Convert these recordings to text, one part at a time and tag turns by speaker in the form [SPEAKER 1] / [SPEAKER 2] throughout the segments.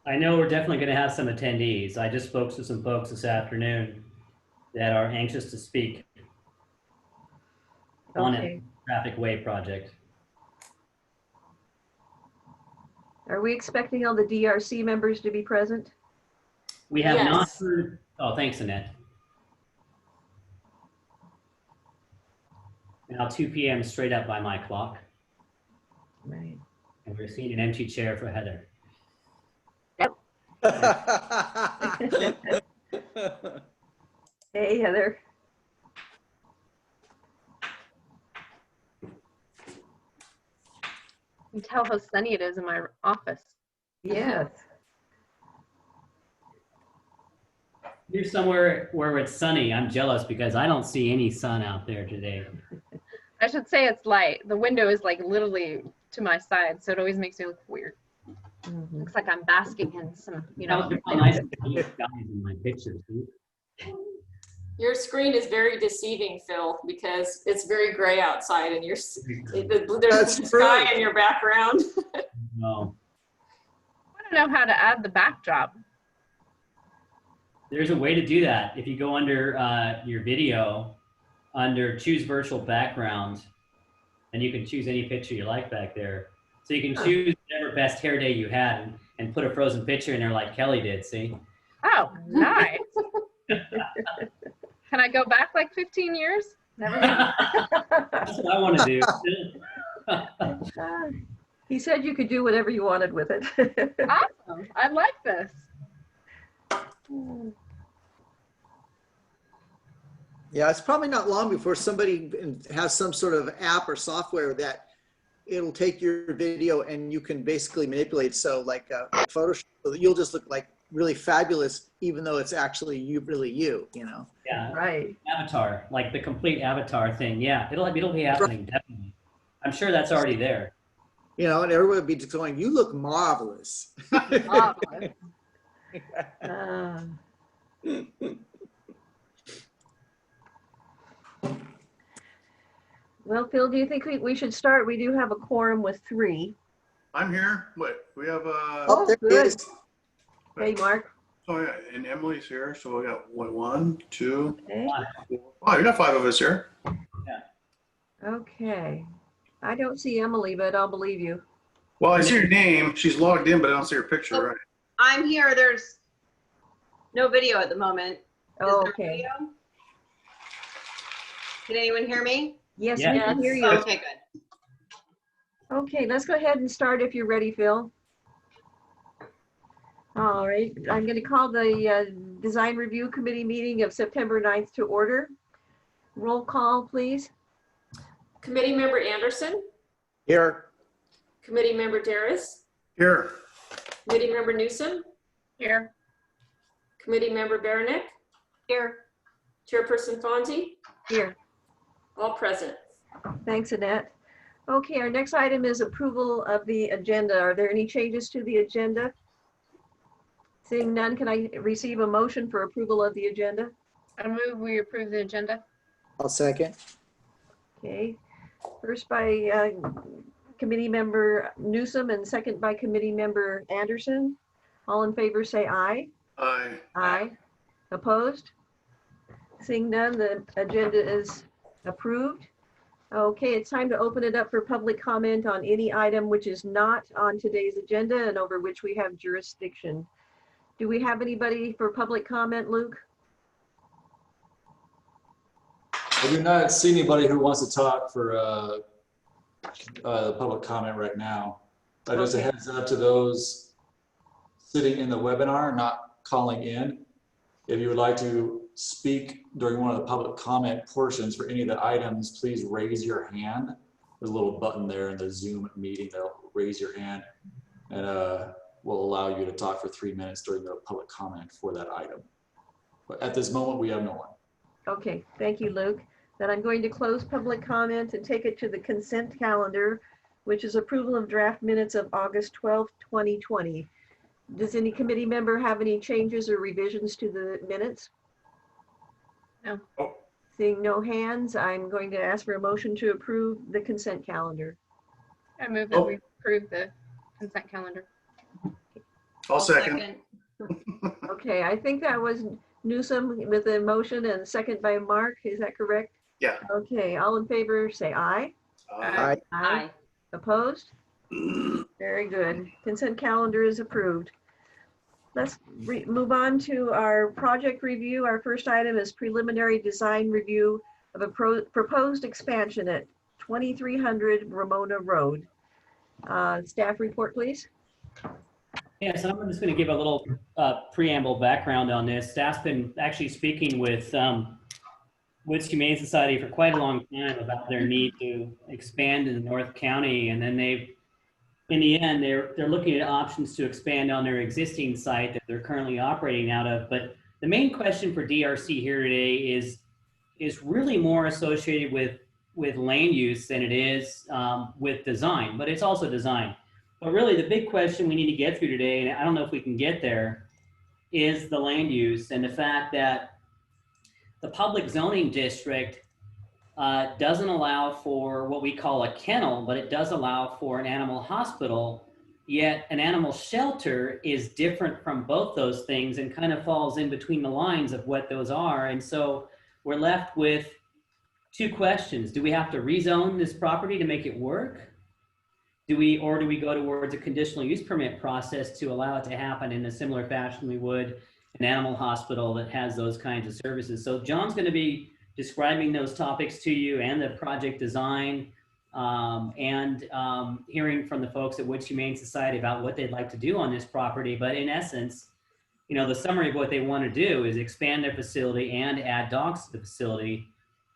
[SPEAKER 1] I know we're definitely going to have some attendees. I just spoke to some folks this afternoon that are anxious to speak on
[SPEAKER 2] Okay.
[SPEAKER 1] it, Traffic Way project.
[SPEAKER 2] Are we expecting all the DRC members to be present?
[SPEAKER 1] We have not
[SPEAKER 3] Yes.
[SPEAKER 1] heard, oh, thanks, Annette. Now 2 p.m. straight up by my clock,
[SPEAKER 2] Right.
[SPEAKER 1] and we're seeing an empty chair for Heather.
[SPEAKER 2] Hey, Heather.
[SPEAKER 4] You can tell how sunny it is in my office.
[SPEAKER 2] Yes.
[SPEAKER 1] You're somewhere where it's sunny. I'm jealous because I don't see any sun out there today.
[SPEAKER 4] I should say it's light. The window is like literally to my side, so it always makes me look weird.
[SPEAKER 2] Mhm.
[SPEAKER 4] Looks like I'm basking in some, you
[SPEAKER 1] How
[SPEAKER 4] know.
[SPEAKER 1] nice to see you guys in my pictures.
[SPEAKER 3] Your screen is very deceiving, Phil, because it's very gray outside and there's
[SPEAKER 5] That's
[SPEAKER 3] blue sky
[SPEAKER 5] true.
[SPEAKER 3] in your background.
[SPEAKER 1] No,
[SPEAKER 4] I don't know how to add the backdrop.
[SPEAKER 1] there's a way to do that. If you go under your video, under choose virtual background, and you can choose any picture you like back there. So you can choose whatever best hair day you had and put a frozen picture in there like Kelly did, see?
[SPEAKER 4] Oh, nice. Can I go back like 15 years?
[SPEAKER 2] Never mind.
[SPEAKER 1] That's what I want to do.
[SPEAKER 2] He said you could do whatever you wanted with it.
[SPEAKER 4] Awesome. I like this.
[SPEAKER 5] Yeah, it's probably not long before somebody has some sort of app or software that it'll take your video and you can basically manipulate. So like Photoshop, so that you'll just look like really fabulous, even though it's actually you, you know?
[SPEAKER 1] Yeah,
[SPEAKER 2] Right.
[SPEAKER 1] avatar, like the complete avatar thing. Yeah, it'll be happening, definitely. I'm sure that's already there.
[SPEAKER 5] You know, and everyone would be just going, you look marvelous.
[SPEAKER 4] Marvelous.
[SPEAKER 2] Uh, well, Phil, do you think we should start? We do have a quorum with 3.
[SPEAKER 6] I'm here. Wait, we have
[SPEAKER 5] Oh, there
[SPEAKER 2] good.
[SPEAKER 5] it is.
[SPEAKER 2] Hey, Mark.
[SPEAKER 6] oh yeah, and Emily's here. So we got what, 1, 2,
[SPEAKER 2] Okay.
[SPEAKER 6] 4, 5. We got 5 of us here.
[SPEAKER 2] Okay. I don't see Emily, but I'll believe you.
[SPEAKER 6] Well, I see your name. She's logged in, but I don't see her picture, right?
[SPEAKER 7] I'm here. There's no video at the moment. Is
[SPEAKER 2] Oh,
[SPEAKER 7] there
[SPEAKER 2] okay.
[SPEAKER 7] video? Can anyone hear me?
[SPEAKER 2] Yes,
[SPEAKER 1] Yeah.
[SPEAKER 2] we can hear you.
[SPEAKER 7] Okay, good.
[SPEAKER 2] Okay, let's go ahead and start if you're ready, Phil. All right, I'm going to call the Design Review Committee meeting of September 9th to order. Roll call, please.
[SPEAKER 3] Committee member Anderson,
[SPEAKER 5] Here.
[SPEAKER 3] committee member Darris,
[SPEAKER 6] Here.
[SPEAKER 3] committee member Newsom,
[SPEAKER 4] Here.
[SPEAKER 3] committee member Baranek,
[SPEAKER 7] Here.
[SPEAKER 3] chairperson Fonzie,
[SPEAKER 2] Here.
[SPEAKER 3] all present.
[SPEAKER 2] Thanks, Annette. Okay, our next item is approval of the agenda. Are there any changes to the agenda? Seeing none, can I receive a motion for approval of the agenda?
[SPEAKER 4] I move we approve the agenda.
[SPEAKER 5] I'll second.
[SPEAKER 2] Okay, first by committee member Newsom and second by committee member Anderson. All in favor say aye.
[SPEAKER 6] Aye.
[SPEAKER 2] Aye. Opposed? Seeing none, the agenda is approved. Okay, it's time to open it up for public comment on any item which is not on today's agenda and over which we have jurisdiction. Do we have anybody for public comment, Luke?
[SPEAKER 8] I do not see anybody who wants to talk for public comment right now. Just a
[SPEAKER 2] Okay.
[SPEAKER 8] heads up to those sitting in the webinar, not calling in. If you would like to speak during one of the public comment portions for any of the items, please raise your hand. There's a little button there in the Zoom meeting that'll raise your hand, and will allow you to talk for 3 minutes during the public comment for that item. But at this moment, we have no one.
[SPEAKER 2] Okay, thank you, Luke. Then I'm going to close public comment and take it to the consent calendar, which is approval of draft minutes of August 12th, 2020. Does any committee member have any changes or revisions to the minutes?
[SPEAKER 4] No.
[SPEAKER 6] Oh.
[SPEAKER 2] Seeing no hands, I'm going to ask for a motion to approve the consent calendar.
[SPEAKER 4] I move that we approve the consent calendar.
[SPEAKER 6] I'll second.
[SPEAKER 2] Okay, I think that was Newsom with a motion and second by Mark. Is that correct?
[SPEAKER 6] Yeah.
[SPEAKER 2] Okay, all in favor, say aye.
[SPEAKER 5] Aye.
[SPEAKER 7] Aye.
[SPEAKER 2] Opposed? Very good. Consent calendar is approved. Let's move on to our project review. Our first item is preliminary design review of a proposed expansion at 2300 Ramona Road. Staff report, please.
[SPEAKER 1] Yeah, so I'm just going to give a little preamble background on this. Staff's been actually speaking with Woods Humane Society for quite a long time about their need to expand in North County, and then in the end, they're looking at options to expand on their existing site that they're currently operating out of. But the main question for DRC here today is really more associated with land use than it is with design, but it's also design. But really the big question we need to get through today, and I don't know if we can get there, is the land use and the fact that the public zoning district doesn't allow for what we call a kennel, but it does allow for an animal hospital, yet an animal shelter is different from both those things and kind of falls in between the lines of what those are. And so we're left with two questions. Do we have to rezone this property to make it work? Do we go towards a conditional use permit process to allow it to happen in a similar fashion we would an animal hospital that has those kinds of services? So John's going to be describing those topics to you and the project design and hearing from the folks at Woods Humane Society about what they'd like to do on this property. But in essence, you know, the summary of what they want to do is expand their facility and add dogs to the facility.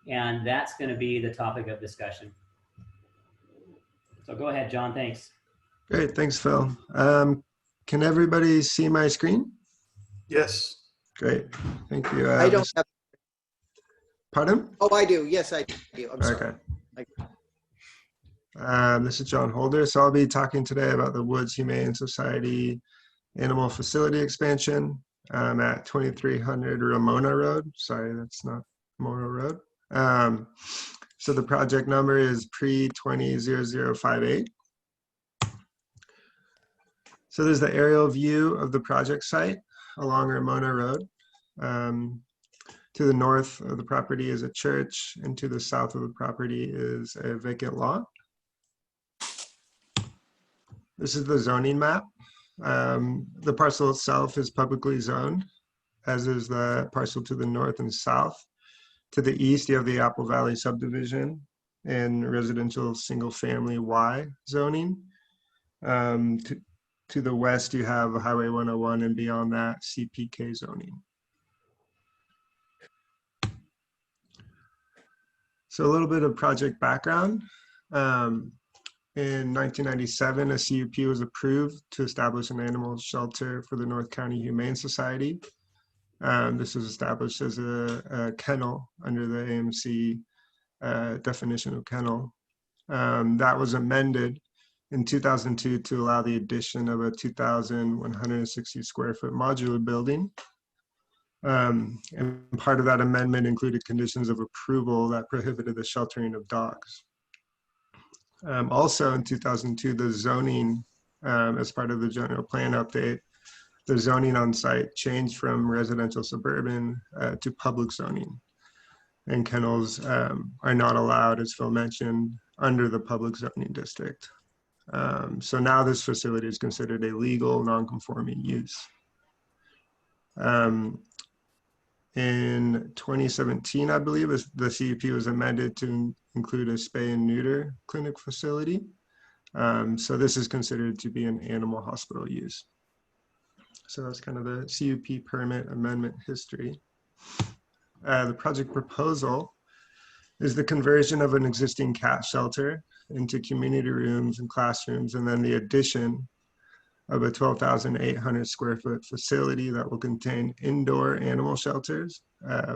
[SPEAKER 1] And that's going to be the topic of discussion. So go ahead, John. Thanks.
[SPEAKER 9] Great. Thanks, Phil. Can everybody see my screen?
[SPEAKER 6] Yes.
[SPEAKER 9] Great. Thank you.
[SPEAKER 5] I don't have,
[SPEAKER 9] Pardon?
[SPEAKER 5] oh, I do. Yes, I do. I'm sorry.
[SPEAKER 9] Okay. This is John Holder. So I'll be talking today about the Woods Humane Society animal facility expansion at 2300 Ramona Road. Sorry, that's not Ramona Road. So the project number is pre-200058. So there's the aerial view of the project site along Ramona Road. To the north of the property is a church, and to the south of the property is a vacant lot. This is the zoning map. The parcel itself is publicly zoned, as is the parcel to the north and south. To the east, you have the Apple Valley subdivision and residential single family Y zoning. To the west, you have Highway 101, and beyond that, CPK zoning. So a little bit of project background. In 1997, a CUP was approved to establish an animal shelter for the North County Humane Society. This was established as a kennel under the AMC definition of kennel. That was amended in 2002 to allow the addition of a 2,160 square foot modular building. And part of that amendment included conditions of approval that prohibited the sheltering of dogs. Also in 2002, the zoning, as part of the general plan update, the zoning on site changed from residential suburban to public zoning. And kennels are not allowed, as Phil mentioned, under the public zoning district. So now this facility is considered a legal non-conforming use. In 2017, I believe, the CUP was amended to include a spay and neuter clinic facility. So this is considered to be an animal hospital use. So that's kind of the CUP permit amendment history. The project proposal is the conversion of an existing cat shelter into community rooms and classrooms, and then the addition of a 12,800 square foot facility that will contain indoor animal shelters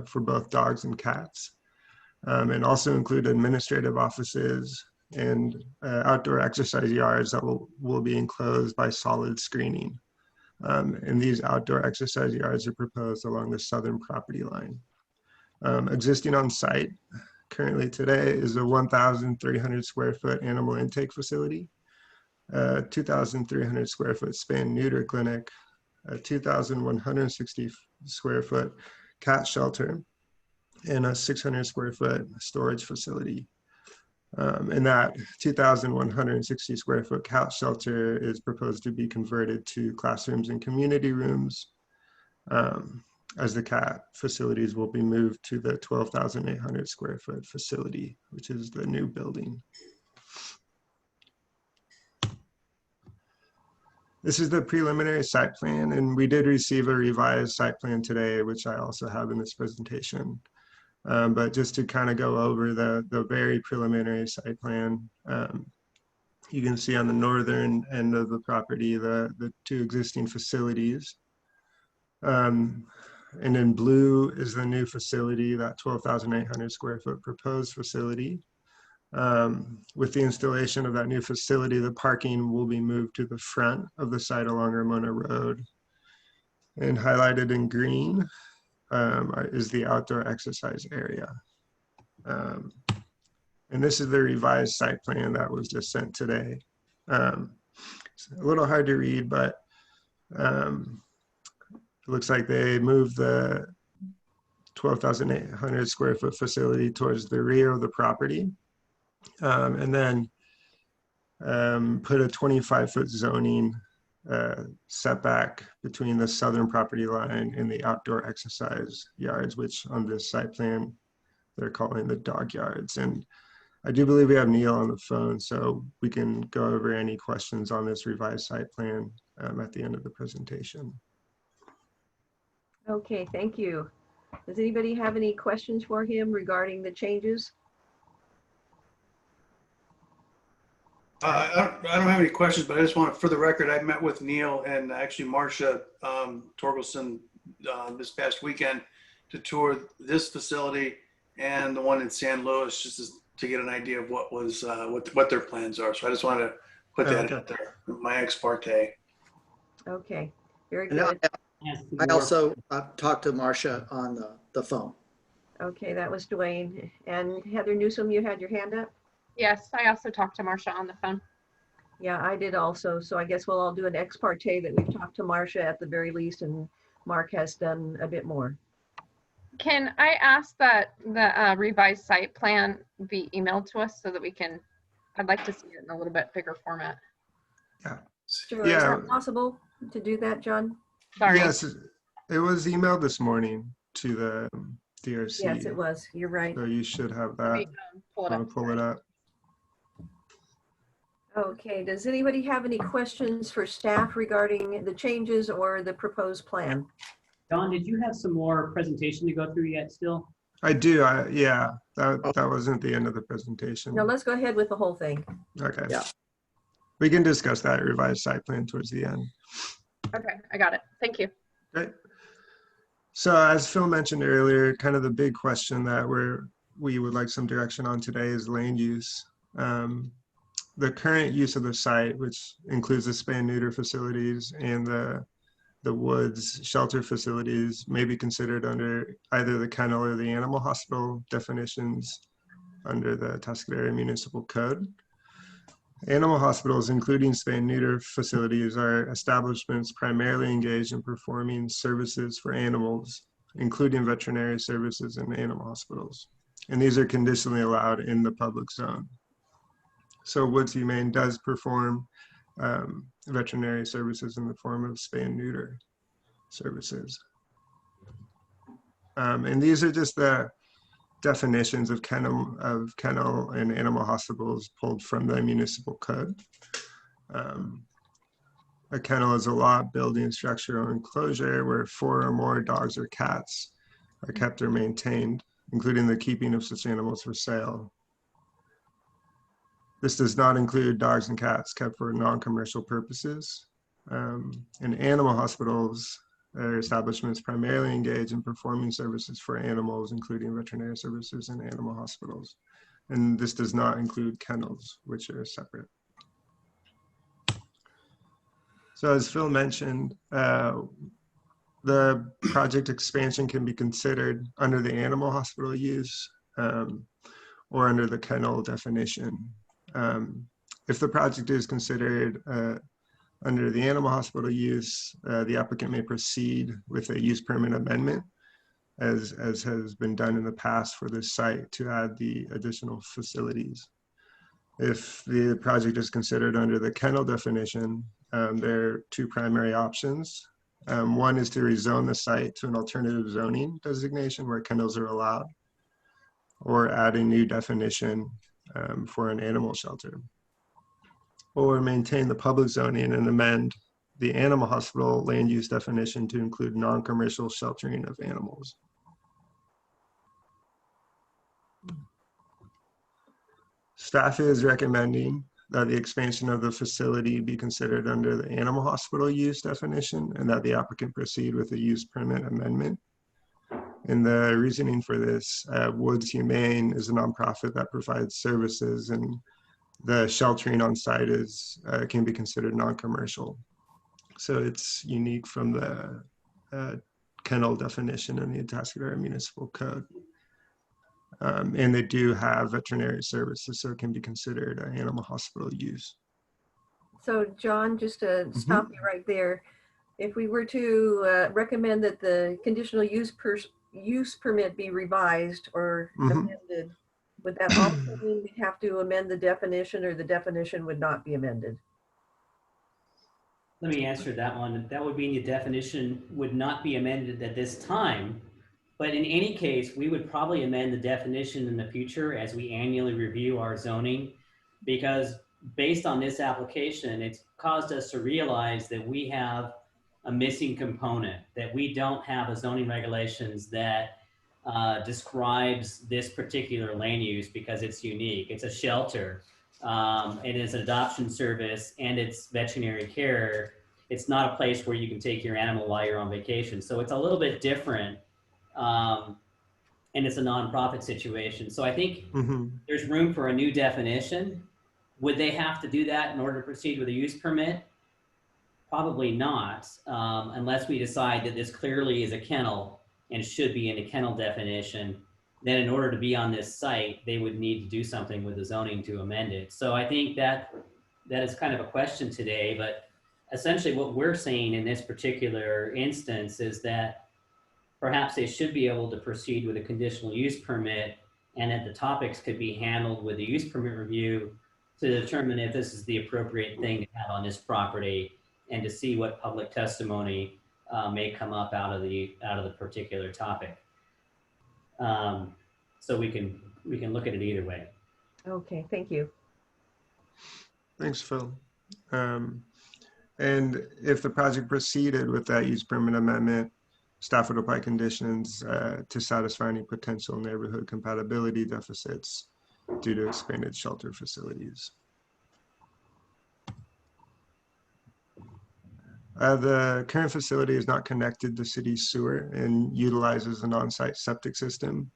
[SPEAKER 9] for both dogs and cats, and also include administrative offices and outdoor exercise yards that will be enclosed by solid screening. And these outdoor exercise yards are proposed along the southern property line. Existing on site currently today is a 1,300 square foot animal intake facility, 2,300 square foot spay and neuter clinic, a 2,160 square foot cat shelter, and a 600 square foot storage facility. And that 2,160 square foot cat shelter is proposed to be converted to classrooms and community rooms, as the cat facilities will be moved to the 12,800 square foot facility, which is the new building. This is the preliminary site plan, and we did receive a revised site plan today, which I also have in this presentation. But just to kind of go over the very preliminary site plan, you can see on the northern end of the property, the two existing facilities. And in blue is the new facility, that 12,800 square foot proposed facility. With the installation of that new facility, the parking will be moved to the front of the site along Ramona Road. And highlighted in green is the outdoor exercise area. And this is the revised site plan that was just sent today. It's a little hard to read, but it looks like they moved the 12,800 square foot facility towards the rear of the property. And then put a 25-foot zoning setback between the southern property line and the outdoor exercise yards, which on this site plan, they're calling the dog yards. And I do believe we have Neil on the phone, so we can go over any questions on this revised site plan at the end of the presentation.
[SPEAKER 2] Okay, thank you. Does anybody have any questions for him regarding the changes?
[SPEAKER 6] I don't have any questions, but I just want to, for the record, I met with Neil and actually Marcia Torgelson this past weekend to tour this facility and the one in San Luis, just to get an idea of what was what their plans are. So I just wanted to put that out there, my ex parte.
[SPEAKER 2] Okay, very
[SPEAKER 5] And
[SPEAKER 2] good.
[SPEAKER 5] I also talked to Marcia on the phone.
[SPEAKER 2] Okay, that was Dwayne. And Heather Newsom, you had your hand up?
[SPEAKER 4] Yes, I also talked to Marcia on the phone.
[SPEAKER 2] Yeah, I did also. So I guess we'll all do an ex parte that we've talked to Marcia at the very least, and Mark has done a bit more.
[SPEAKER 4] Can I ask that the revised site plan be emailed to us so that we can, I'd like to see it in a little bit bigger format.
[SPEAKER 2] Sure, is that possible to do that, John?
[SPEAKER 4] Sorry.
[SPEAKER 9] Yes, it was emailed this morning to the DRC.
[SPEAKER 2] Yes, it was. You're right.
[SPEAKER 9] So you should have
[SPEAKER 4] Let
[SPEAKER 9] that.
[SPEAKER 4] me, pull it
[SPEAKER 9] I'll
[SPEAKER 4] up.
[SPEAKER 9] pull it up.
[SPEAKER 2] Okay, does anybody have any questions for staff regarding the changes or the proposed plan?
[SPEAKER 1] Don, did you have some more presentation to go through yet still?
[SPEAKER 9] I do. Yeah, that wasn't the end of the presentation.
[SPEAKER 2] No, let's go ahead with the whole thing.
[SPEAKER 9] Okay.
[SPEAKER 5] Yeah.
[SPEAKER 9] We can discuss that revised site plan towards the end.
[SPEAKER 4] Okay, I got it. Thank you.
[SPEAKER 9] Great. So as Phil mentioned earlier, kind of the big question that we would like some direction on today is land use. The current use of the site, which includes the spay and neuter facilities and the woods shelter facilities, may be considered under either the kennel or the animal hospital definitions under the Tuscaloosa Municipal Code. Animal hospitals, including spay and neuter facilities, are establishments primarily engaged in performing services for animals, including veterinary services in animal hospitals. And these are conditionally allowed in the public zone. So Woods Humane does perform veterinary services in the form of spay and neuter services. And these are just the definitions of kennel and animal hospitals pulled from the municipal code. A kennel is a lot, building, structure, or enclosure where 4 or more dogs or cats are kept or maintained, including the keeping of such animals for sale. This does not include dogs and cats kept for non-commercial purposes. And animal hospitals are establishments primarily engaged in performing services for animals, including veterinary services in animal hospitals. And this does not include kennels, which are separate. So as Phil mentioned, the project expansion can be considered under the animal hospital use or under the kennel definition. If the project is considered a Under the animal hospital use, the applicant may proceed with a use permit amendment as has been done in the past for this site to add the additional facilities. If the project is considered under the kennel definition, there are two primary options. One is to rezone the site to an alternative zoning designation where kennels are allowed, or add a new definition for an animal shelter, or maintain the public zoning and amend the animal hospital land use definition to include non-commercial sheltering of animals. Staff is recommending that the expansion of the facility be considered under the animal hospital use definition and that the applicant proceed with a use permit amendment. And the reasoning for this, Woods Humane is a nonprofit that provides services, and the sheltering on site is can be considered non-commercial. So it's unique from the kennel definition in the Atascadero Municipal Code. And they do have veterinary services, so it can be considered an animal hospital use.
[SPEAKER 2] So John, just to stop you right there, if we were to recommend that the conditional use permit be revised or amended, would that also mean we'd have to amend the definition, or the definition would not be amended?
[SPEAKER 1] Let me answer that one. That would mean the definition would not be amended at this time. But in any case, we would probably amend the definition in the future as we annually review our zoning, because based on this application, it's caused us to realize that we have a missing component, that we don't have a zoning regulations that describes this particular land use because it's unique. It's a shelter, it is an adoption service, and it's veterinary care. It's not a place where you can take your animal while you're on vacation. So it's a little bit different. And it's a nonprofit situation. So I think there's room for a new definition. Would they have to do that in order to proceed with a use permit? Probably not, unless we decide that this clearly is a kennel and should be in a kennel definition. Then in order to be on this site, they would need to do something with the zoning to amend it. So I think that is kind of a question today, but essentially what we're saying in this particular instance is that perhaps they should be able to proceed with a conditional use permit, and that the topics could be handled with the use permit review to determine if this is the appropriate thing to have on this property, and to see what public testimony may come up out of the particular topic. So we can look at it either way.
[SPEAKER 2] Okay, thank you.
[SPEAKER 9] Thanks, Phil. And if the project proceeded with that use permit amendment, staff would apply conditions to satisfy any potential neighborhood compatibility deficits due to expanded shelter facilities. The current facility is not connected to city sewer and utilizes an on-site septic system.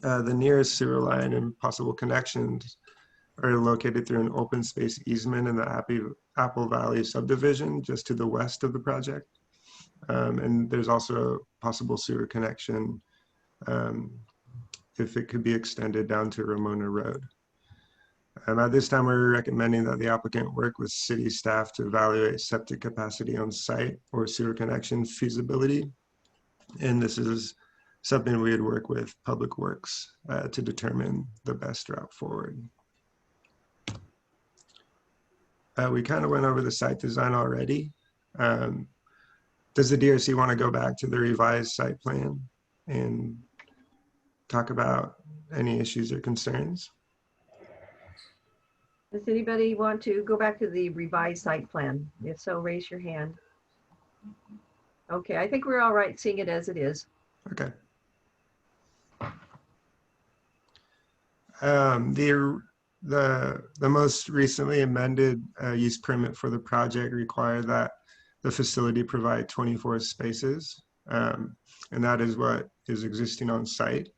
[SPEAKER 9] The nearest sewer line and possible connections are located through an open space easement in the Apple Valley subdivision just to the west of the project. And there's also a possible sewer connection if it could be extended down to Ramona Road. At this time, we're recommending that the applicant work with city staff to evaluate septic capacity on site or sewer connection feasibility. And this is something we would work with Public Works to determine the best route forward. We kind of went over the site design already. Does the DRC want to go back to the revised site plan and talk about any issues or concerns?
[SPEAKER 2] Does anybody want to go back to the revised site plan? If so, raise your hand. Okay, I think we're all right seeing it as it is.
[SPEAKER 9] Okay. The most recently amended use permit for the project required that the facility provide 24 spaces, and that is what is existing on site.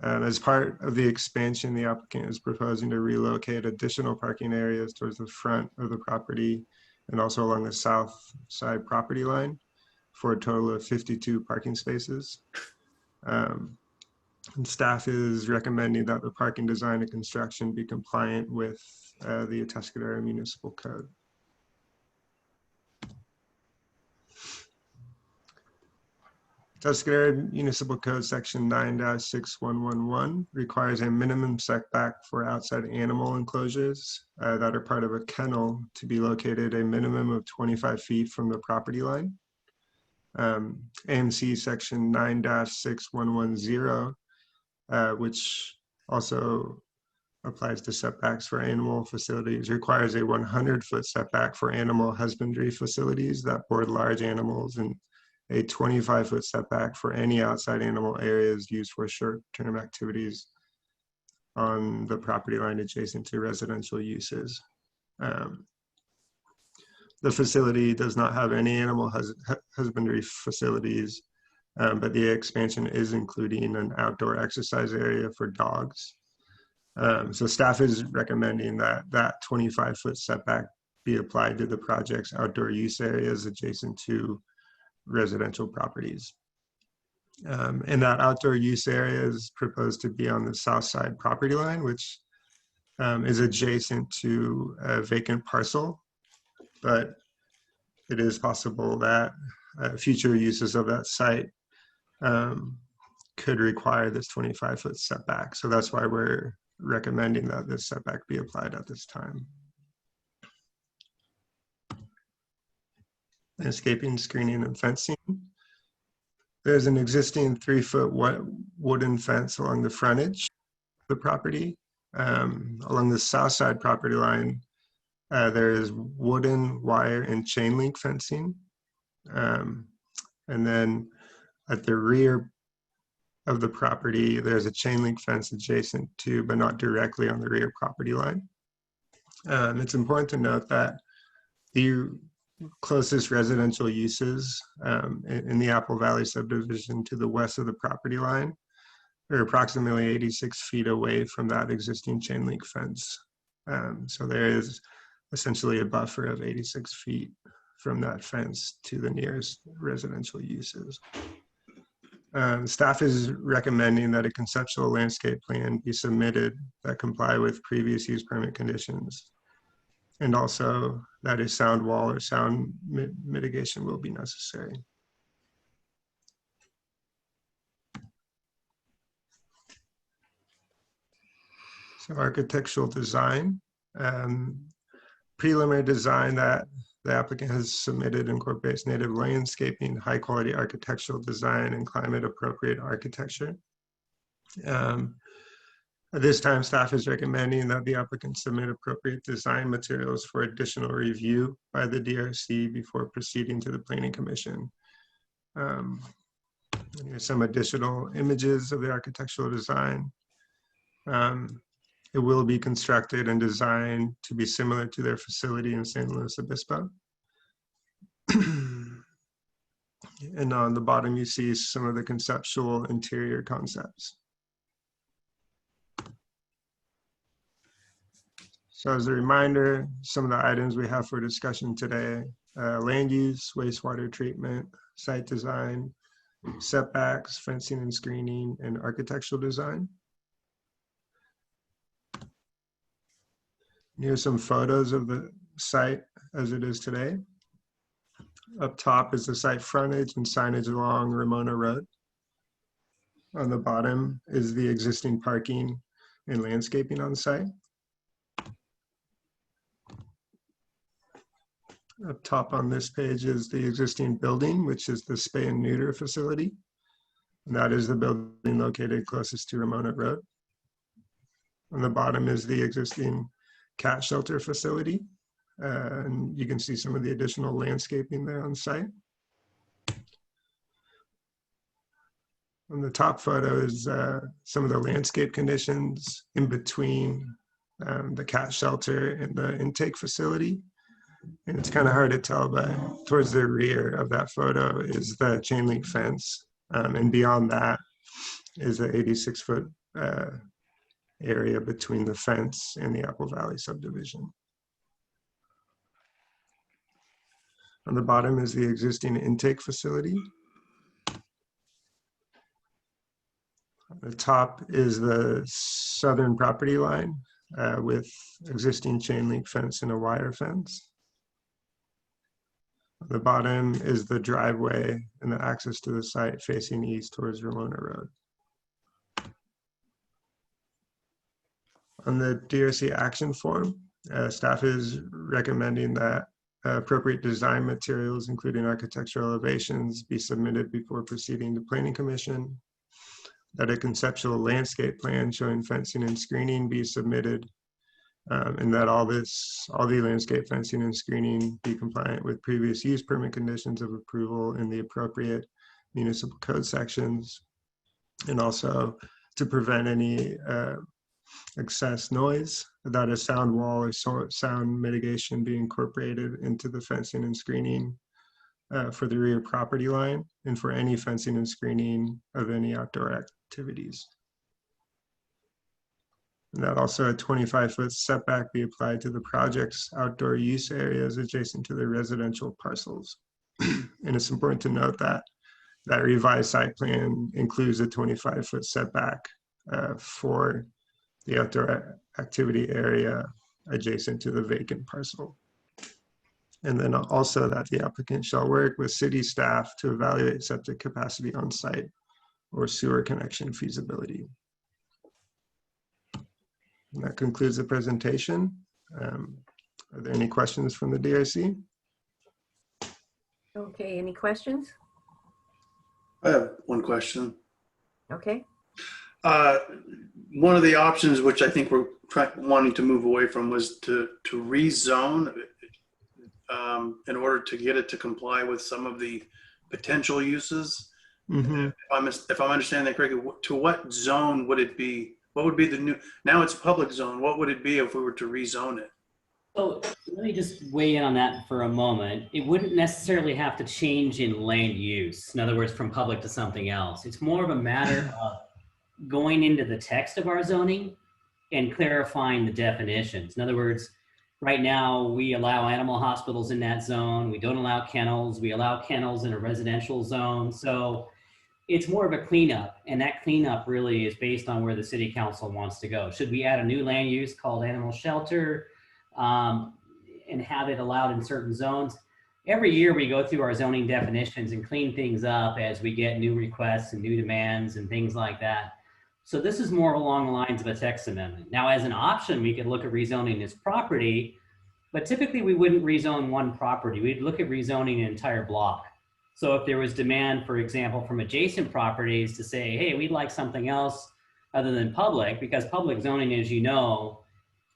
[SPEAKER 9] As part of the expansion, the applicant is proposing to relocate additional parking areas towards the front of the property and also along the south side property line for a total of 52 parking spaces. And staff is recommending that the parking design and construction be compliant with the Atascadero Municipal Code. Tuskegee Municipal Code Section 9-6111 requires a minimum setback for outside animal enclosures that are part of a kennel to be located a minimum of 25 feet from the property line. AMC Section 9-6110, which also applies to setbacks for animal facilities, requires a 100-foot setback for animal husbandry facilities that board large animals, and a 25-foot setback for any outside animal areas used for short-term activities on the property line adjacent to residential uses. The facility does not have any animal husbandry facilities, but the expansion is including an outdoor exercise area for dogs. So staff is recommending that that 25-foot setback be applied to the project's outdoor use areas adjacent to residential properties. And that outdoor use area is proposed to be on the south side property line, which is adjacent to a vacant parcel, but it is possible that future uses of that site could require this 25-foot setback. So that's why we're recommending that this setback be applied at this time. Landscaping, screening, and fencing. There's an existing 3-foot wooden fence along the frontage of the property. Along the south side property line, there is wooden, wire, and chain link fencing. And then at the rear of the property, there's a chain link fence adjacent to, but not directly on the rear property line. It's important to note that the closest residential uses in the Apple Valley subdivision to the west of the property line are approximately 86 feet away from that existing chain link fence. So there is essentially a buffer of 86 feet from that fence to the nearest residential uses. Staff is recommending that a conceptual landscape plan be submitted that comply with previous use permit conditions, and also that a sound wall or sound mitigation will be necessary. So architectural design, preliminary design that the applicant has submitted incorporates native landscaping, high quality architectural design, and climate appropriate architecture. At this time, staff is recommending that the applicant submit appropriate design materials for additional review by the DRC before proceeding to the Planning Commission. Here's some additional images of the architectural design. It will be constructed and designed to be similar to their facility in San Luis Obispo. And on the bottom, you see some of the conceptual interior concepts. So as a reminder, some of the items we have for discussion today: land use, wastewater treatment, site design, setbacks, fencing and screening, and architectural design. Here's some photos of the site as it is today. Up top is the site frontage and signage along Ramona Road. On the bottom is the existing parking and landscaping on site. Up top on this page is the existing building, which is the spay and neuter facility. And that is the building located closest to Ramona Road. On the bottom is the existing cat shelter facility. And you can see some of the additional landscaping there on site. On the top photo is some of the landscape conditions in between the cat shelter and the intake facility. And it's kind of hard to tell, but towards the rear of that photo is the chain link fence. And beyond that is an 86-foot area between the fence and the Apple Valley subdivision. On the bottom is the existing intake facility. On the top is the southern property line with existing chain link fence and a wire fence. The bottom is the driveway and the access to the site facing east towards Ramona Road. On the DRC action form, staff is recommending that appropriate design materials, including architectural elevations, be submitted before proceeding to Planning Commission, that a conceptual landscape plan showing fencing and screening be submitted, and that all the landscape fencing and screening be compliant with previous use permit conditions of approval in the appropriate municipal code sections, and also to prevent any excess noise, that a sound wall or sound mitigation be incorporated into the fencing and screening for the rear property line and for any fencing and screening of any outdoor activities. And that also a 25-foot setback be applied to the project's outdoor use areas adjacent to the residential parcels. And it's important to note that that revised site plan includes a 25-foot setback for the outdoor activity area adjacent to the vacant parcel. And then also that the applicant shall work with city staff to evaluate septic capacity on site or sewer connection feasibility. And that concludes the presentation. Are there any questions from the DRC?
[SPEAKER 2] Okay, any questions?
[SPEAKER 6] I have one question.
[SPEAKER 2] Okay,
[SPEAKER 6] One of the options, which I think we're wanting to move away from, was to rezone in order to get it to comply with some of the potential uses.
[SPEAKER 9] Mm-hmm.
[SPEAKER 6] If I'm understanding that correctly, to what zone would it be? What would be the new, now it's a public zone, what would it be if we were to rezone it?
[SPEAKER 1] So let me just weigh in on that for a moment. It wouldn't necessarily have to change in land use. In other words, from public to something else. It's more of a matter of going into the text of our zoning and clarifying the definitions. In other words, right now we allow animal hospitals in that zone. We don't allow kennels. We allow kennels in a residential zone. So it's more of a cleanup, and that cleanup really is based on where the city council wants to go. Should we add a new land use called animal shelter and have it allowed in certain zones? Every year we go through our zoning definitions and clean things up as we get new requests and new demands and things like that. So this is more along the lines of a text amendment. Now, as an option, we could look at rezoning this property, but typically we wouldn't rezone one property. We'd look at rezoning an entire block. So if there was demand, for example, from adjacent properties to say, hey, we'd like something else other than public, because public zoning, as you know,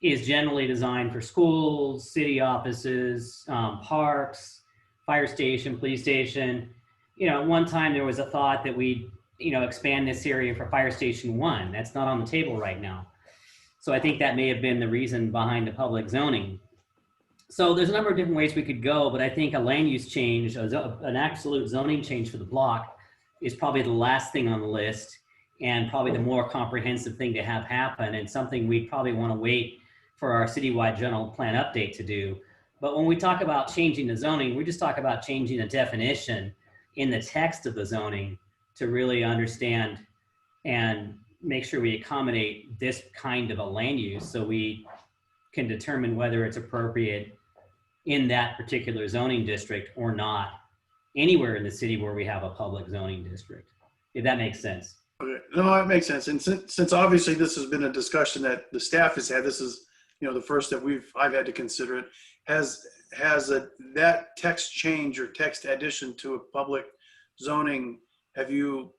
[SPEAKER 1] is generally designed for schools, city offices, parks, fire station, police station. You know, at one time there was a thought that we'd, expand this area for Fire Station 1. That's not on the table right now. So I think that may have been the reason behind the public zoning. So there's a number of different ways we could go, but I think a land use change, an absolute zoning change for the block is probably the last thing on the list and probably the more comprehensive thing to have happen, and something we probably want to wait for our citywide general plan update to do. But when we talk about changing the zoning, we just talk about changing the definition in the text of the zoning to really understand and make sure we accommodate this kind of a land use so we can determine whether it's appropriate in that particular zoning district or not anywhere in the city where we have a public zoning district, if that makes sense.
[SPEAKER 6] Okay. No, that makes sense. And since obviously this has been a discussion that the staff has had, this is, the first that I've had to consider it, has that text change or text addition to a public zoning, have you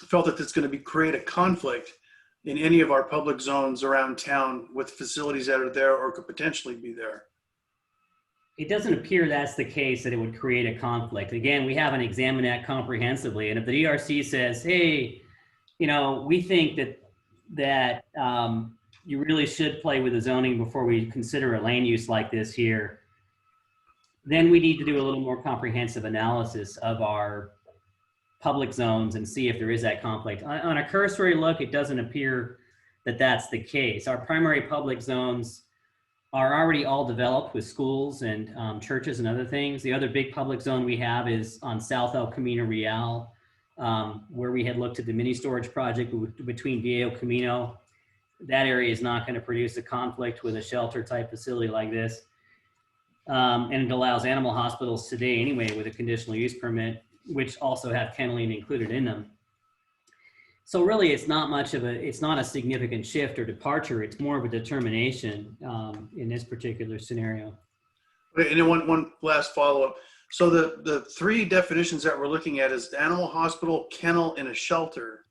[SPEAKER 6] felt that it's going to create a conflict in any of our public zones around town with facilities that are there or could potentially be there?
[SPEAKER 1] It doesn't appear that's the case, that it would create a conflict. Again, we haven't examined that comprehensively. And if the DRC says, hey, we think that you really should play with the zoning before we consider a land use like this here, then we need to do a little more comprehensive analysis of our public zones and see if there is that conflict. On a cursory look, it doesn't appear that that's the case. Our primary public zones are already all developed with schools and churches and other things. The other big public zone we have is on South El Camino Real, where we had looked at the mini storage project between Viejo Camino. That area is not going to produce a conflict with a shelter type facility like this. And it allows animal hospitals today anyway with a conditional use permit, which also have kenneling included in them. So really, it's not a significant shift or departure. It's more of a determination in this particular scenario.
[SPEAKER 6] Okay, and then one last follow-up. So the three definitions that we're looking at is animal hospital, kennel, and a shelter.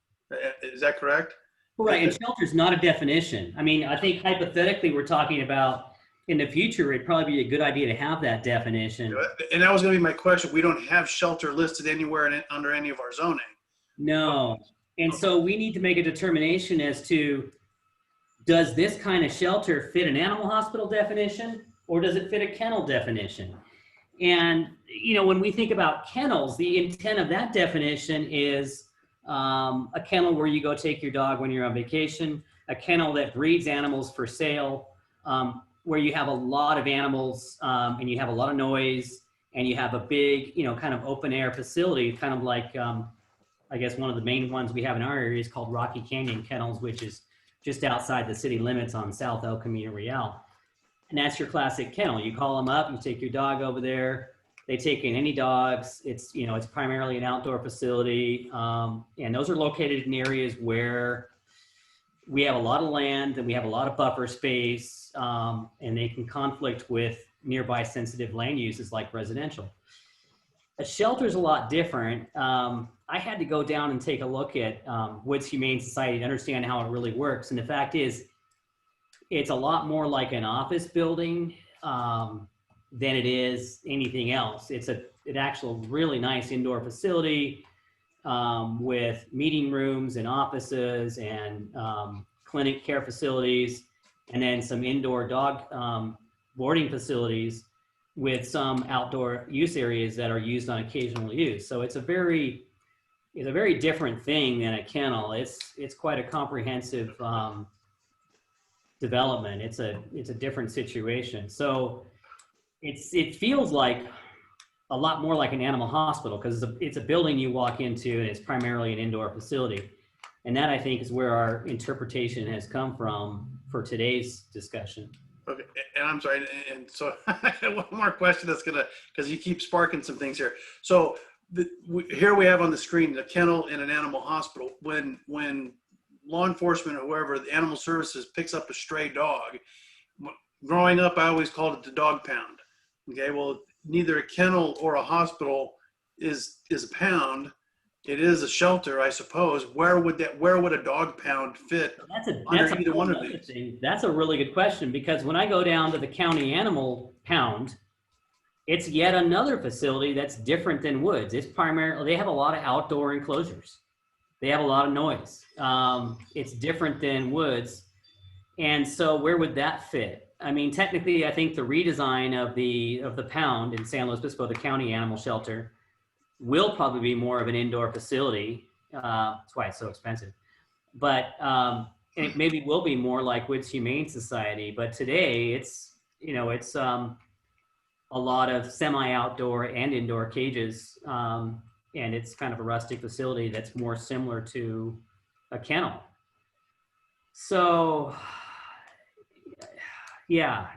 [SPEAKER 6] Is that correct?
[SPEAKER 1] Right, and shelter is not a definition. I mean, I think hypothetically we're talking about in the future, it'd probably be a good idea to have that definition.
[SPEAKER 6] And that was going to be my question. We don't have shelter listed anywhere under any of our zoning.
[SPEAKER 1] No. And so we need to make a determination as to, does this kind of shelter fit an animal hospital definition or does it fit a kennel definition? And, you know, when we think about kennels, the intent of that definition is a kennel where you go take your dog when you're on vacation, a kennel that breeds animals for sale, where you have a lot of animals and you have a lot of noise and you have a big, you know, kind of open air facility, kind of like, I guess one of the main ones we have in our area is called Rocky Canyon Kennels, which is just outside the city limits on South El Camino Real. And that's your classic kennel. You call them up, you take your dog over there. They take in any dogs. It's, you know, it's primarily an outdoor facility. And those are located in areas where we have a lot of land and we have a lot of buffer space, and they can conflict with nearby sensitive land uses like residential. A shelter is a lot different. I had to go down and take a look at Woods Humane Society to understand how it really works. And the fact is, it's a lot more like an office building than it is anything else. It's an actual really nice indoor facility with meeting rooms and offices and clinic care facilities, and then some indoor dog boarding facilities with some outdoor use areas that are used on occasional use. So it's a very different thing than a kennel. It's quite a comprehensive development. It's a different situation. So it feels like a lot more like an animal hospital because it's a building you walk into and it's primarily an indoor facility. And that, I think, is where our interpretation has come from for today's discussion.
[SPEAKER 6] Okay, and I'm sorry, and so I have one more question that's gonna, because you keep sparking some things here. So here we have on the screen the kennel in an animal hospital. When law enforcement or whoever, the animal services picks up a stray dog, growing up, I always called it the dog pound. Okay, well, neither a kennel or a hospital is a pound. It is a shelter, I suppose. Where would a dog pound fit? That's either one of these?
[SPEAKER 1] That's a really good question, because when I go down to the county animal pound, it's yet another facility that's different than Woods. It's primarily, they have a lot of outdoor enclosures. They have a lot of noise. It's different than Woods. And so where would that fit? I mean, technically, I think the redesign of the pound in San Luis Obispo, the county animal shelter, will probably be more of an indoor facility. That's why it's so expensive. But and it maybe will be more like Woods Humane Society. But today it's a lot of semi-outdoor and indoor cages. And it's kind of a rustic facility that's more similar to a kennel. So, yeah.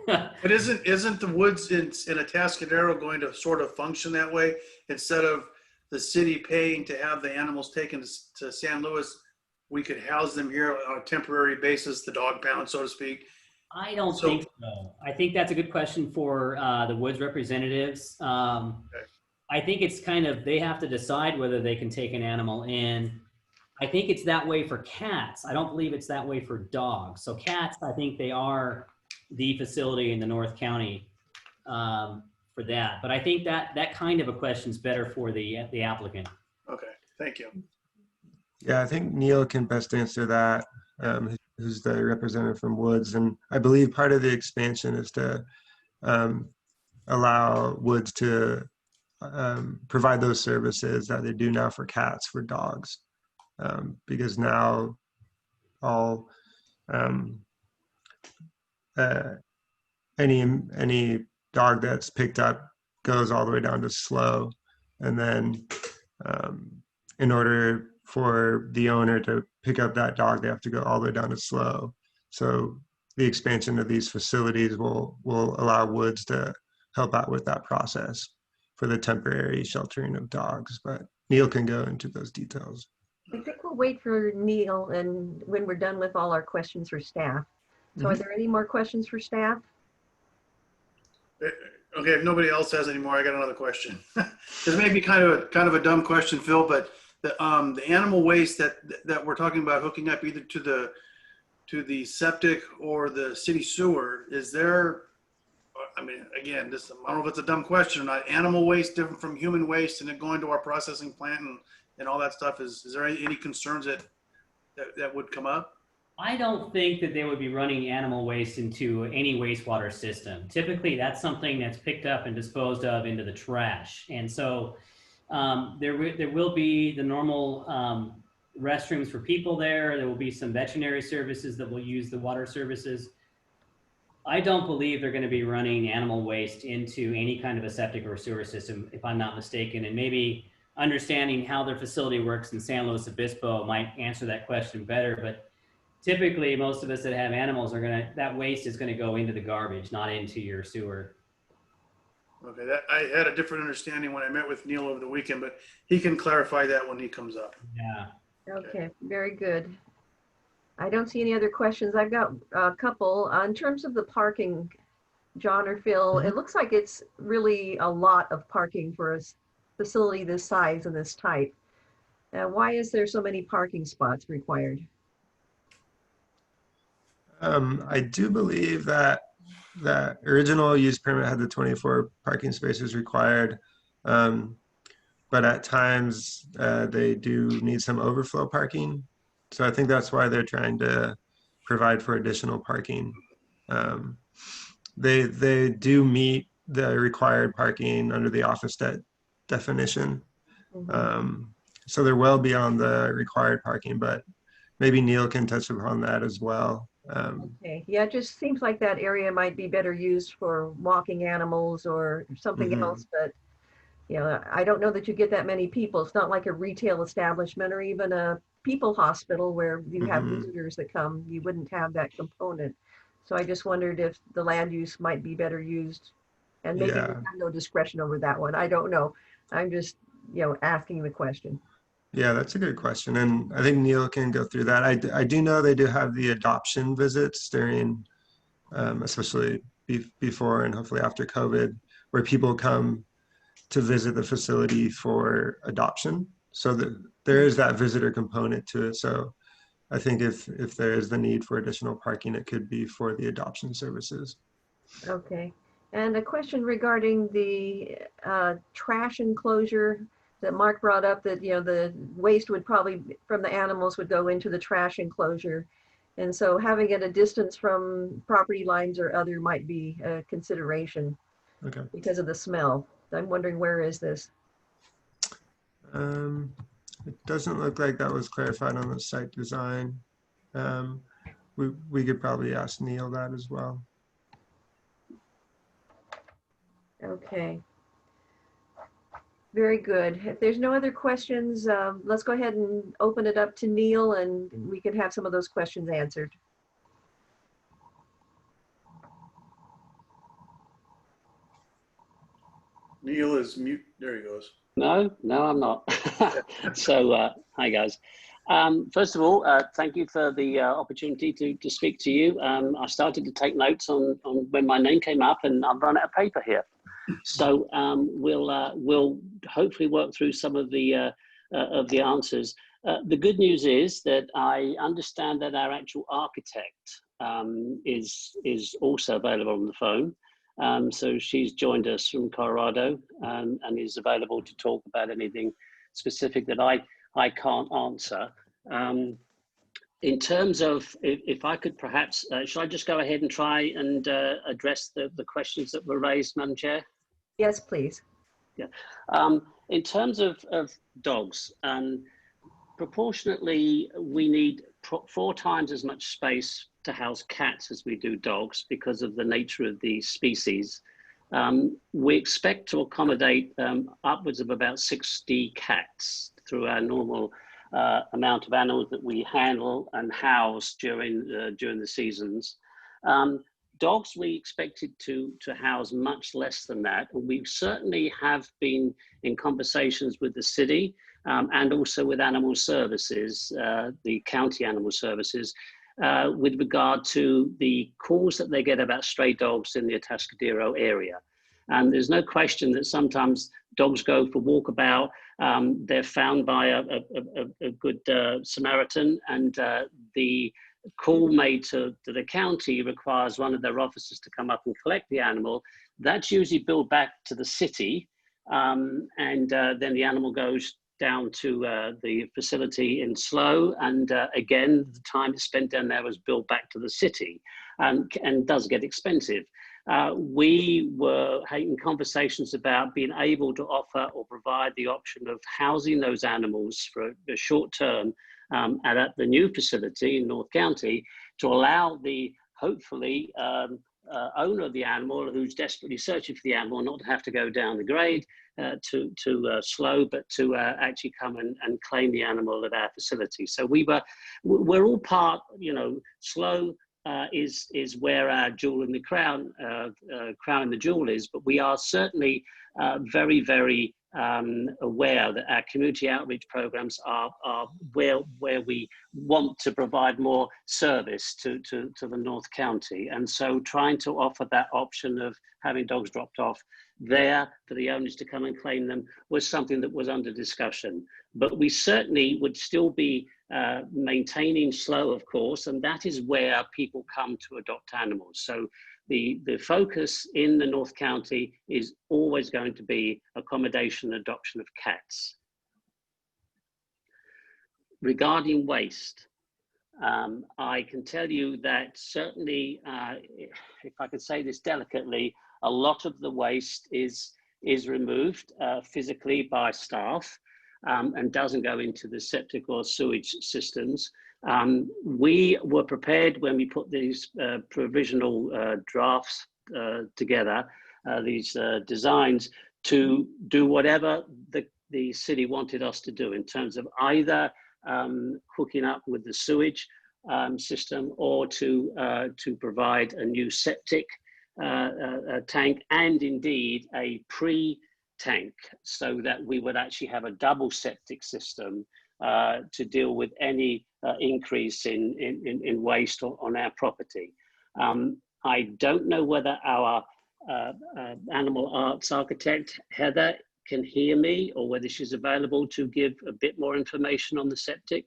[SPEAKER 6] But isn't the Woods in Atascadero going to sort of function that way? Instead of the city paying to have the animals taken to San Luis, we could house them here on a temporary basis, the dog pound, so to speak.
[SPEAKER 1] I don't think so. I think that's a good question for the Woods representatives.
[SPEAKER 6] Okay.
[SPEAKER 1] I think it's kind of, they have to decide whether they can take an animal in. I think it's that way for cats. I don't believe it's that way for dogs. So cats, I think they are the facility in the North County for that. But I think that kind of a question is better for the applicant.
[SPEAKER 6] Okay, thank you.
[SPEAKER 9] Yeah, I think Neil can best answer that, who's the representative from Woods. And I believe part of the expansion is to allow Woods to provide those services that they do now for cats, for dogs. Because now all any dog that's picked up goes all the way down to slow, and then in order for the owner to pick up that dog, they have to go all the way down to slow. So the expansion of these facilities will allow Woods to help out with that process for the temporary sheltering of dogs. But Neil can go into those details.
[SPEAKER 2] I think we'll wait for Neil and when we're done with all our questions for staff. So are there any more questions for staff?
[SPEAKER 6] Okay, if nobody else has any more, I got another question. This may be kind of a dumb question, Phil, but the animal waste that we're talking about hooking up either to the septic or the city sewer, is there, I mean, again, this, I don't know if it's a dumb question or not, animal waste different from human waste and it going to our processing plant and all that stuff, is there any concerns that would come up?
[SPEAKER 1] I don't think that they would be running animal waste into any wastewater system. Typically, that's something that's picked up and disposed of into the trash. And so there will be the normal restrooms for people there. There will be some veterinary services that will use the water services. I don't believe they're going to be running animal waste into any kind of a septic or sewer system, if I'm not mistaken. And maybe understanding how their facility works in San Luis Obispo might answer that question better. But typically, most of us that have animals that waste is going to go into the garbage, not into your sewer.
[SPEAKER 6] Okay, I had a different understanding when I met with Neil over the weekend, but he can clarify that when he comes up.
[SPEAKER 1] Yeah.
[SPEAKER 2] Okay, very good. I don't see any other questions. I've got a couple. In terms of the parking, John or Phil, it looks like it's really a lot of parking for a facility this size and this type. Why is there so many parking spots required?
[SPEAKER 9] I do believe that the original use permit had the 24 parking spaces required, but at times they do need some overflow parking. So I think that's why they're trying to provide for additional parking. They do meet the required parking under the office definition. So they're well beyond the required parking, but maybe Neil can touch upon that as well.
[SPEAKER 2] Okay, yeah, it just seems like that area might be better used for walking animals or something else, but you know, I don't know that you get that many people. It's not like a retail establishment or even a people hospital where you have visitors that come. You wouldn't have that component. So I just wondered if the land use might be better used, and maybe you have no discretion over that one. I don't know. I'm just, you know, asking the question.
[SPEAKER 9] Yeah, that's a good question. And I think Neil can go through that. I do know they do have the adoption visits during, especially before and hopefully after COVID, where people come to visit the facility for adoption. So that there is that visitor component to it. So I think if there is the need for additional parking, it could be for the adoption services.
[SPEAKER 2] Okay. And a question regarding the trash enclosure that Mark brought up, that, you know, the waste would probably from the animals would go into the trash enclosure. And so having it a distance from property lines or other might be a consideration because of the smell. I'm wondering, where is this?
[SPEAKER 9] It doesn't look like that was clarified on the site design. We could probably ask Neil that as well.
[SPEAKER 2] Okay. Very good. If there's no other questions, let's go ahead and open it up to Neil and we can have some of those questions answered.
[SPEAKER 6] Neil is mute. There he goes.
[SPEAKER 10] No, I'm not. So, hi guys. First of all, thank you for the opportunity to speak to you. I started to take notes on when my name came up, and I've run out of paper here. So we'll hopefully work through some of the answers. The good news is that I understand that our actual architect is also available on the phone. So she's joined us from Colorado and is available to talk about anything specific that I can't answer. In terms of, if I could perhaps, should I just go ahead and try and address the questions that were raised, Madam Chair?
[SPEAKER 2] Yes, please.
[SPEAKER 10] Yeah. In terms of dogs, proportionately, we need 4 times as much space to house cats as we do dogs because of the nature of the species. We expect to accommodate upwards of about 60 cats through our normal amount of animals that we handle and house during the seasons. Dogs we expected to house much less than that. And we certainly have been in conversations with the city and also with animal services, the county animal services, with regard to the calls that they get about stray dogs in the Atascadero area. And there's no question that sometimes dogs go for walkabout. They're found by a good Samaritan, and the call made to the county requires one of their officers to come up and collect the animal. That's usually billed back to the city, and then the animal goes down to the facility in Slough, and again, the time spent down there was billed back to the city, and does get expensive. We were having conversations about being able to offer or provide the option of housing those animals for a short term at the new facility in North County, to allow the, hopefully, owner of the animal who's desperately searching for the animal not to have to go down the grade to Slough, but to actually come and claim the animal at our facility. So we're all part, you know, Slough is where our jewel in the crown, crown in the jewel is, but we are certainly very, very aware that our community outreach programs are where we want to provide more service to the North County. And so trying to offer that option of having dogs dropped off there for the owners to come and claim them was something that was under discussion. But we certainly would still be maintaining Slough, of course, and that is where people come to adopt animals. So the focus in the North County is always going to be accommodation and adoption of cats. Regarding waste, I can tell you that certainly, if I could say this delicately, a lot of the waste is removed physically by staff and doesn't go into the septic or sewage systems. We were prepared when we put these provisional drafts together, these designs, to do whatever the city wanted us to do in terms of either hooking up with the sewage system or to provide a new septic tank, and indeed a pre-tank, so that we would actually have a double septic system to deal with any increase in waste on our property. I don't know whether our animal arts architect, Heather, can hear me, or whether she's available to give a bit more information on the septic.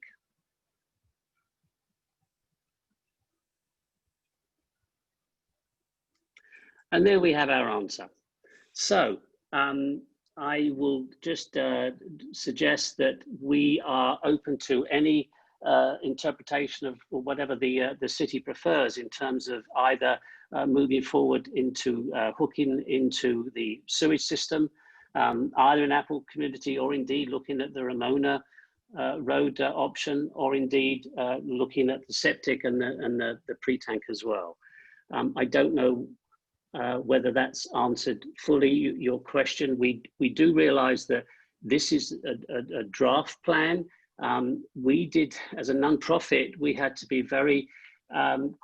[SPEAKER 10] And there we have our answer. So I will just suggest that we are open to any interpretation of whatever the city prefers in terms of either moving forward into hooking into the sewage system, either in Apple Community, or indeed looking at the Ramona Road option, or indeed looking at the septic and the pre-tank as well. I don't know whether that's answered fully your question. We do realize that this is a draft plan. We did, as a non-profit, we had to be very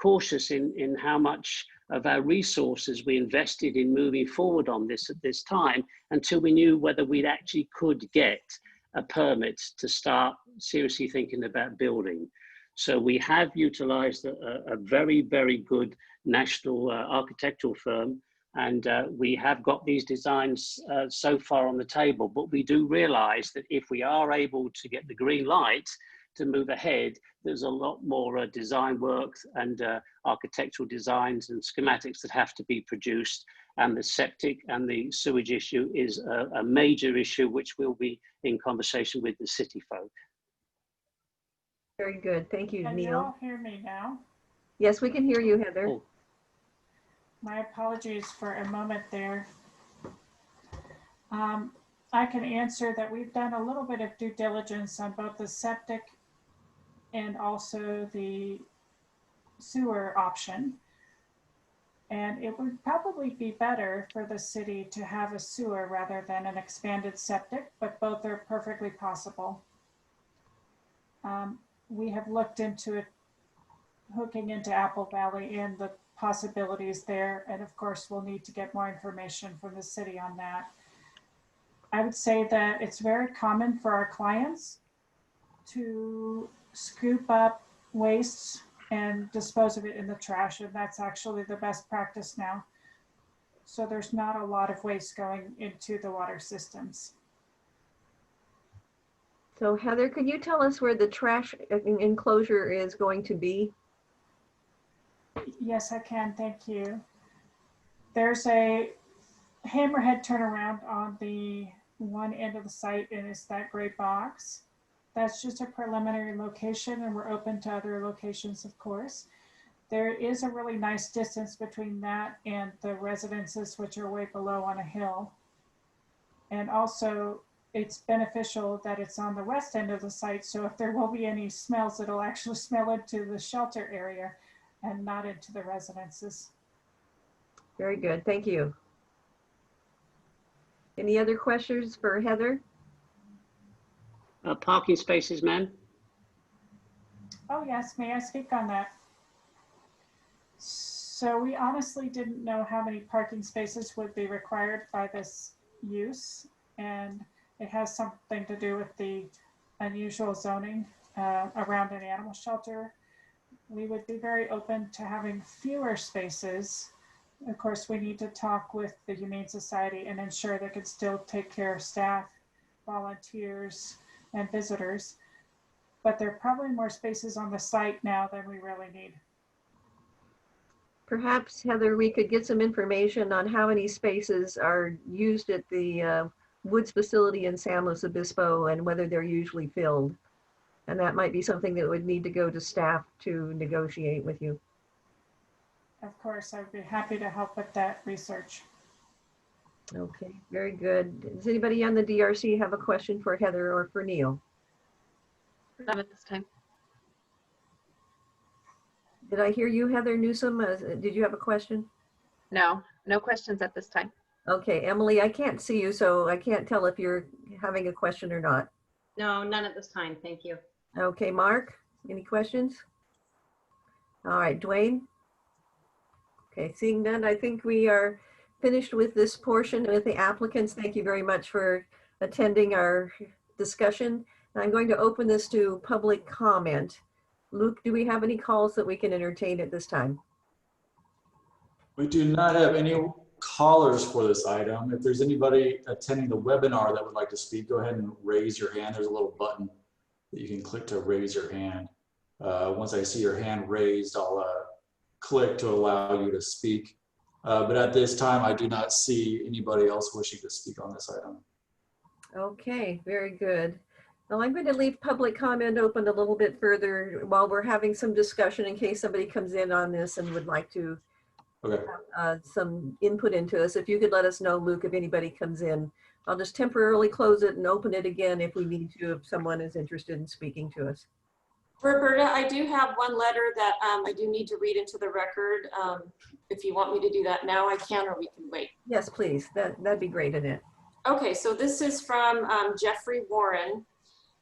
[SPEAKER 10] cautious in how much of our resources we invested in moving forward on this at this time, until we knew whether we actually could get a permit to start seriously thinking about building. So we have utilized a very, very good national architectural firm, and we have got these designs so far on the table. But we do realize that if we are able to get the green light to move ahead, there's a lot more design work and architectural designs and schematics that have to be produced. And the septic and the sewage issue is a major issue, which will be in conversation with the city folk.
[SPEAKER 2] Very good. Thank you,
[SPEAKER 11] Can
[SPEAKER 2] Neil.
[SPEAKER 11] you all hear me now?
[SPEAKER 2] Yes, we can hear you, Heather.
[SPEAKER 10] Oh.
[SPEAKER 11] My apologies for a moment there. I can answer that we've done a little bit of due diligence on both the septic and also the sewer option. And it would probably be better for the city to have a sewer rather than an expanded septic, but both are perfectly possible. We have looked into it, hooking into Apple Valley and the possibilities there. And of course, we'll need to get more information from the city on that. I would say that it's very common for our clients to scoop up wastes and dispose of it in the trash. And that's actually the best practice now. So there's not a lot of waste going into the water systems.
[SPEAKER 2] So Heather, could you tell us where the trash enclosure is going to be?
[SPEAKER 11] Yes, I can. Thank you. There's a hammerhead turnaround on the one end of the site, and it's that gray box. That's just a preliminary location, and we're open to other locations, of course. There is a really nice distance between that and the residences, which are way below on a hill. And also, it's beneficial that it's on the west end of the site. So if there will be any smells, it'll actually smell into the shelter area and not into the residences.
[SPEAKER 2] Very good. Thank you. Any other questions for Heather?
[SPEAKER 10] Parking spaces, ma'am.
[SPEAKER 11] Oh yes, may I speak on that? So we honestly didn't know how many parking spaces would be required by this use. And it has something to do with the unusual zoning around an animal shelter. We would be very open to having fewer spaces. Of course, we need to talk with the Humane Society and ensure they can still take care of staff, volunteers, and visitors. But there are probably more spaces on the site now than we really need.
[SPEAKER 2] Perhaps, Heather, we could get some information on how many spaces are used at the Woods facility in San Luis Obispo and whether they're usually filled. And that might be something that would need to go to staff to negotiate with you.
[SPEAKER 11] Of course, I'd be happy to help with that research.
[SPEAKER 2] Okay, very good. Does anybody on the DRC have a question for Heather or for Neil?
[SPEAKER 4] Not at this time.
[SPEAKER 2] Did I hear you, Heather Newsom? Did you have a question?
[SPEAKER 4] No, no questions at this time.
[SPEAKER 2] Okay, Emily, I can't see you, so I can't tell if you're having a question or not.
[SPEAKER 7] No, none at this time. Thank you.
[SPEAKER 2] Okay, Mark, any questions? All right, Dwayne? Okay, seeing none, I think we are finished with this portion with the applicants. Thank you very much for attending our discussion. I'm going to open this to public comment. Luke, do we have any calls that we can entertain at this time?
[SPEAKER 8] We do not have any callers for this item. If there's anybody attending the webinar that would like to speak, go ahead and raise your hand. There's a little button that you can click to raise your hand. Once I see your hand raised, I'll click to allow you to speak. But at this time, I do not see anybody else wishing to speak on this item.
[SPEAKER 2] Okay, very good. Well, I'm going to leave public comment open a little bit further while we're having some discussion in case somebody comes in on this and would like to
[SPEAKER 8] Okay.
[SPEAKER 2] have some input into us. If you could let us know, Luke, if anybody comes in. I'll just temporarily close it and open it again if we need to, if someone is interested in speaking to us.
[SPEAKER 3] Roberta, I do have one letter that I do need to read into the record. If you want me to do that now, I can, or we can wait.
[SPEAKER 2] Yes, please. That'd be great, Annette.
[SPEAKER 3] Okay, so this is from Jeffrey Warren,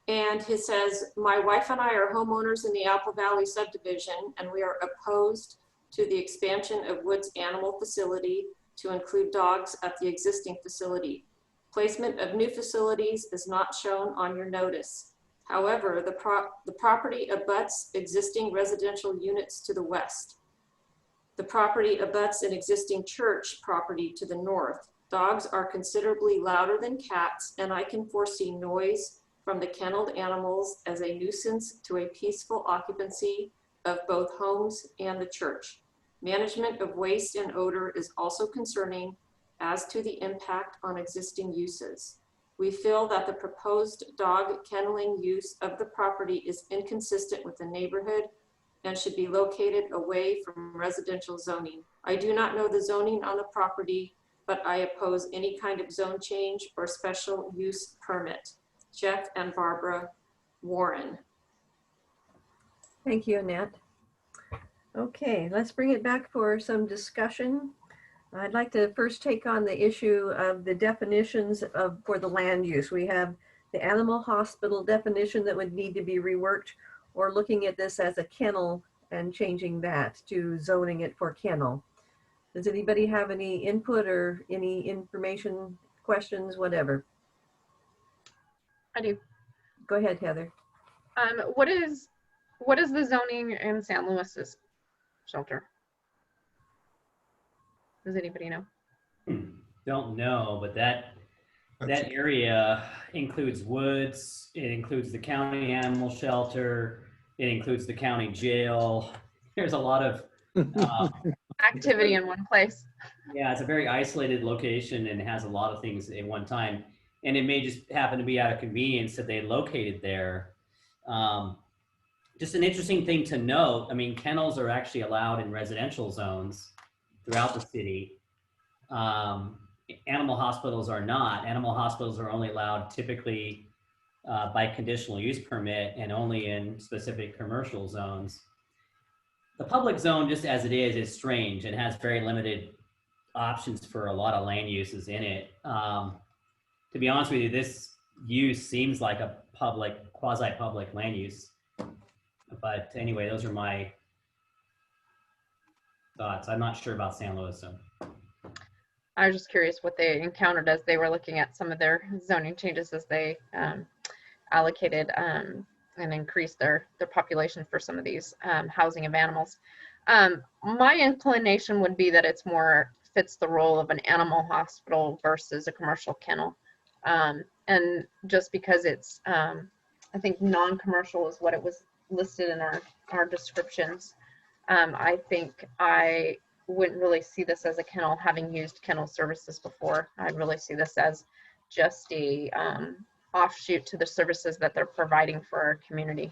[SPEAKER 3] and he says, my wife and I are homeowners in the Apple Valley subdivision, and we are opposed to the expansion of Woods Animal Facility to include dogs at the existing facility. Placement of new facilities is not shown on your notice. However, the property abuts existing residential units to the west. The property abuts an existing church property to the north. Dogs are considerably louder than cats, and I can foresee noise from the kenneled animals as a nuisance to a peaceful occupancy of both homes and the church. Management of waste and odor is also concerning as to the impact on existing uses. We feel that the proposed dog kenneling use of the property is inconsistent with the neighborhood and should be located away from residential zoning. I do not know the zoning on the property, but I oppose any kind of zone change or special use permit. Jeff and Barbara Warren.
[SPEAKER 2] Thank you, Annette. Okay, let's bring it back for some discussion. I'd like to first take on the issue of the definitions for the land use. We have the animal hospital definition that would need to be reworked, or looking at this as a kennel and changing that to zoning it for kennel. Does anybody have any input or any information, questions, whatever?
[SPEAKER 4] I do.
[SPEAKER 2] Go ahead, Heather.
[SPEAKER 4] What is the zoning in San Luis's shelter? Does anybody know?
[SPEAKER 1] Don't know, but that area includes woods. It includes the county animal shelter. It includes the county jail. There's a lot of
[SPEAKER 4] Activity in one place.
[SPEAKER 1] yeah, it's a very isolated location and has a lot of things at one time. And it may just happen to be out of convenience that they located there. Just an interesting thing to note. I mean, kennels are actually allowed in residential zones throughout the city. Animal hospitals are not. Animal hospitals are only allowed typically by conditional use permit and only in specific commercial zones. The public zone, just as it is strange and has very limited options for a lot of land uses in it. To be honest with you, this use seems like a public, quasi-public land use. But anyway, those are my thoughts. I'm not sure about San Luis. So.
[SPEAKER 4] I was just curious what they encountered as they were looking at some of their zoning changes as they allocated and increased their population for some of these housing of animals. My inclination would be that it's more fits the role of an animal hospital versus a commercial kennel. And just because it's, I think non-commercial is what it was listed in our descriptions. I think I wouldn't really see this as a kennel, having used kennel services before. I'd really see this as just a offshoot to the services that they're providing for our community.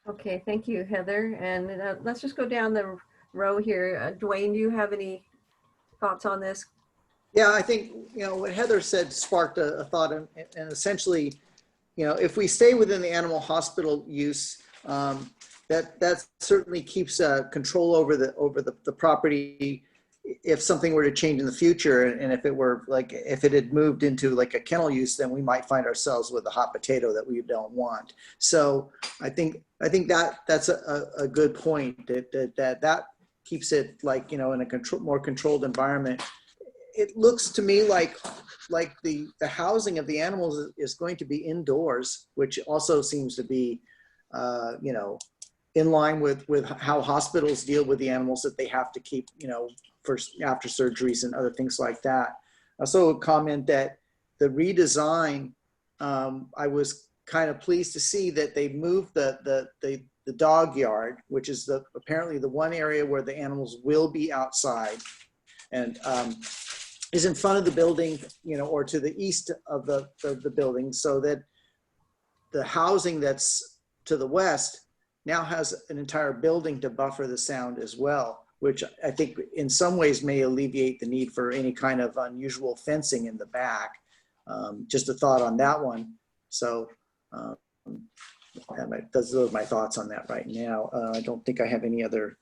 [SPEAKER 2] Okay, thank you, Heather. And let's just go down the row here. Dwayne, do you have any thoughts on this?
[SPEAKER 5] Yeah, I think, what Heather said sparked a thought, and essentially, if we stay within the animal hospital use, that certainly keeps control over the property if something were to change in the future. And if it were if it had moved into like a kennel use, then we might find ourselves with a hot potato that we don't want. So I think that's a good point, that keeps it in a more controlled environment. It looks to me like the housing of the animals is going to be indoors, which also seems to be, in line with how hospitals deal with the animals that they have to keep, for after surgeries and other things like that. I also would comment that the redesign, I was kind of pleased to see that they moved the dog yard, which is apparently the one area where the animals will be outside, and is in front of the building, or to the east of the building, so that the housing that's to the west now has an entire building to buffer the sound as well, which I think in some ways may alleviate the need for any kind of unusual fencing in the back. Just a thought on that one. So those are my thoughts on that right now. I don't think I have any other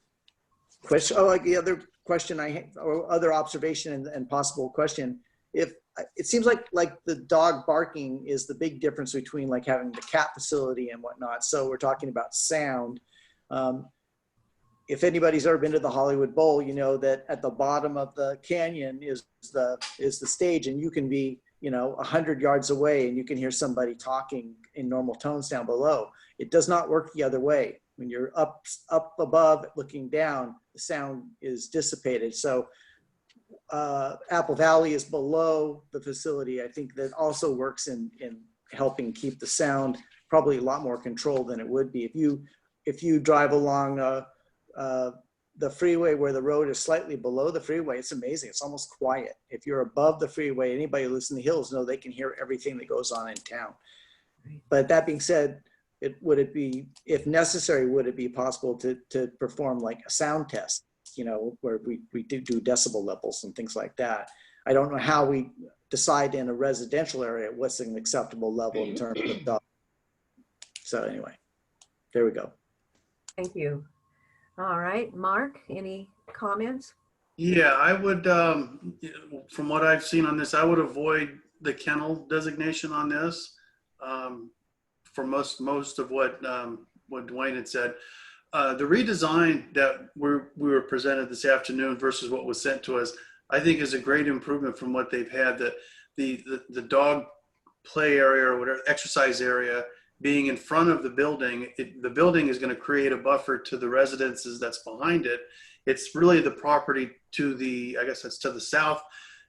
[SPEAKER 5] question. Oh, the other question or other observation and possible question. If it seems like the dog barking is the big difference between having the cat facility and whatnot. So we're talking about sound. If anybody's ever been to the Hollywood Bowl, you know that at the bottom of the canyon is the stage, and you can be 100 yards away and you can hear somebody talking in normal tones down below. It does not work the other way. When you're up above looking down, the sound is dissipated. So Apple Valley is below the facility. I think that also works in helping keep the sound probably a lot more controlled than it would be if you drive along the freeway where the road is slightly below the freeway. It's amazing. It's almost quiet. If you're above the freeway, anybody who lives in the hills know they can hear everything that goes on in town. But that being said, would it be, if necessary, would it be possible to perform like a sound test, where we do decibel levels and things like that? I don't know how we decide in a residential area what's an acceptable level in terms of dog. So anyway, there we go.
[SPEAKER 2] Thank you. All right, Mark, any comments?
[SPEAKER 6] Yeah, I would, from what I've seen on this, I would avoid the kennel designation on this for most of what Dwayne had said. the redesign that we were presented this afternoon versus what was sent to us, I think is a great improvement from what they've had. The dog play area or whatever, exercise area being in front of the building, the building is going to create a buffer to the residences that's behind it. It's really the property to the, I guess that's to the south,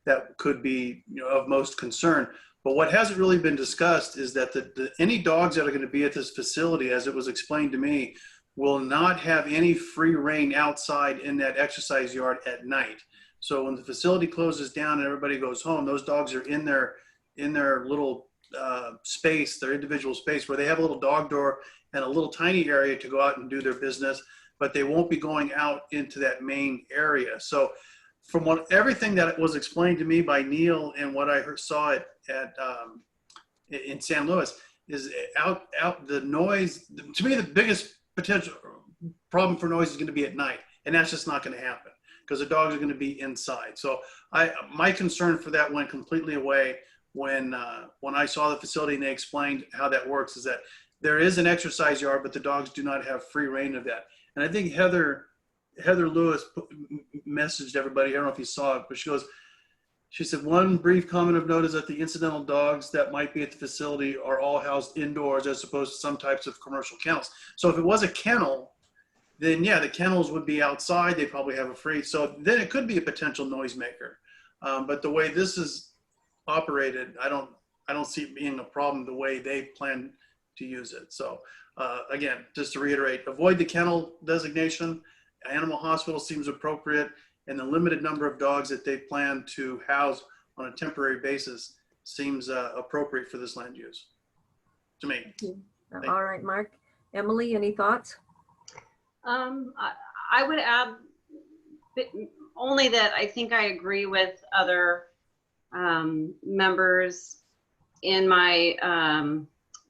[SPEAKER 6] that could be, you know, of most concern. But what hasn't really been discussed is that any dogs that are going to be at this facility, as it was explained to me, will not have any free reign outside in that exercise yard at night. So when the facility closes down and everybody goes home, those dogs are in their little space, their individual space, where they have a little dog door and a little tiny area to go out and do their business, but they won't be going out into that main area. So from everything that was explained to me by Neil and what I saw in San Luis is out the noise. To me, the biggest potential problem for noise is going to be at night, and that's just not going to happen because the dogs are going to be inside. So my concern for that went completely away when I saw the facility and they explained how that works, is that there is an exercise yard, but the dogs do not have free reign of that. And I think Heather Lewis messaged everybody. I don't know if you saw it, but she said, one brief comment of note is that the incidental dogs that might be at the facility are all housed indoors as opposed to some types of commercial kennels. So if it was a kennel, then yeah, the kennels would be outside. They probably have a free, so then it could be a potential noisemaker. But the way this is operated, I don't see it being a problem the way they plan to use it. So again, just to reiterate, avoid the kennel designation. Animal hospital seems appropriate, and the limited number of dogs that they plan to house on a temporary basis seems appropriate for this land use to me.
[SPEAKER 2] All right, Mark. Emily, any thoughts?
[SPEAKER 7] I would add only that I think I agree with other members in my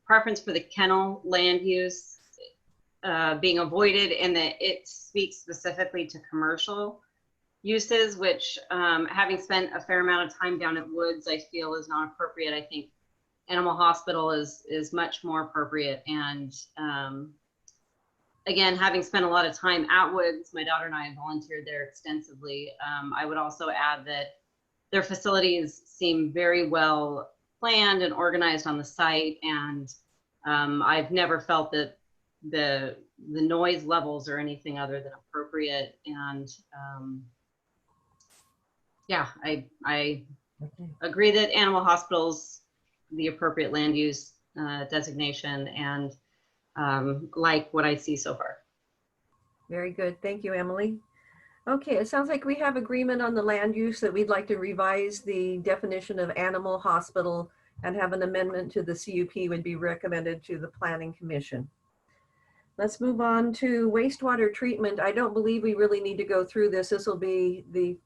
[SPEAKER 7] preference for the kennel land use being avoided, and that it speaks specifically to commercial uses, which having spent a fair amount of time down at Woods, I feel is not appropriate. I think Animal Hospital is much more appropriate. And again, having spent a lot of time at Woods, my daughter and I have volunteered there extensively. I would also add that their facilities seem very well planned and organized on the site, and I've never felt that the noise levels are anything other than appropriate. And yeah, I agree that Animal Hospital's the appropriate land use designation, and like what I see so far.
[SPEAKER 2] Very good. Thank you, Emily. Okay, it sounds like we have agreement on the land use, that we'd like to revise the definition of animal hospital and have an amendment to the CUP would be recommended to the Planning Commission. Let's move on to wastewater treatment. I don't believe we really need to go through this. This will be the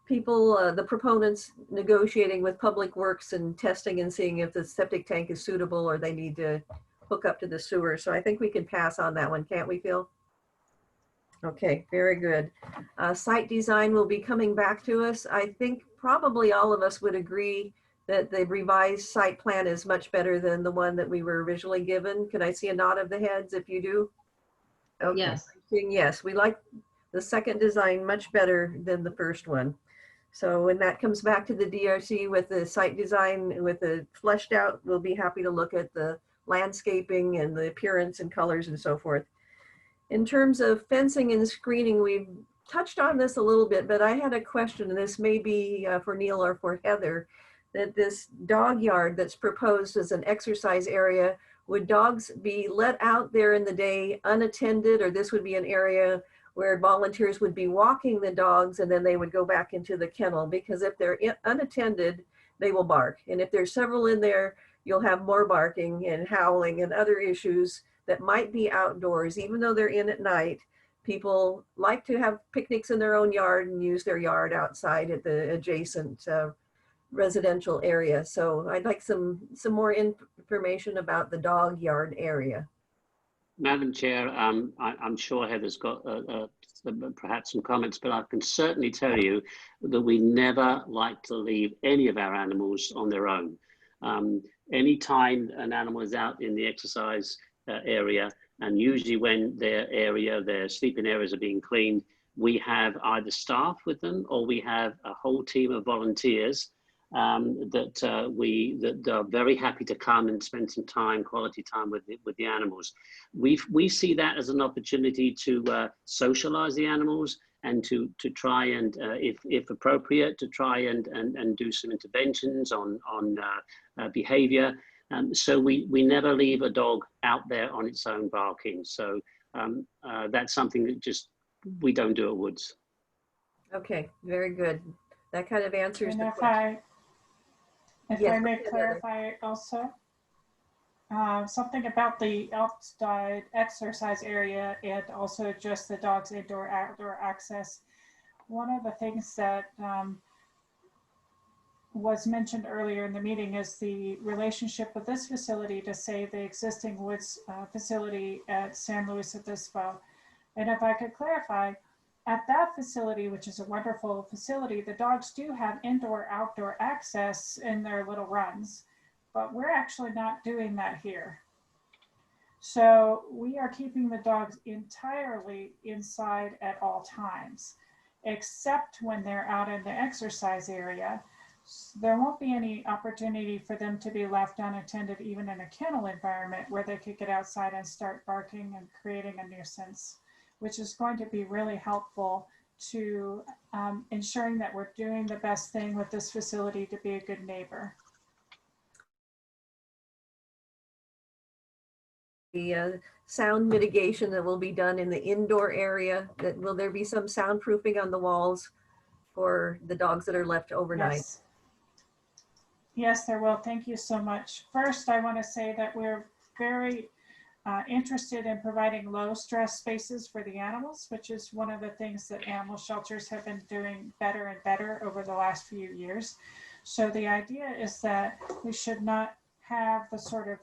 [SPEAKER 2] people, the proponents negotiating with Public Works and testing and seeing if the septic tank is suitable or they need to hook up to the sewer. So I think we can pass on that one, can't we, Phil? Okay, very good. Site design will be coming back to us. I think probably all of us would agree that the revised site plan is much better than the one that we were originally given. Can I see a nod of the heads if you do? Okay.
[SPEAKER 7] Yes.
[SPEAKER 2] Yes, we like the second design much better than the first one. So when that comes back to the DRC with the site design, with the fleshed out, we'll be happy to look at the landscaping and the appearance and colors and so forth. In terms of fencing and screening, we've touched on this a little bit, but I had a question, and this may be for Neil or for Heather, that this dog yard that's proposed as an exercise area, would dogs be let out there in the day unattended, or this would be an area where volunteers would be walking the dogs and then they would go back into the kennel? Because if they're unattended, they will bark. And if there's several in there, you'll have more barking and howling and other issues that might be outdoors, even though they're in at night. People like to have picnics in their own yard and use their yard outside at the adjacent residential area. So I'd like some more information about the dog yard area.
[SPEAKER 10] Madam Chair, I'm sure Heather's got perhaps some comments, but I can certainly tell you that we never like to leave any of our animals on their own. Anytime an animal is out in the exercise area, And usually when their sleeping areas are being cleaned, we have either staff with them or we have a whole team of volunteers that are very happy to come and spend some time, quality time with the animals. We see that as an opportunity to socialize the animals and to try and, if appropriate, to try and do some interventions on behavior. So we never leave a dog out there on its own barking. So that's something that just we don't do at Woods.
[SPEAKER 2] Okay, very good. That kind of answers
[SPEAKER 11] And
[SPEAKER 2] the
[SPEAKER 11] if
[SPEAKER 2] question.
[SPEAKER 11] if
[SPEAKER 2] Yes,
[SPEAKER 11] I may
[SPEAKER 2] go ahead, Heather.
[SPEAKER 11] clarify also, something about the outside exercise area and also just the dog's indoor outdoor access. One of the things that was mentioned earlier in the meeting is the relationship with this facility to say the existing Woods facility at San Luis Obispo. And if I could clarify, at that facility, which is a wonderful facility, the dogs do have indoor outdoor access in their little runs, but we're actually not doing that here. So we are keeping the dogs entirely inside at all times, except when they're out in the exercise area. There won't be any opportunity for them to be left unattended, even in a kennel environment where they could get outside and start barking and creating a nuisance, which is going to be really helpful to ensuring that we're doing the best thing with this facility to be a good neighbor.
[SPEAKER 2] The sound mitigation that will be done in the indoor area, that will there be some soundproofing on the walls for the dogs that are left overnight?
[SPEAKER 11] Yes. Yes, there will. Thank you so much. First, I want to say that we're very interested in providing low stress spaces for the animals, which is one of the things that animal shelters have been doing better and better over the last few years. So the idea is that we should not have the sort of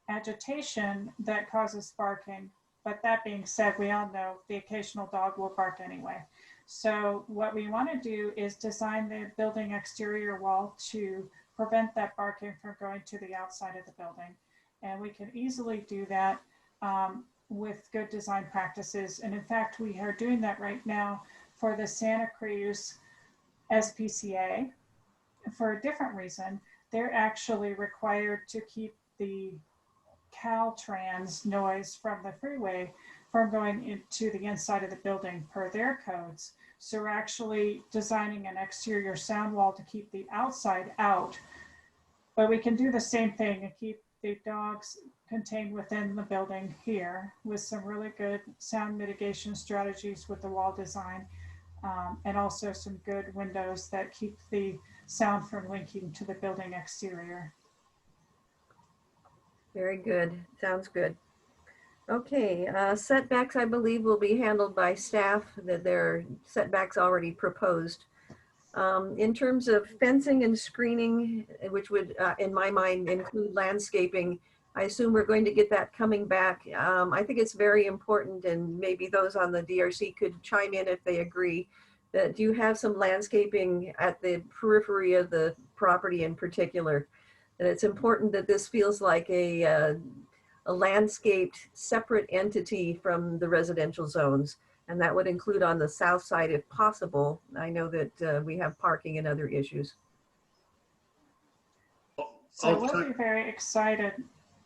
[SPEAKER 11] agitation that causes barking. But that being said, we all know the occasional dog will bark anyway. So what we want to do is design the building exterior wall to prevent that barking from going to the outside of the building. And we can easily do that with good design practices. And in fact, we are doing that right now for the Santa Cruz SPCA for a different reason. They're actually required to keep the Caltrans noise from the freeway from going into the inside of the building per their codes. So we're actually designing an exterior sound wall to keep the outside out, but we can do the same thing and keep the dogs contained within the building here with some really good sound mitigation strategies with the wall design, and also some good windows that keep the sound from linking to the building exterior.
[SPEAKER 2] Very good. Sounds good. Okay, setbacks, I believe, will be handled by staff, that there are setbacks already proposed. In terms of fencing and screening, which would, in my mind, include landscaping, I assume we're going to get that coming back. I think it's very important, and maybe those on the DRC could chime in if they agree, that you have some landscaping at the periphery of the property in particular. And it's important that this feels like a landscaped separate entity from the residential zones. And that would include on the south side if possible. I know that we have parking and other issues.
[SPEAKER 11] So we'll be very excited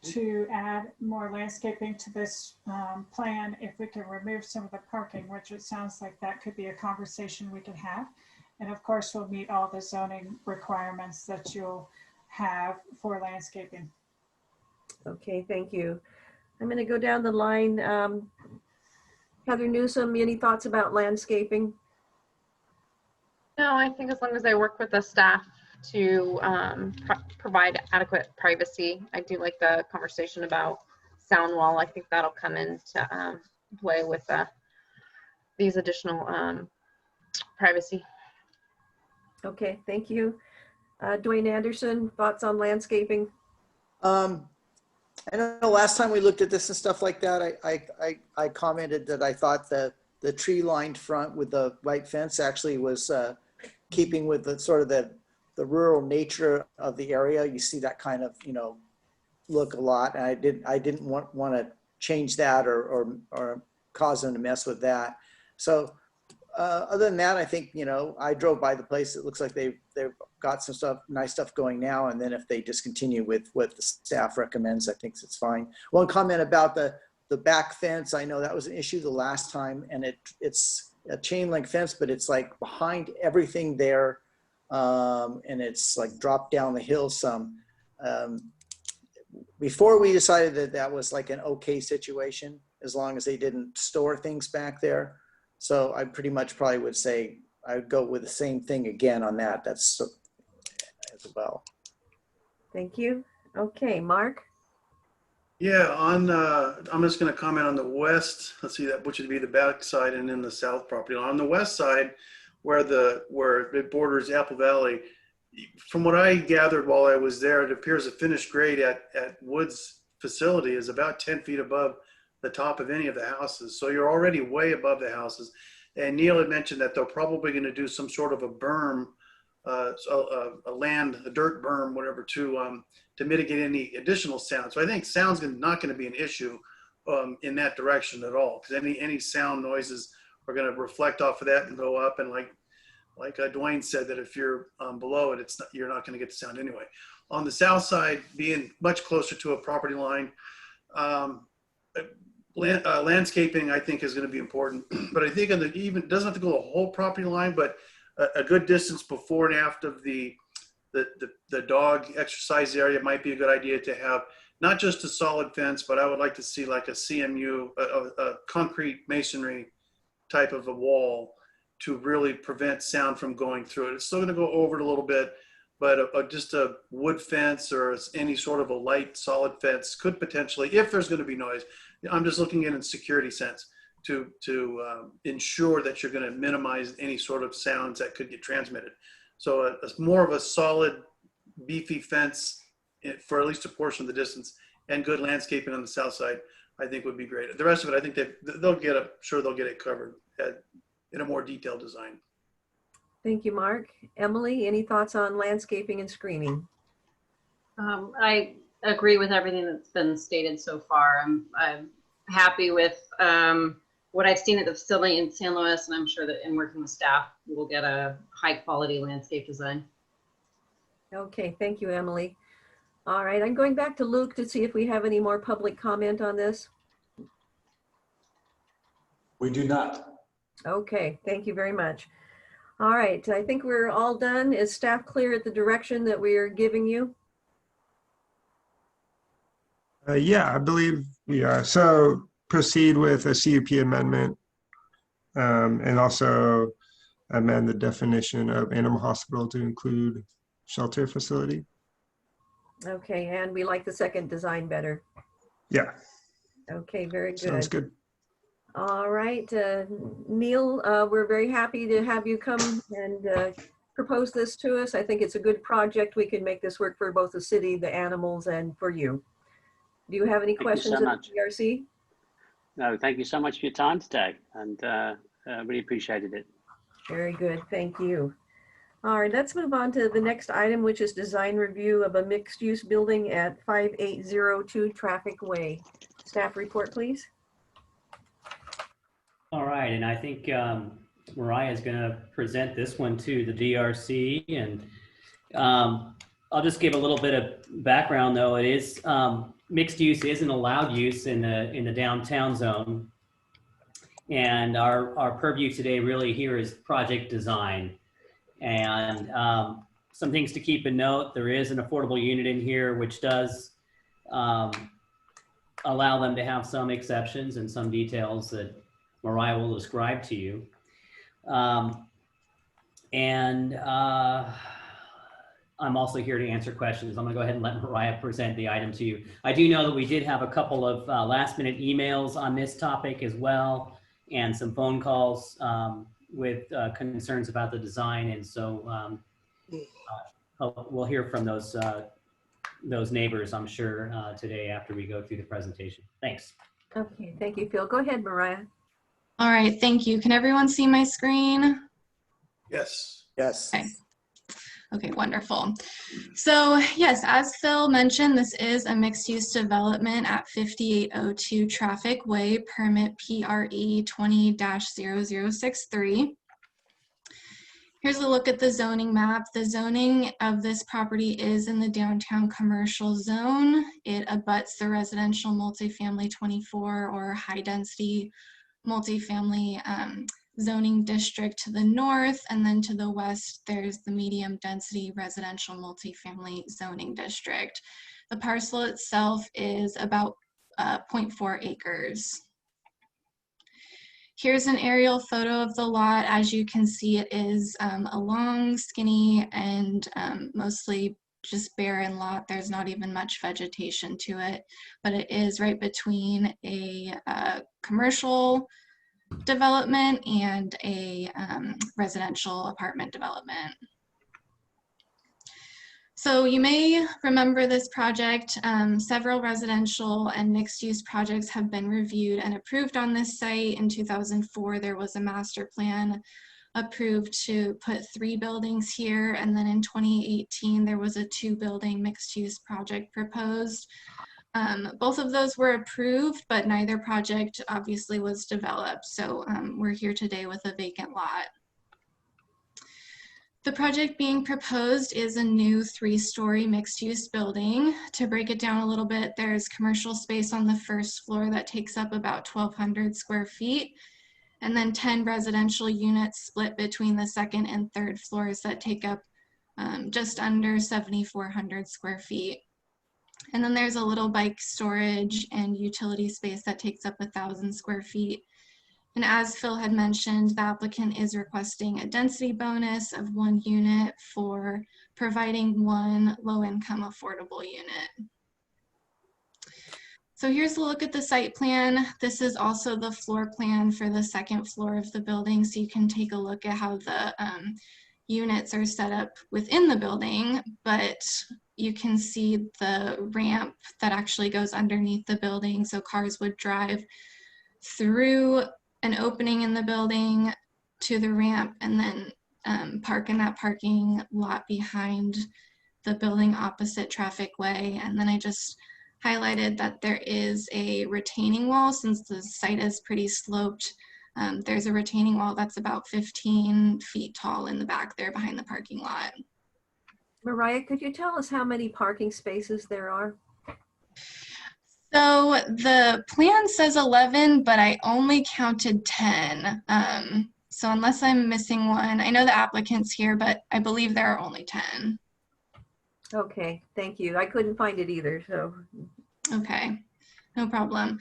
[SPEAKER 11] to add more landscaping to this plan if we can remove some of the parking, which it sounds like that could be a conversation we can have. And of course, we'll meet all the zoning requirements that you'll have for landscaping.
[SPEAKER 2] Okay, thank you. I'm going to go down the line. Heather Newsom, any thoughts about landscaping?
[SPEAKER 4] No, I think as long as they work with the staff to provide adequate privacy. I do like the conversation about sound wall. I think that'll come into play with these additional privacy.
[SPEAKER 2] Okay, thank you. Dwayne Anderson, thoughts on landscaping?
[SPEAKER 5] I don't know, last time we looked at this and stuff like that, I commented that I thought the tree lined front with the white fence actually was keeping with the sort of the rural nature of the area. You see that kind of, you know, look a lot. And I didn't want to change that or cause them to mess with that. So other than that, I think, you know, I drove by the place. It looks like they've got some stuff, nice stuff going now. And then if they just continue with what the staff recommends, I think it's fine. One comment about the back fence. I know that was an issue the last time, and it's a chain link fence, but it's like behind everything there. And it's like dropped down the hill some. Before we decided that that was like an okay situation, as long as they didn't store things back there. So I pretty much probably would say I would go with the same thing again on that. That's as well.
[SPEAKER 2] Thank you. Okay, Mark?
[SPEAKER 6] Yeah, I'm just going to comment on the west. Let's see, that which would be the back side, and then the south property line. On the west side, where it borders Apple Valley, from what I gathered while I was there, it appears the finished grade at Wood's facility is about 10 feet above the top of any of the houses. So you're already way above the houses. And Neil had mentioned that they're probably going to do some sort of a berm, a dirt berm, whatever, to mitigate any additional sound. So I think sound's not going to be an issue in that direction at all, because any sound noises are going to reflect off of that and go up. And like Dwayne said, that if you're below it, you're not going to get the sound anyway. On the south side, being much closer to a property line, landscaping, I think, is going to be important. But I think even doesn't have to go the whole property line, but a good distance before and after the dog exercise area might be a good idea to have not just a solid fence, but I would like to see like a CMU, a concrete masonry type of a wall to really prevent sound from going through it. It's still going to go over it a little bit, but just a wood fence or any sort of a light solid fence could potentially, if there's going to be noise, I'm just looking at it in security sense to ensure that you're going to minimize any sort of sounds that could get transmitted. So it's more of a solid, beefy fence for at least a portion of the distance, and good landscaping on the south side, I think would be great. The rest of it, I think they'll get it covered in a more detailed design.
[SPEAKER 2] Thank you, Mark. Emily, any thoughts on landscaping and screening?
[SPEAKER 7] I agree with everything that's been stated so far. I'm happy with what I've seen at the facility in San Luis, and I'm sure that in working with staff, we'll get a high quality landscape design.
[SPEAKER 2] Okay, thank you, Emily. All right, I'm going back to Luke to see if we have any more public comment on this.
[SPEAKER 8] We do not.
[SPEAKER 2] Okay, thank you very much. All right, I think we're all done. Is staff clear at the direction that we are giving you?
[SPEAKER 9] Yeah, I believe we are. So proceed with a CUP amendment and also amend the definition of animal hospital to include shelter facility.
[SPEAKER 2] Okay, and we like the second design better.
[SPEAKER 9] Yeah.
[SPEAKER 2] Okay, very good.
[SPEAKER 9] Sounds good.
[SPEAKER 2] All right, Neil, we're very happy to have you come and propose this to us. I think it's a good project. We can make this work for both the city, the animals, and for you. Do you have any questions
[SPEAKER 10] so
[SPEAKER 2] of the DRC?
[SPEAKER 10] No, thank you so much for your time today, and really appreciated it.
[SPEAKER 2] Very good, thank you. All right, let's move on to the next item, which is design review of a mixed-use building at 5802 Traffic Way. Staff report, please.
[SPEAKER 1] All right, and I think Mariah is going to present this one to the DRC, and I'll just give a little bit of background. Though it is mixed use isn't allowed use in the downtown zone, and our purview today really here is project design, and some things to keep in note. There is an affordable unit in here which does allow them to have some exceptions and some details that Mariah will describe to you. I'm also here to answer questions. I'm gonna go ahead and let Mariah present the item to you. I do know that we did have a couple of last minute emails on this topic as well, and some phone calls with concerns about the design. And so we'll hear from those neighbors, I'm sure, today after we go through the presentation. Thanks.
[SPEAKER 2] Okay, thank you, Phil. Go ahead, Mariah.
[SPEAKER 12] All right, thank you. Can everyone see my screen?
[SPEAKER 6] Yes.
[SPEAKER 5] Yes.
[SPEAKER 12] Okay. Okay, wonderful. So yes, as Phil mentioned, this is a mixed-use development at 5802 Traffic Way, permit PRE 20-0063. Here's a look at the zoning map. The zoning of this property is in the downtown commercial zone. It abuts the residential multifamily 24 or high-density multifamily zoning district to the north, and then to the west, there's the medium density residential multifamily zoning district. The parcel itself is about 0.4 acres. Here's an aerial photo of the lot. As you can see, it is a long, skinny, and mostly just barren lot. There's not even much vegetation to it, but it is right between a commercial development and a residential apartment development. So you may remember this project. Several residential and mixed-use projects have been reviewed and approved on this site. In 2004, there was a master plan approved to put 3 buildings here, and then in 2018, there was a 2-building mixed-use project proposed. Both of those were approved, but neither project obviously was developed. So we're here today with a vacant lot. The project being proposed is a new 3-story mixed-use building. To break it down a little bit, there's commercial space on the first floor that takes up about 1,200 square feet, and then 10 residential units split between the second and third floors that take up just under 7,400 square feet. And then there's a little bike storage and utility space that takes up 1,000 square feet. And as Phil had mentioned, the applicant is requesting a density bonus of 1 unit for providing 1 low-income affordable unit. So here's a look at the site plan. This is also the floor plan for the second floor of the building, so you can take a look at how the units are set up within the building, but you can see the ramp that actually goes underneath the building. So cars would drive through an opening in the building to the ramp and then park in that parking lot behind the building opposite Traffic Way. And then I just highlighted that there is a retaining wall since the site is pretty sloped. There's a retaining wall that's about 15 feet tall in the back there behind the parking lot.
[SPEAKER 2] Mariah, could you tell us how many parking spaces there are?
[SPEAKER 12] So the plan says 11, but I only counted 10. So unless I'm missing one, I know the applicant's here, but I believe there are only 10.
[SPEAKER 2] Okay, thank you. I couldn't find it either, so.
[SPEAKER 12] Okay, no problem.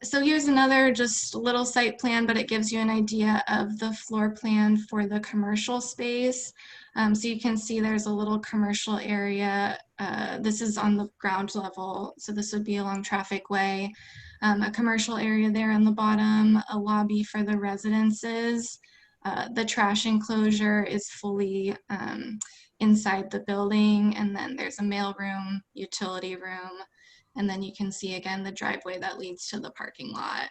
[SPEAKER 12] So here's another just little site plan, but it gives you an idea of the floor plan for the commercial space. So you can see there's a little commercial area. This is on the ground level, so this would be along Traffic Way. A commercial area there on the bottom, a lobby for the residences. The trash enclosure is fully inside the building, and then there's a mail room, utility room, and then you can see again the driveway that leads to the parking lot.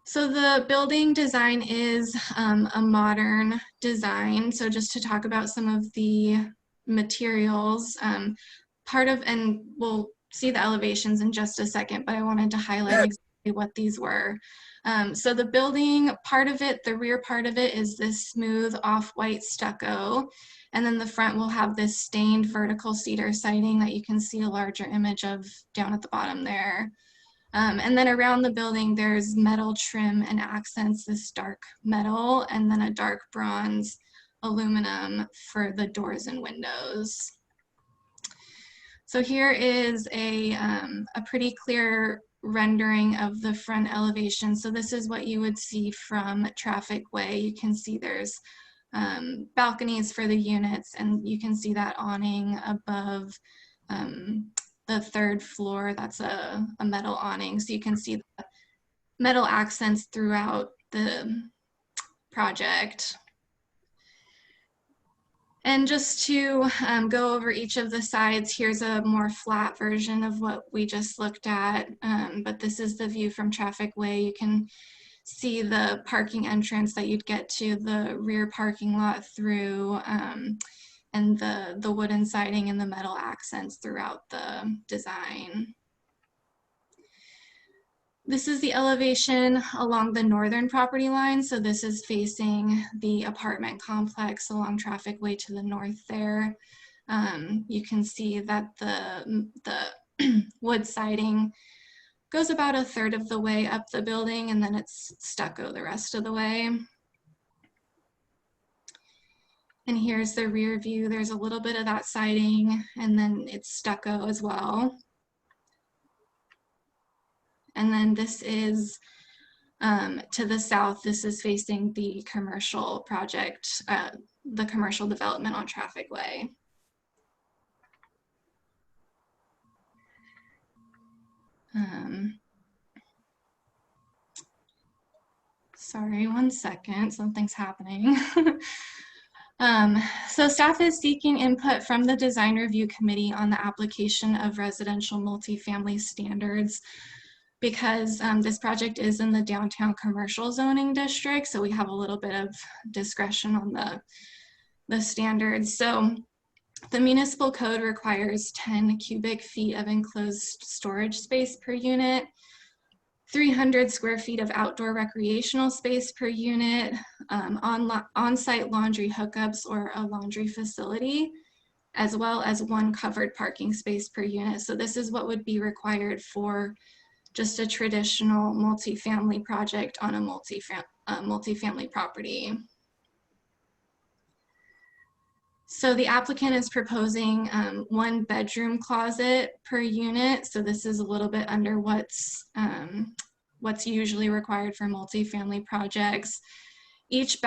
[SPEAKER 12] So the building design is a modern design. So just to talk about some of the materials, and we'll see the elevations in just a second, but I wanted to highlight exactly what these were. So the building, part of it, the rear part of it is this smooth off-white stucco. And then the front will have this stained vertical cedar siding that you can see a larger image of down at the bottom there. And then around the building, there's metal trim and accents, this dark metal, and then a dark bronze aluminum for the doors and windows. So here is a pretty clear rendering of the front elevation. So this is what you would see from Traffic Way. You can see there's balconies for the units, and you can see that awning above the third floor. That's a metal awning, so you can see the metal accents throughout the project. And just to go over each of the sides, here's a more flat version of what we just looked at, but this is the view from Traffic Way. You can see the parking entrance that you'd get to the rear parking lot through, and the wooden siding and the metal accents throughout the design. This is the elevation along the northern property line. So this is facing the apartment complex along Traffic Way to the north there. You can see that the wood siding goes about 1/3 of the way up the building, and then it's stucco the rest of the way. And here's the rear view. There's a little bit of that siding, and then it's stucco as well. And then this is to the south. This is facing the commercial project, the commercial development on Traffic Way. Sorry, 1 second, something's happening. So staff is seeking input from the Design Review Committee on the application of residential multifamily standards, because this project is in the downtown commercial zoning district, so we have a little bit of discretion on the standards. So the municipal code requires 10 cubic feet of enclosed storage space per unit, 300 square feet of outdoor recreational space per unit, on-site laundry hookups or a laundry facility, as well as 1 covered parking space per unit. So this is what would be required for just a traditional multifamily project on a multifamily property. So the applicant is proposing 1 bedroom closet per unit. So this is a little bit under what's usually required for multifamily projects. Each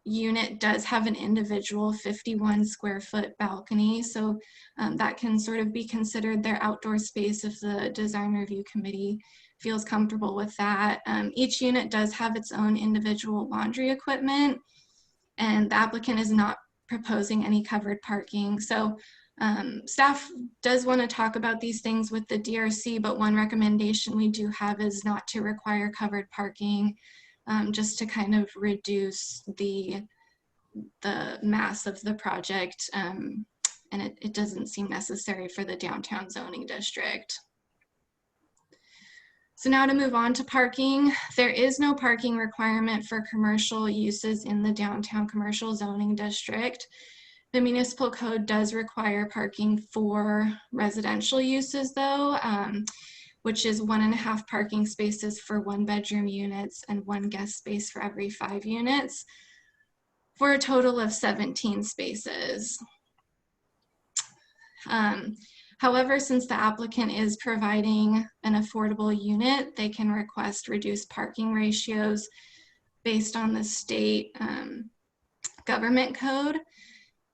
[SPEAKER 12] unit does have an individual 51 square foot balcony. So that can sort of be considered their outdoor space if the Design Review Committee feels comfortable with that. Each unit does have its own individual laundry equipment, and the applicant is not proposing any covered parking. So staff does want to talk about these things with the DRC, but one recommendation we do have is not to require covered parking, just to kind of reduce the mass of the project, and it doesn't seem necessary for the downtown zoning district. So now to move on to parking, there is no parking requirement for commercial uses in the downtown commercial zoning district. The municipal code does require parking for residential uses though, which is 1.5 parking spaces for 1 bedroom units and 1 guest space for every 5 units, for a total of 17 spaces. However, since the applicant is providing an affordable unit, they can request reduced parking ratios based on the state government code,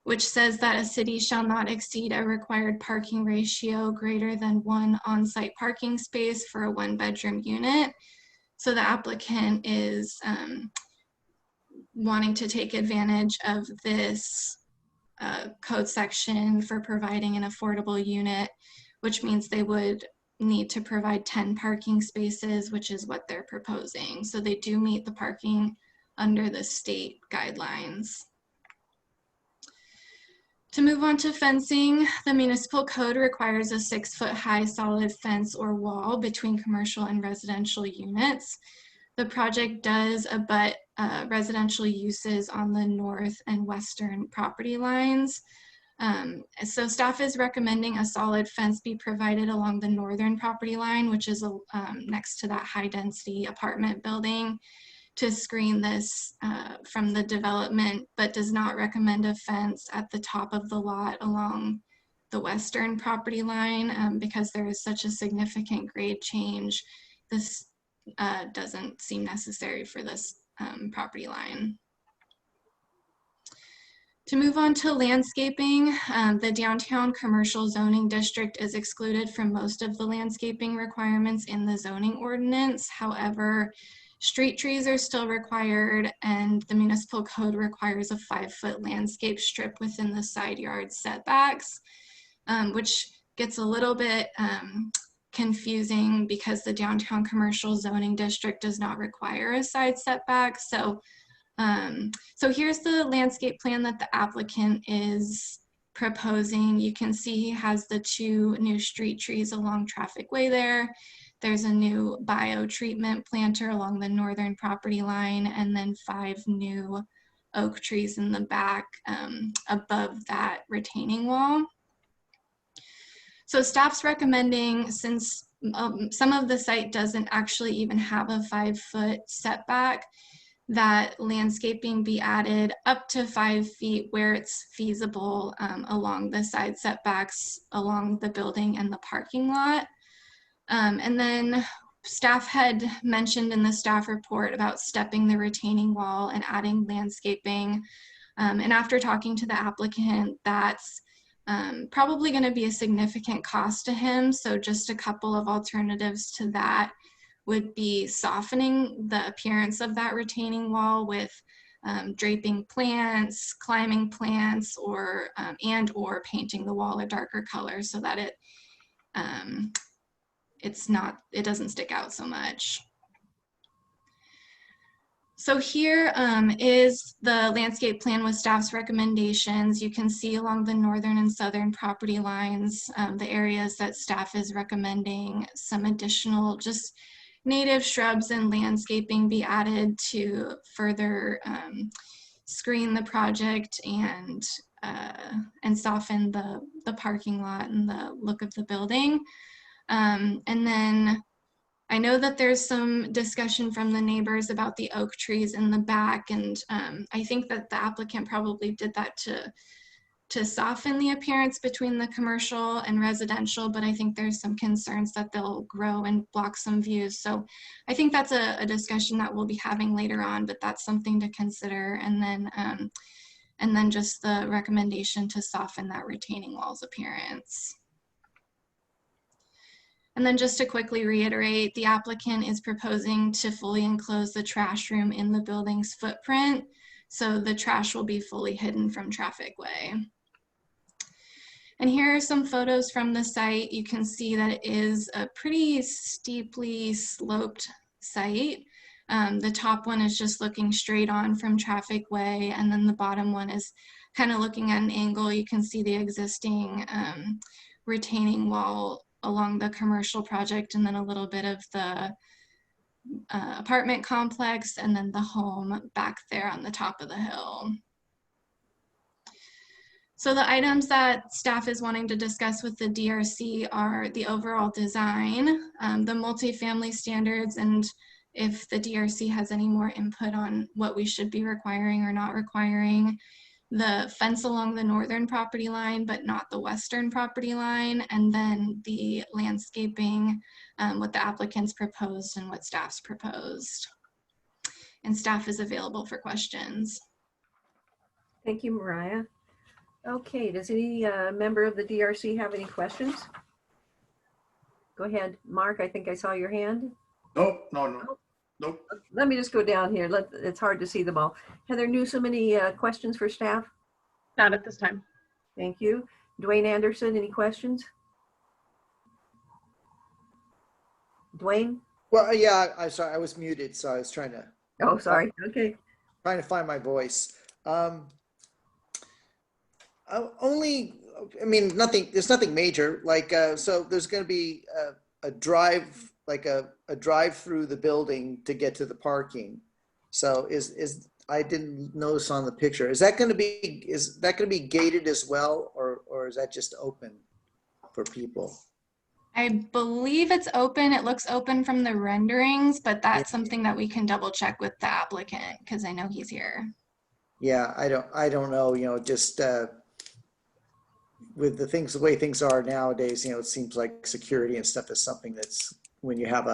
[SPEAKER 12] which says that a city shall not exceed a required parking ratio greater than 1 on-site parking space for a 1 bedroom unit. So the applicant is wanting to take advantage of this code section for providing an affordable unit, which means they would need to provide 10 parking spaces, which is what they're proposing. So they do meet the parking under the state guidelines. To move on to fencing, the municipal code requires a 6-foot-high solid fence or wall between commercial and residential units. The project does abut residential uses on the north and western property lines. So staff is recommending a solid fence be provided along the northern property line, which is next to that high-density apartment building, to screen this from the development, but does not recommend a fence at the top of the lot along the western property line because there is such a significant grade change. This doesn't seem necessary for this property line. To move on to landscaping, the downtown commercial zoning district is excluded from most of the landscaping requirements in the zoning ordinance. However, street trees are still required, and the municipal code requires a 5-foot landscape strip within the side yard setbacks, which gets a little bit confusing because the downtown commercial zoning district does not require a side setback. So, so here's the landscape plan that the applicant is proposing. You can see he has the 2 new street trees along Traffic Way there. There's a new bio treatment planter along the northern property line, and then 5 new oak trees in the back above that retaining wall. So staff's recommending, since some of the site doesn't actually even have a 5-foot setback, that landscaping be added up to 5 feet where it's feasible along the side setbacks along the building and the parking lot. And then staff had mentioned in the staff report about stepping the retaining wall and adding landscaping. And after talking to the applicant, that's probably going to be a significant cost to him. So just a couple of alternatives to that would be softening the appearance of that retaining wall with draping plants, climbing plants, or and/or painting the wall a darker color so that it doesn't stick out so much. So here is the landscape plan with staff's recommendations. You can see along the northern and southern property lines, the areas that staff is recommending some additional just native shrubs and landscaping be added to further screen the project and soften the parking lot and the look of the building. And then I know that there's some discussion from the neighbors about the oak trees in the back, and I think that the applicant probably did that to soften the appearance between the commercial and residential, but I think there's some concerns that they'll grow and block some views. So I think that's a discussion that we'll be having later on, but that's something to consider. And then just the recommendation to soften that retaining wall's appearance. And then just to quickly reiterate, the applicant is proposing to fully enclose the trash room in the building's footprint. So the trash will be fully hidden from Traffic Way. And here are some photos from the site. You can see that it is a pretty steeply sloped site. The top one is just looking straight on from Traffic Way, and then the bottom one is kind of looking at an angle. You can see the existing retaining wall along the commercial project, and then a little bit of the apartment complex, and then the home back there on the top of the hill. So the items that staff is wanting to discuss with the DRC are the overall design, the multifamily standards, and if the DRC has any more input on what we should be requiring or not requiring, the fence along the northern property line, but not the western property line, and then the landscaping, what the applicants proposed and what staff's proposed. And staff is available for questions.
[SPEAKER 2] Thank you, Mariah. Okay, does any member of the DRC have any questions? Go ahead, Mark, I think I saw your hand.
[SPEAKER 6] Nope.
[SPEAKER 2] Let me just go down here. It's hard to see them all. Heather Newsom, any questions for staff?
[SPEAKER 4] Not at this time.
[SPEAKER 2] Thank you. Dwayne Anderson, any questions? Dwayne?
[SPEAKER 5] Well, yeah, I'm sorry, I was muted, so I was trying to.
[SPEAKER 2] Oh, sorry. Okay.
[SPEAKER 5] Trying to find my voice. There's nothing major. Like, so there's going to be a drive, like a drive through the building to get to the parking. So I didn't notice on the picture. Is that going to be gated as well, or is that just open for people?
[SPEAKER 12] I believe it's open. It looks open from the renderings, but that's something that we can double check with the applicant because I know he's here.
[SPEAKER 5] Yeah, I don't know, just with the way things are nowadays, it seems like security and stuff is something that's, when you have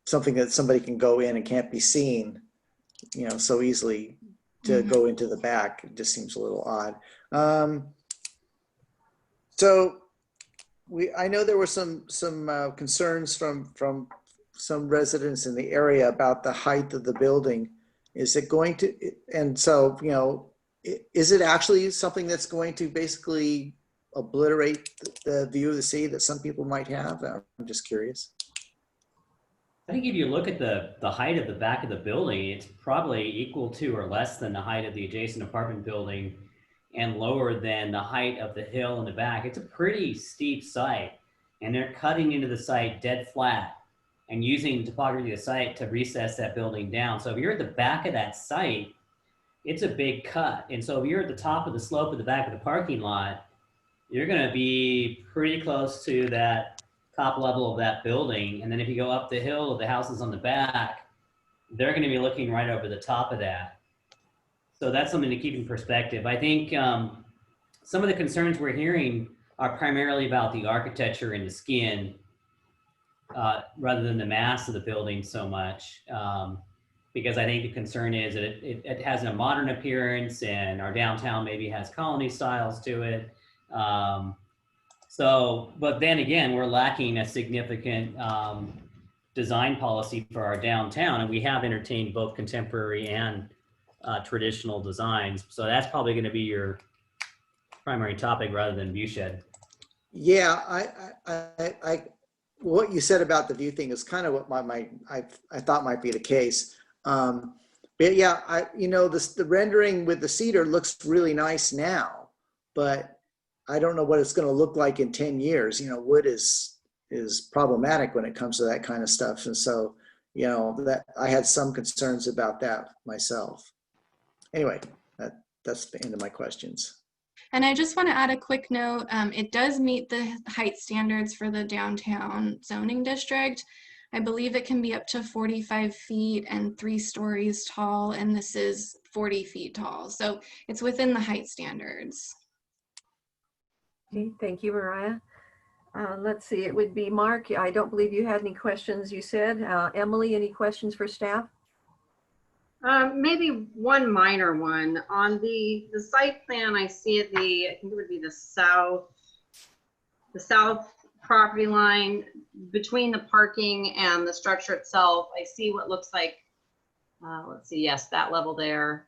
[SPEAKER 5] something that somebody can go in and can't be seen, so easily to go into the back, it just seems a little odd. So I know there were some concerns from some residents in the area about the height of the building. Is it going to, and so, is it actually something that's going to basically obliterate the view of the sea that some people might have? I'm just curious.
[SPEAKER 1] I think if you look at the height of the back of the building, it's probably equal to or less than the height of the adjacent apartment building and lower than the height of the hill in the back. It's a pretty steep site, and they're cutting into the site dead flat and using the topography of the site to recess that building down. So if you're at the back of that site, it's a big cut. And so if you're at the top of the slope of the back of the parking lot, you're gonna be pretty close to that top level of that building. And then if you go up the hill of the houses on the back, they're gonna be looking right over the top of that. So that's something to keep in perspective. I think some of the concerns we're hearing are primarily about the architecture and the skin rather than the mass of the building so much. Because I think the concern is that it has a modern appearance and our downtown maybe has colony styles to it. But then again, we're lacking a significant design policy for our downtown, and we have entertained both contemporary and traditional designs. So that's probably going to be your primary topic rather than view shed.
[SPEAKER 5] Yeah, I what you said about the view thing is kind of what I thought might be the case. But yeah, the rendering with the cedar looks really nice now, but I don't know what it's going to look like in 10 years. Wood is problematic when it comes to that kind of stuff. And so, that I had some concerns about that myself. Anyway, that's the end of my questions.
[SPEAKER 12] And I just want to add a quick note. It does meet the height standards for the downtown zoning district. I believe it can be up to 45 feet and 3 stories tall, and this is 40 feet tall. So it's within the height standards.
[SPEAKER 2] Okay, thank you, Mariah. Let's see, it would be Mark. I don't believe you had any questions, you said. Emily, any questions for staff?
[SPEAKER 7] Maybe one minor one. On the site plan, I see I think it would be the south property line between the parking and the structure itself. I see what looks like, let's see, yes, that level there.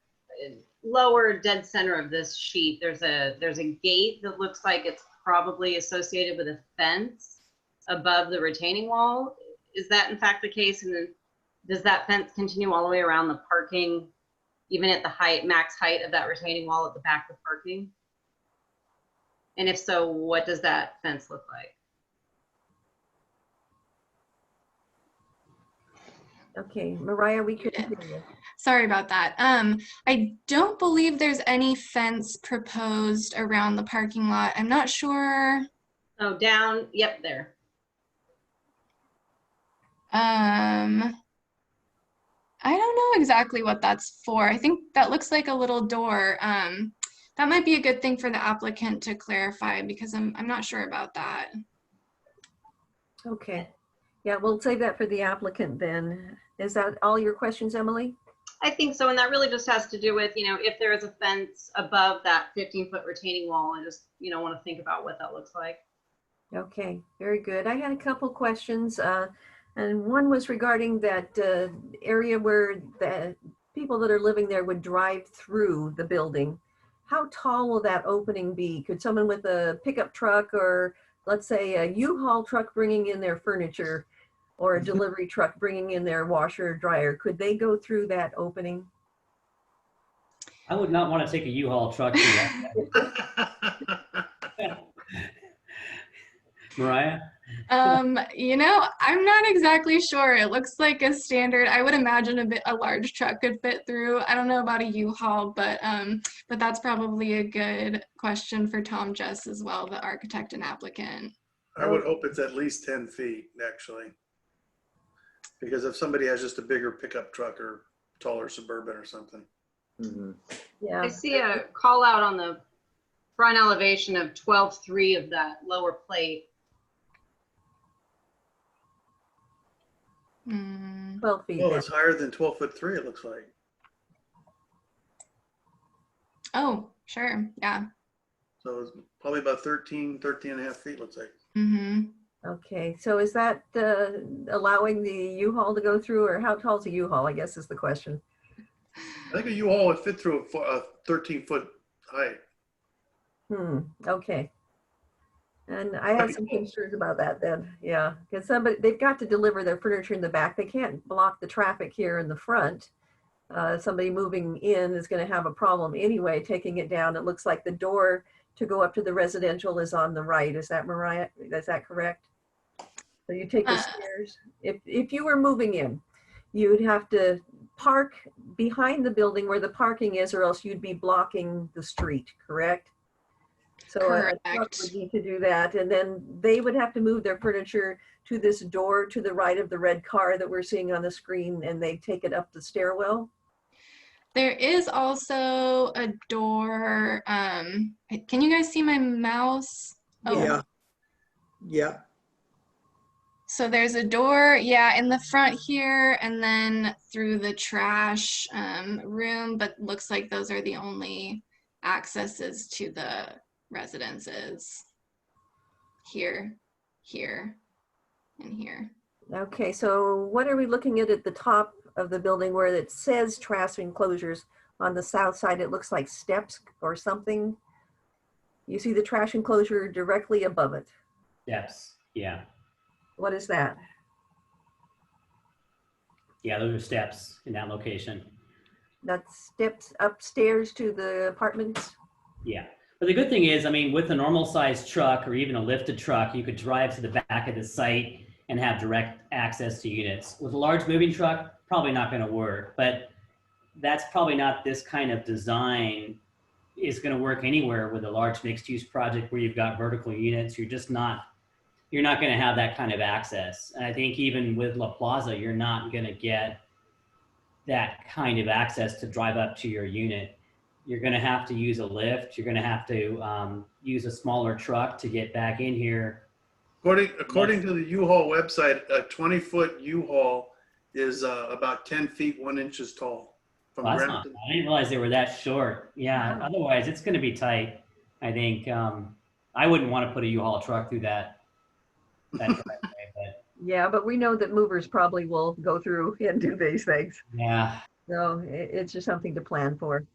[SPEAKER 7] Lower dead center of this sheet, there's a gate that looks like it's probably associated with a fence above the retaining wall. Is that in fact the case? And then does that fence continue all the way around the parking, even at the max height of that retaining wall at the back of the parking? And if so, what does that fence look like?
[SPEAKER 2] Okay, Mariah, we could hear you.
[SPEAKER 12] Sorry about that. I don't believe there's any fence proposed around the parking lot. I'm not sure.
[SPEAKER 7] Oh, down, yep, there.
[SPEAKER 12] I don't know exactly what that's for. I think that looks like a little door. That might be a good thing for the applicant to clarify because I'm not sure about that.
[SPEAKER 2] Okay. Yeah, we'll save that for the applicant then. Is that all your questions, Emily?
[SPEAKER 7] I think so, and that really just has to do with, if there is a fence above that 15-foot retaining wall, I just, want to think about what that looks like.
[SPEAKER 2] Okay, very good. I had a couple questions, and one was regarding that area where the people that are living there would drive through the building. How tall will that opening be? Could someone with a pickup truck or let's say a U-Haul truck bringing in their furniture or a delivery truck bringing in their washer or dryer, could they go through that opening?
[SPEAKER 1] I would not want to take a U-Haul truck to that. Mariah?
[SPEAKER 12] I'm not exactly sure. It looks like a standard. I would imagine a large truck could fit through. I don't know about a U-Haul, but that's probably a good question for Tom Jess as well, the architect and applicant.
[SPEAKER 6] I would hope it's at least 10 feet, actually. Because if somebody has just a bigger pickup truck or taller Suburban or something.
[SPEAKER 5] Mm-hmm.
[SPEAKER 2] Yeah.
[SPEAKER 7] I see a call out on the front elevation of 12.3 of that lower plate.
[SPEAKER 2] 12 feet.
[SPEAKER 6] Well, it's higher than 12'3", it looks like.
[SPEAKER 12] Oh, sure. Yeah.
[SPEAKER 6] So it's probably about 13 and a half feet, looks like.
[SPEAKER 12] Mm-hmm.
[SPEAKER 2] Okay, so is that allowing the U-Haul to go through, or how tall is a U-Haul, I guess is the question.
[SPEAKER 6] I think a U-Haul would fit through a 13-foot height.
[SPEAKER 2] Okay. And I had some concerns about that then, yeah, because they've got to deliver their furniture in the back. They can't block the traffic here in the front. Somebody moving in is going to have a problem anyway, taking it down. It looks like the door to go up to the residential is on the right. Is that Mariah? Is that correct? So you take the stairs. If you were moving in, you'd have to park behind the building where the parking is, or else you'd be blocking the street, correct? So a truck would need to do that, and then they would have to move their furniture to this door to the right of the red car that we're seeing on the screen, and they take it up the stairwell.
[SPEAKER 12] There is also a door. Can you guys see my mouse? Oh.
[SPEAKER 5] Yeah. Yeah.
[SPEAKER 12] So there's a door, yeah, in the front here, and then through the trash room, but looks like those are the only accesses to the residences. Here, here, and here.
[SPEAKER 2] Okay, so what are we looking at the top of the building where it says trash enclosures? On the south side, it looks like steps or something. You see the trash enclosure directly above it.
[SPEAKER 1] Steps, yeah.
[SPEAKER 2] What is that?
[SPEAKER 1] Yeah, those are steps in that location.
[SPEAKER 2] That's steps upstairs to the apartments?
[SPEAKER 1] Yeah. But the good thing is, I mean, with a normal sized truck or even a lifted truck, you could drive to the back of the site and have direct access to units. With a large moving truck, probably not going to work, but that's probably not this kind of design is going to work anywhere with a large mixed use project where you've got vertical units. You're not going to have that kind of access. And I think even with La Plaza, you're not going to get that kind of access to drive up to your unit. You're going to have to use a lift. You're going to have to use a smaller truck to get back in here.
[SPEAKER 6] According to the U-Haul website, a 20-foot U-Haul is about 10 feet 1 inches tall. From
[SPEAKER 1] Well,
[SPEAKER 6] ground to,
[SPEAKER 1] I didn't realize they were that short. Yeah, otherwise it's going to be tight. I think I wouldn't want to put a U-Haul truck through that driveway, but
[SPEAKER 2] Yeah, but we know that movers probably will go through and do these things.
[SPEAKER 1] yeah.
[SPEAKER 2] So it's just something to plan for.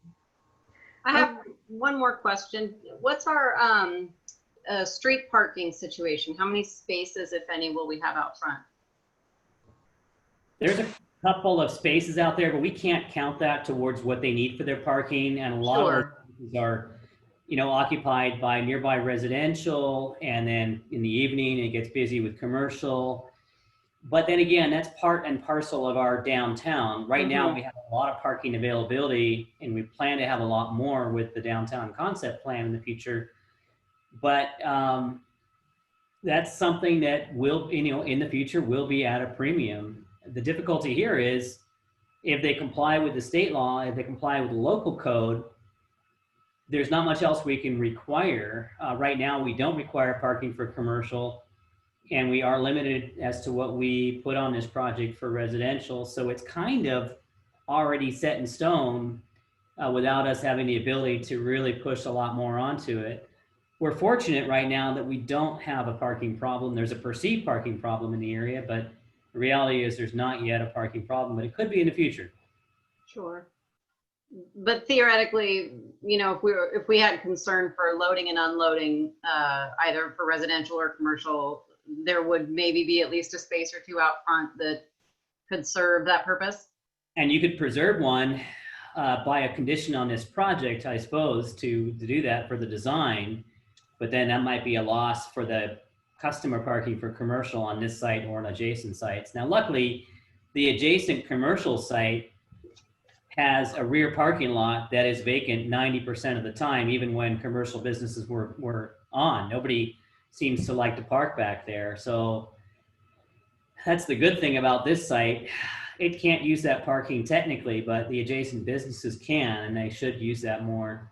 [SPEAKER 7] I have one more question. What's our street parking situation? How many spaces, if any, will we have out front?
[SPEAKER 1] There's a couple of spaces out there, but we can't count that towards what they need for their parking. And a lot of our spaces are, occupied by nearby residential. And then in the evening, it gets busy with commercial. But then again, that's part and parcel of our downtown. Right now, we have a lot of parking availability, and we plan to have a lot more with the downtown concept plan in the future. But that's something that will, in the future, will be at a premium. The difficulty here is if they comply with the state law, if they comply with the local code, there's not much else we can require. Right now, we don't require parking for commercial, and we are limited as to what we put on this project for residential. So it's kind of already set in stone without us having the ability to really push a lot more onto it. We're fortunate right now that we don't have a parking problem. There's a perceived parking problem in the area, but the reality is there's not yet a parking problem, but it could be in the future.
[SPEAKER 7] Sure. But theoretically, if we had concern for loading and unloading, either for residential or commercial, there would maybe be at least a space or two out front that could serve that purpose.
[SPEAKER 1] And you could preserve one by a condition on this project, I suppose, to do that for the design. But then that might be a loss for the customer parking for commercial on this site or on adjacent sites. Now, luckily, the adjacent commercial site has a rear parking lot that is vacant 90% of the time, even when commercial businesses were on. Nobody seems to like to park back there. So that's the good thing about this site. It can't use that parking technically, but the adjacent businesses can, and they should use that more.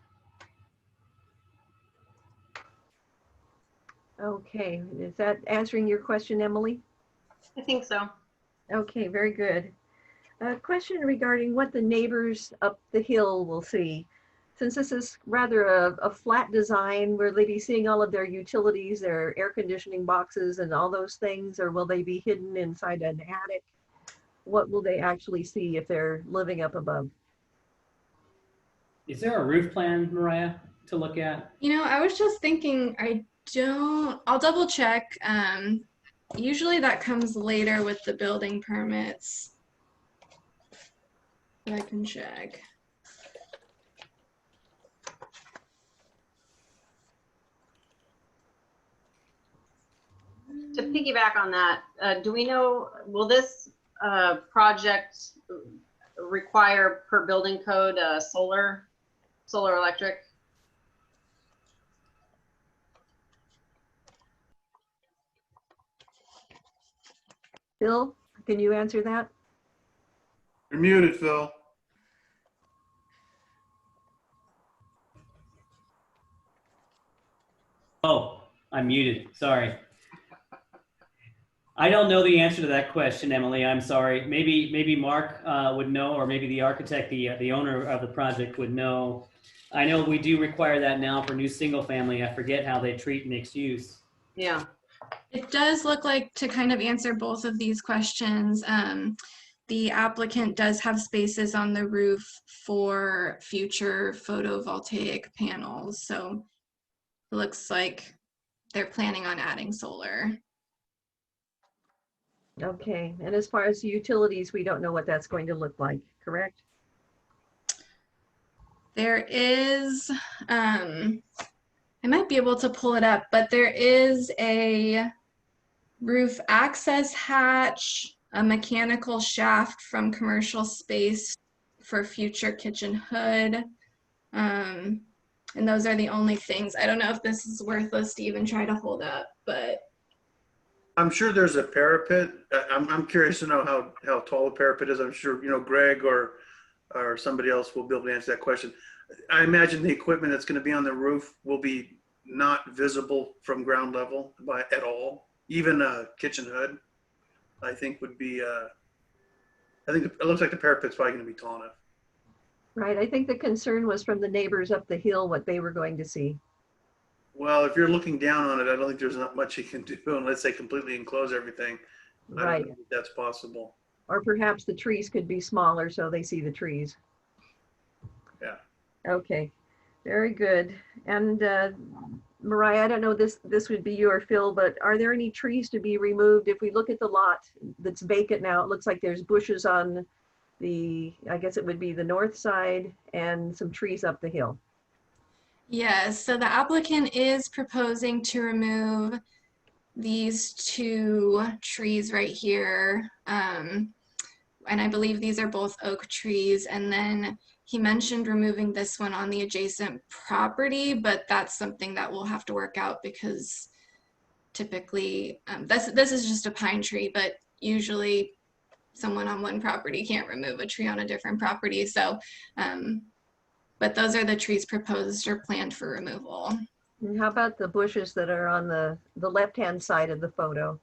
[SPEAKER 2] Okay, is that answering your question, Emily?
[SPEAKER 7] I think so.
[SPEAKER 2] Okay, very good. A question regarding what the neighbors up the hill will see. Since this is rather a flat design, will they be seeing all of their utilities, their air conditioning boxes and all those things, or will they be hidden inside an attic? What will they actually see if they're living up above?
[SPEAKER 1] Is there a roof plan, Mariah, to look at?
[SPEAKER 12] I was just thinking, I'll double check. Usually that comes later with the building permits. But I can check.
[SPEAKER 7] To piggyback on that, do we know, will this project require per building code solar electric?
[SPEAKER 2] Phil, can you answer that?
[SPEAKER 6] You're muted, Phil.
[SPEAKER 1] Oh, I'm muted. Sorry. I don't know the answer to that question, Emily. I'm sorry. Maybe Mark would know, or maybe the architect, the owner of the project would know. I know we do require that now for new single family. I forget how they treat mixed use.
[SPEAKER 7] Yeah.
[SPEAKER 12] It does look like, to kind of answer both of these questions, the applicant does have spaces on the roof for future photovoltaic panels. So it looks like they're planning on adding solar.
[SPEAKER 2] Okay, and as far as the utilities, we don't know what that's going to look like, correct?
[SPEAKER 12] There is, I might be able to pull it up, but there is a roof access hatch, a mechanical shaft from commercial space for future kitchen hood. And those are the only things. I don't know if this is worthless to even try to hold up, but.
[SPEAKER 6] I'm sure there's a parapet. I'm curious to know how tall the parapet is. I'm sure, Greg or somebody else will be able to answer that question. I imagine the equipment that's going to be on the roof will be not visible from ground level at all. Even a kitchen hood, I think would be, I think it looks like the parapet's probably going to be tall enough.
[SPEAKER 2] Right, I think the concern was from the neighbors up the hill, what they were going to see.
[SPEAKER 6] Well, if you're looking down on it, I don't think there's not much you can do unless they completely enclose everything. I
[SPEAKER 2] Right.
[SPEAKER 6] don't think that's possible.
[SPEAKER 2] Or perhaps the trees could be smaller so they see the trees.
[SPEAKER 6] Yeah.
[SPEAKER 2] Okay, very good. And Mariah, I don't know, this would be you or Phil, but are there any trees to be removed? If we look at the lot that's vacant now, it looks like there's bushes on I guess it would be the north side, and some trees up the hill.
[SPEAKER 12] Yes, so the applicant is proposing to remove these two trees right here. And I believe these are both oak trees. And then he mentioned removing this one on the adjacent property, but that's something that we'll have to work out because typically, this is just a pine tree, but usually someone on one property can't remove a tree on a different property. So, but those are the trees proposed or planned for removal.
[SPEAKER 2] And how about the bushes that are on the left-hand side of the photo?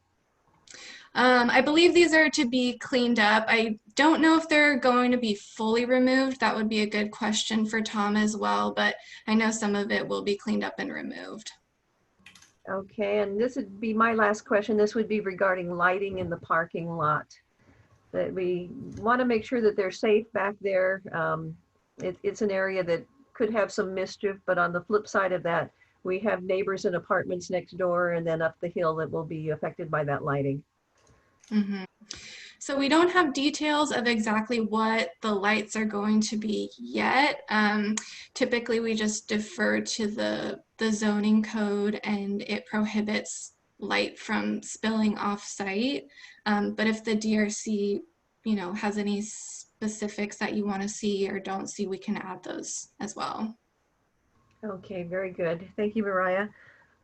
[SPEAKER 12] I believe these are to be cleaned up. I don't know if they're going to be fully removed. That would be a good question for Tom as well, but I know some of it will be cleaned up and removed.
[SPEAKER 2] Okay, and this would be my last question. This would be regarding lighting in the parking lot. That we want to make sure that they're safe back there. It's an area that could have some mischief, but on the flip side of that, we have neighbors and apartments next door and then up the hill that will be affected by that lighting.
[SPEAKER 12] Mm-hmm. So we don't have details of exactly what the lights are going to be yet. Typically, we just defer to the zoning code, and it prohibits light from spilling off site. But if the DRC, has any specifics that you want to see or don't see, we can add those as well.
[SPEAKER 2] Okay, very good. Thank you, Mariah.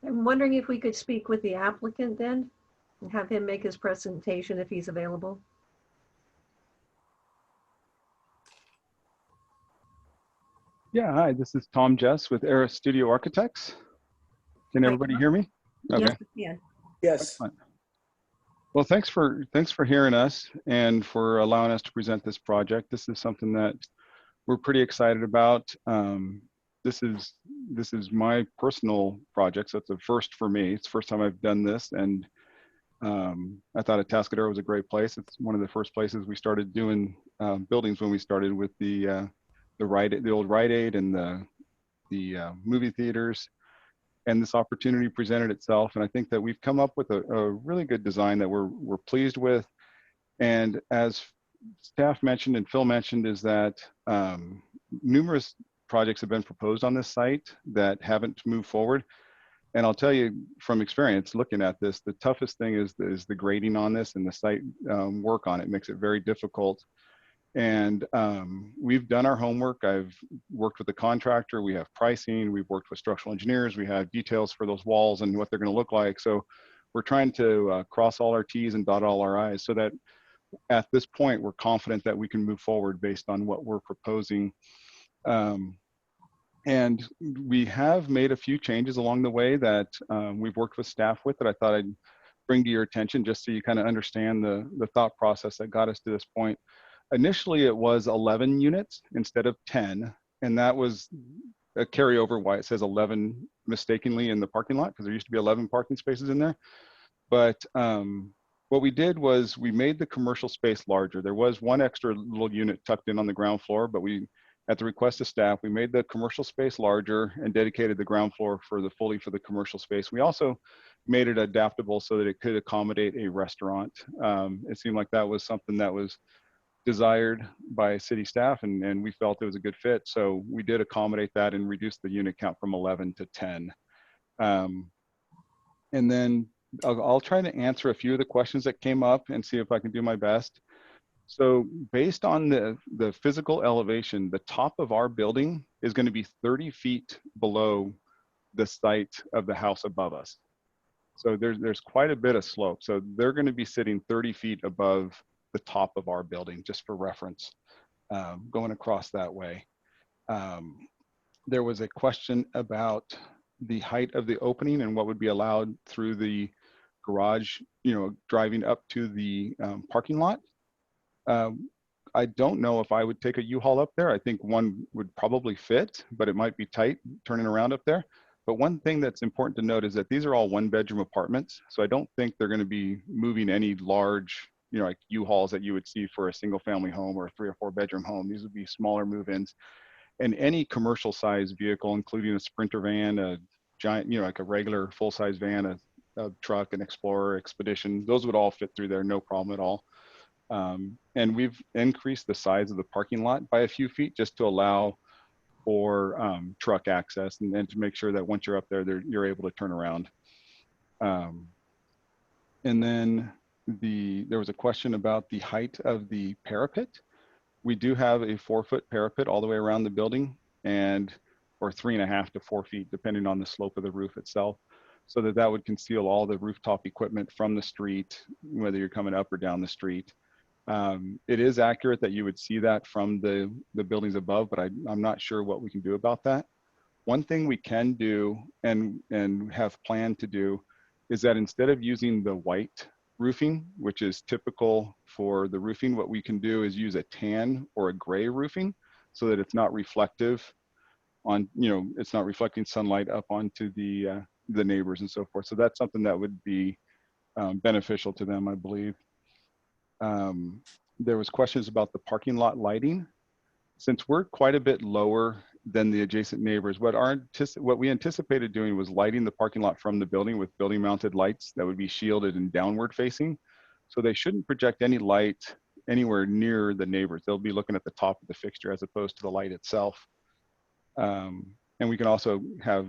[SPEAKER 2] I'm wondering if we could speak with the applicant then and have him make his presentation if he's available.
[SPEAKER 13] Yeah, hi, this is Tom Jess with Era Studio Architects. Can everybody hear me? Okay.
[SPEAKER 2] Yes, we can.
[SPEAKER 5] Yes.
[SPEAKER 13] Excellent. Well, thanks for hearing us and for allowing us to present this project. This is something that we're pretty excited about. This is my personal project, so it's a first for me. It's the first time I've done this, and I thought Atascadero was a great place. It's one of the first places we started doing buildings when we started with the old Rite Aid and the movie theaters. and this opportunity presented itself. And I think that we've come up with a really good design that we're pleased with. And as staff mentioned and Phil mentioned, is that numerous projects have been proposed on this site that haven't moved forward. And I'll tell you from experience looking at this, the toughest thing is the grading on this, and the site work on it makes it very difficult. And we've done our homework. I've worked with the contractor. We have pricing. We've worked with structural engineers. We have details for those walls and what they're going to look like. So we're trying to cross all our T's and dot all our I's, so that at this point, we're confident that we can move forward based on what we're proposing. And we have made a few changes along the way that we've worked with staff with, that I thought I'd bring to your attention, just so you kind of understand the thought process that got us to this point. Initially, it was 11 units instead of 10, and that was a carryover why it says 11 mistakenly in the parking lot, because there used to be 11 parking spaces in there. But what we did was we made the commercial space larger. There was one extra little unit tucked in on the ground floor, but we, at the request of staff, we made the commercial space larger and dedicated the ground floor fully for the commercial space. We also made it adaptable so that it could accommodate a restaurant. It seemed like that was something that was desired by city staff, and we felt it was a good fit. So we did accommodate that and reduce the unit count from 11 to 10. And then I'll try to answer a few of the questions that came up and see if I can do my best. So based on the physical elevation, the top of our building is going to be 30 feet below the site of the house above us. So there's quite a bit of slope. So they're going to be sitting 30 feet above the top of our building, just for reference, going across that way. There was a question about the height of the opening and what would be allowed through the garage, driving up to the parking lot. I don't know if I would take a U-Haul up there. I think one would probably fit, but it might be tight turning around up there. But one thing that's important to note is that these are all one-bedroom apartments. So I don't think they're going to be moving any large, like U-Hauls that you would see for a single family home or a 3 or 4 bedroom home. These would be smaller move-ins. And any commercial size vehicle, including a Sprinter van, a giant, like a regular full-size van, a truck, an Explorer, Expedition, those would all fit through there, no problem at all. And we've increased the size of the parking lot by a few feet just to allow for truck access, and then to make sure that once you're up there, you're able to turn around. And then there was a question about the height of the parapet. We do have a 4-foot parapet all the way around the building, or 3.5 to 4 feet, depending on the slope of the roof itself, so that would conceal all the rooftop equipment from the street, whether you're coming up or down the street. It is accurate that you would see that from the buildings above, but I'm not sure what we can do about that. One thing we can do and have planned to do is that instead of using the white roofing, which is typical for the roofing, what we can do is use a tan or a gray roofing, so that it's not reflective on, it's not reflecting sunlight up onto the neighbors and so forth. So that's something that would be beneficial to them, I believe. There was questions about the parking lot lighting. Since we're quite a bit lower than the adjacent neighbors, what we anticipated doing was lighting the parking lot from the building with building mounted lights that would be shielded and downward facing. So they shouldn't project any light anywhere near the neighbors. They'll be looking at the top of the fixture as opposed to the light itself. And we can also have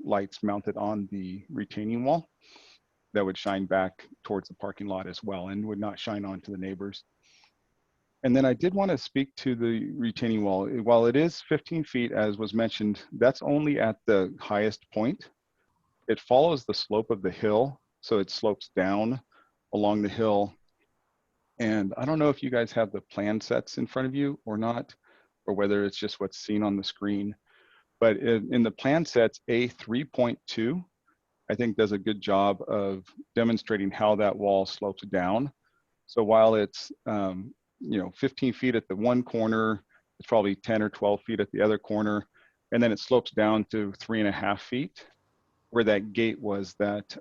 [SPEAKER 13] lights mounted on the retaining wall that would shine back towards the parking lot as well, and would not shine onto the neighbors. And then I did want to speak to the retaining wall. While it is 15 feet, as was mentioned, that's only at the highest point. It follows the slope of the hill, so it slopes down along the hill. And I don't know if you guys have the plan sets in front of you or not, or whether it's just what's seen on the screen. But in the plan sets, A3.2, I think does a good job of demonstrating how that wall slopes down. So while it's 15 feet at the one corner, it's probably 10 or 12 feet at the other corner, and then it slopes down to 3.5 feet, where that gate was that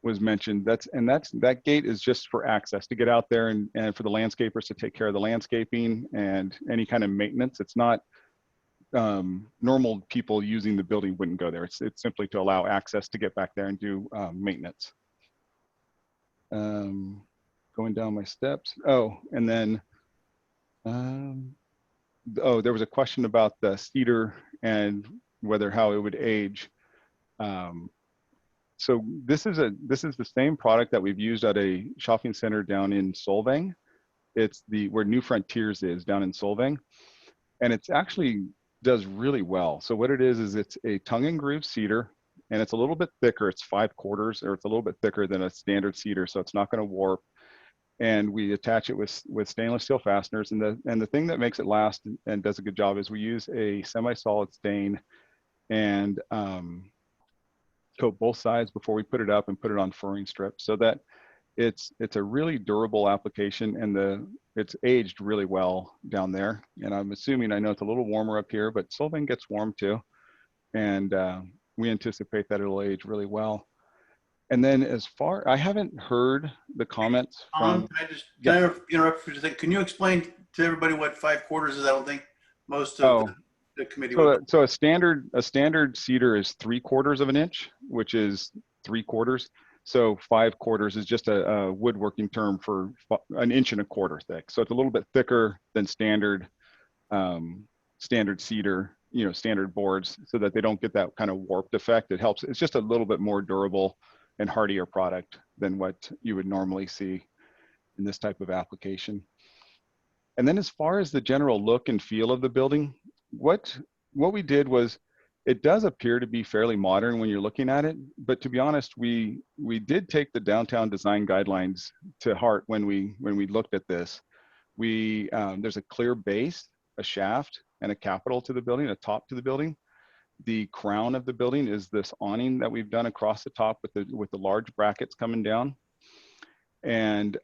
[SPEAKER 13] was mentioned. That gate is just for access to get out there and for the landscapers to take care of the landscaping and any kind of maintenance. It's not normal people using the building wouldn't go there. It's simply to allow access to get back there and do maintenance. Going down my steps. Oh, and then, oh, there was a question about the cedar and how it would age. So this is the same product that we've used at a shopping center down in Solvang. It's where New Frontiers is down in Solvang, and it's actually does really well. So what it is it's a tongue and groove cedar, and it's a little bit thicker. It's 5/4, or it's a little bit thicker than a standard cedar, so it's not going to warp. And we attach it with stainless steel fasteners. And the thing that makes it last and does a good job is we use a semi-solid stain and coat both sides before we put it up and put it on furring strips, so that it's a really durable application, and it's aged really well down there. And I'm assuming, I know it's a little warmer up here, but Solvang gets warm too. And we anticipate that it'll age really well. And then I haven't heard the comments from.
[SPEAKER 6] Can I interrupt for a second? Can you explain to everybody what 5/4 is? I don't think most of the committee would.
[SPEAKER 13] So a standard cedar is 3/4 of an inch, which is 3/4. So 5/4 is just a woodworking term for 1 1/4 inch thick. So it's a little bit thicker than standard cedar, standard boards, so that they don't get that kind of warped effect. It helps. It's just a little bit more durable and hardier product than what you would normally see in this type of application. And then as far as the general look and feel of the building, what we did was, it does appear to be fairly modern when you're looking at it, but to be honest, we did take the downtown design guidelines to heart when we looked at this. There's a clear base, a shaft, and a capital to the building, a top to the building. The crown of the building is this awning that we've done across the top with the large brackets coming down. And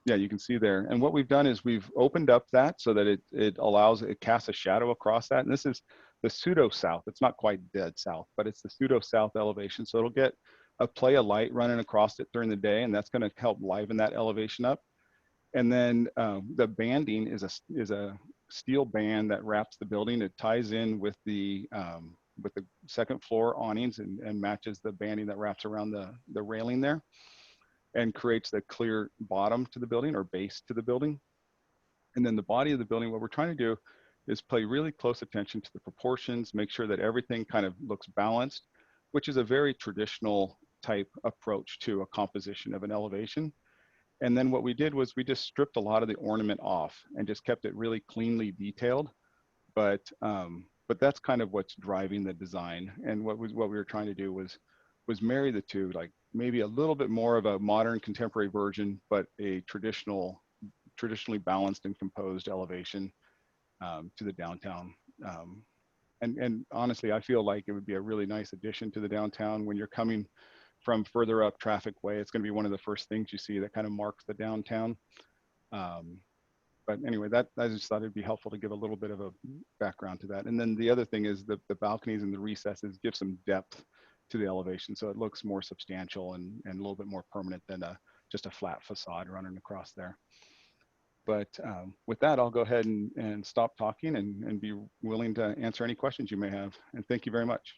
[SPEAKER 13] yeah, you can see there. And what we've done is we've opened up that so that it casts a shadow across that. And this is the pseudo south. It's not quite dead south, but it's the pseudo south elevation. So it'll get a play of light running across it during the day, and that's going to help liven that elevation up. And then the banding is a steel band that wraps the building. It ties in with the second floor awnings and matches the banding that wraps around the railing there, and creates the clear bottom to the building, or base to the building. And then the body of the building, what we're trying to do is pay really close attention to the proportions, make sure that everything kind of looks balanced, which is a very traditional type approach to a composition of an elevation. And then what we did was we just stripped a lot of the ornament off and just kept it really cleanly detailed. But that's kind of what's driving the design. And what we were trying to do was marry the two, like maybe a little bit more of a modern contemporary version, but a traditionally balanced and composed elevation to the downtown. And honestly, I feel like it would be a really nice addition to the downtown when you're coming from further up Traffic Way. It's going to be one of the first things you see that kind of marks the downtown. But anyway, I just thought it'd be helpful to give a little bit of a background to that. And then the other thing is the balconies and the recesses give some depth to the elevation, so it looks more substantial and a little bit more permanent than just a flat facade running across there. But with that, I'll go ahead and stop talking and be willing to answer any questions you may have. And thank you very much.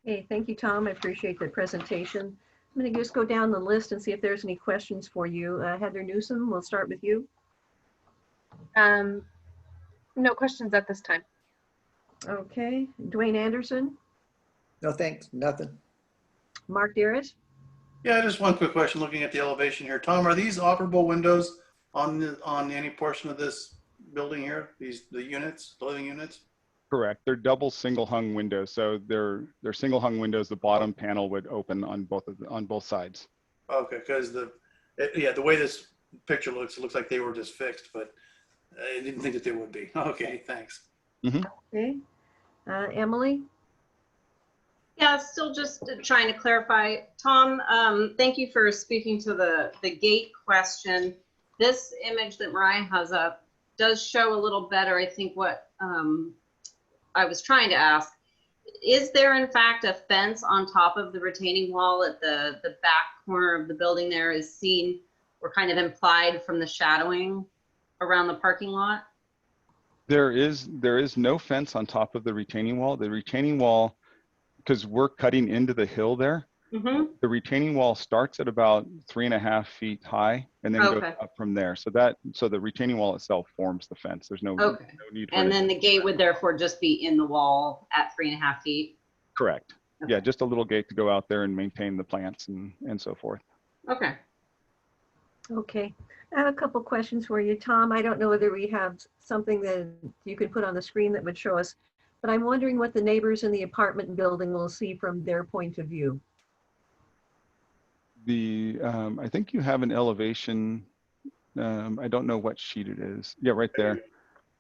[SPEAKER 2] Hey, thank you, Tom. I appreciate the presentation. I'm going to just go down the list and see if there's any questions for you. Heather Newsom, we'll start with you.
[SPEAKER 4] No questions at this time.
[SPEAKER 2] Okay. Dwayne Anderson.
[SPEAKER 5] No, thanks. Nothing.
[SPEAKER 2] Mark Dearest.
[SPEAKER 6] Yeah, just one quick question looking at the elevation here. Tom, are these operable windows on any portion of this building here? The living units?
[SPEAKER 13] Correct. They're double single hung windows. So they're single hung windows. The bottom panel would open on both sides.
[SPEAKER 6] Okay, because the way this picture looks, it looks like they were just fixed, but I didn't think that they would be. Okay, thanks.
[SPEAKER 13] Mm-hmm.
[SPEAKER 2] Okay. Emily.
[SPEAKER 7] Yeah, still just trying to clarify. Tom, thank you for speaking to the gate question. This image that Mariah has up does show a little better, I think, what I was trying to ask. Is there, in fact, a fence on top of the retaining wall at the back corner of the building there is seen or kind of implied from the shadowing around the parking lot?
[SPEAKER 13] There is no fence on top of the retaining wall. The retaining wall, because we're cutting into the hill there,
[SPEAKER 7] Mm-hmm.
[SPEAKER 13] the retaining wall starts at about 3.5 feet high and then goes
[SPEAKER 7] Okay.
[SPEAKER 13] up from there. So the retaining wall itself forms the fence. There's no
[SPEAKER 7] Okay.
[SPEAKER 13] need for
[SPEAKER 7] And
[SPEAKER 13] it.
[SPEAKER 7] then the gate would therefore just be in the wall at 3.5 feet.
[SPEAKER 13] Correct.
[SPEAKER 7] Okay.
[SPEAKER 13] Yeah, just a little gate to go out there and maintain the plants and so forth.
[SPEAKER 7] Okay.
[SPEAKER 2] Okay, I have a couple questions for you, Tom. I don't know whether we have something that you could put on the screen that would show us, but I'm wondering what the neighbors in the apartment building will see from their point of view.
[SPEAKER 13] I think you have an elevation. I don't know what sheet it is. Yeah, right there.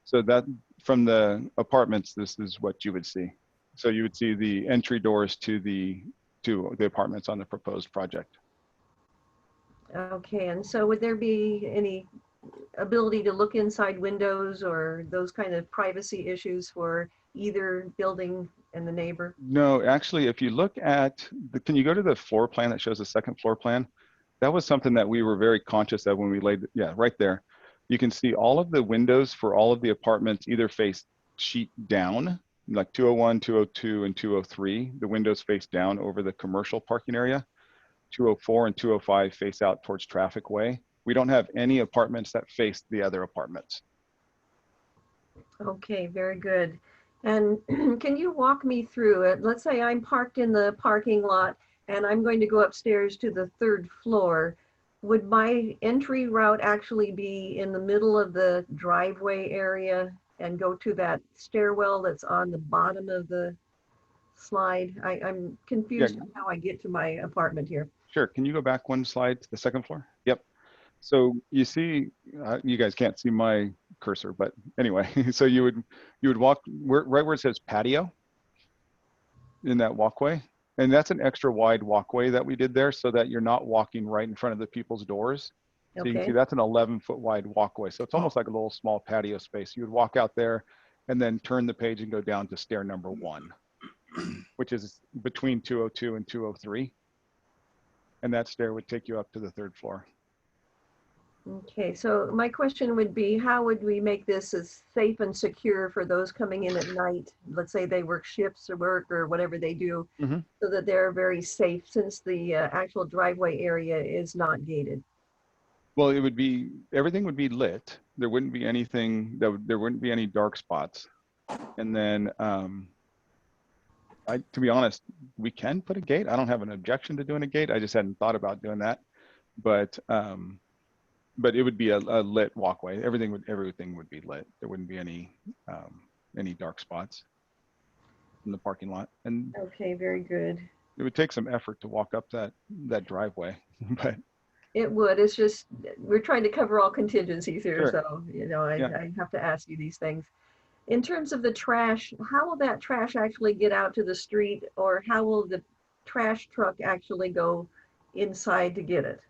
[SPEAKER 13] So that from the apartments, this is what you would see. So you would see the entry doors to the apartments on the proposed project.
[SPEAKER 2] Okay, and so would there be any ability to look inside windows or those kind of privacy issues for either building and the neighbor?
[SPEAKER 13] No, actually, if you look at can you go to the floor plan that shows the second floor plan? That was something that we were very conscious of when we laid, yeah, right there. You can see all of the windows for all of the apartments either face sheet down, like 201, 202, and 203. The windows face down over the commercial parking area. 204 and 205 face out towards Traffic Way. We don't have any apartments that face the other apartments.
[SPEAKER 2] Okay, very good. And can you walk me through it? Let's say I'm parked in the parking lot and I'm going to go upstairs to the 3rd floor. Would my entry route actually be in the middle of the driveway area and go to that stairwell that's on the bottom of the slide? I'm confused on how I get to my apartment here.
[SPEAKER 13] Sure. Can you go back one slide to the second floor? Yep. So you see, you guys can't see my cursor, but anyway, so you would walk right where it says patio in that walkway. And that's an extra wide walkway that we did there so that you're not walking right in front of the people's doors. So you can see that's an 11-foot wide walkway. So it's almost like a little small patio space. You would walk out there and then turn the page and go down to stair number 1, which is between 202 and 203. And that stair would take you up to the 3rd floor.
[SPEAKER 2] Okay, so my question would be, how would we make this as safe and secure for those coming in at night? Let's say they work shifts or work or whatever they do, so that they're very safe since the actual driveway area is not gated.
[SPEAKER 13] Well, everything would be lit. There wouldn't be anything there wouldn't be any dark spots. And then, to be honest, we can put a gate. I don't have an objection to doing a gate. I just hadn't thought about doing that, but it would be a lit walkway. Everything would be lit. There wouldn't be any dark spots in the parking lot. And
[SPEAKER 2] okay, very good.
[SPEAKER 13] it would take some effort to walk up that driveway, but
[SPEAKER 2] it would. It's just we're trying to cover all contingencies here,
[SPEAKER 13] Sure.
[SPEAKER 2] so I have to ask you these things. In terms of the trash, how will that trash actually get out to the street, or how will the trash truck actually go inside to get it?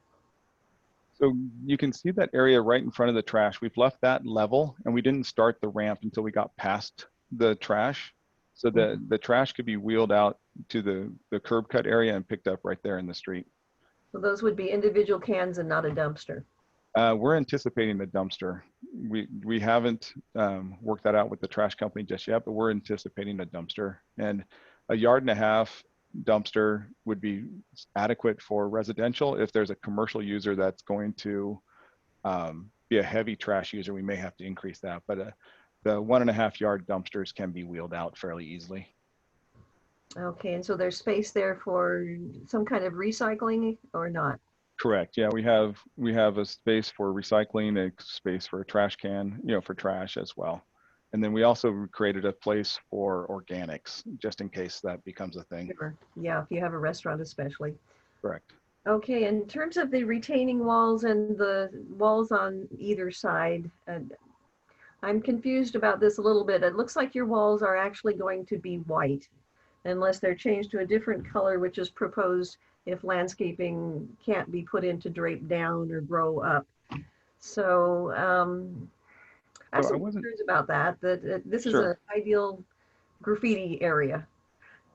[SPEAKER 13] So you can see that area right in front of the trash. We've left that level and we didn't start the ramp until we got past the trash. So the trash could be wheeled out to the curb cut area and picked up right there in the street.
[SPEAKER 2] So those would be individual cans and not a dumpster.
[SPEAKER 13] We're anticipating the dumpster. We haven't worked that out with the trash company just yet, but we're anticipating a dumpster. And a 1.5 yard dumpster would be adequate for residential. If there's a commercial user that's going to be a heavy trash user, we may have to increase that. But the 1.5 yard dumpsters can be wheeled out fairly easily.
[SPEAKER 2] Okay, and so there's space there for some kind of recycling or not?
[SPEAKER 13] Correct. Yeah, we have a space for recycling, a space for a trash can, for trash as well. And then we also created a place for organics, just in case that becomes a thing.
[SPEAKER 2] Sure. Yeah, if you have a restaurant especially.
[SPEAKER 13] Correct.
[SPEAKER 2] Okay, in terms of the retaining walls and the walls on either side, I'm confused about this a little bit. It looks like your walls are actually going to be white, unless they're changed to a different color, which is proposed if landscaping can't be put in to drape down or grow up. So I have some concerns about that this is an ideal graffiti area.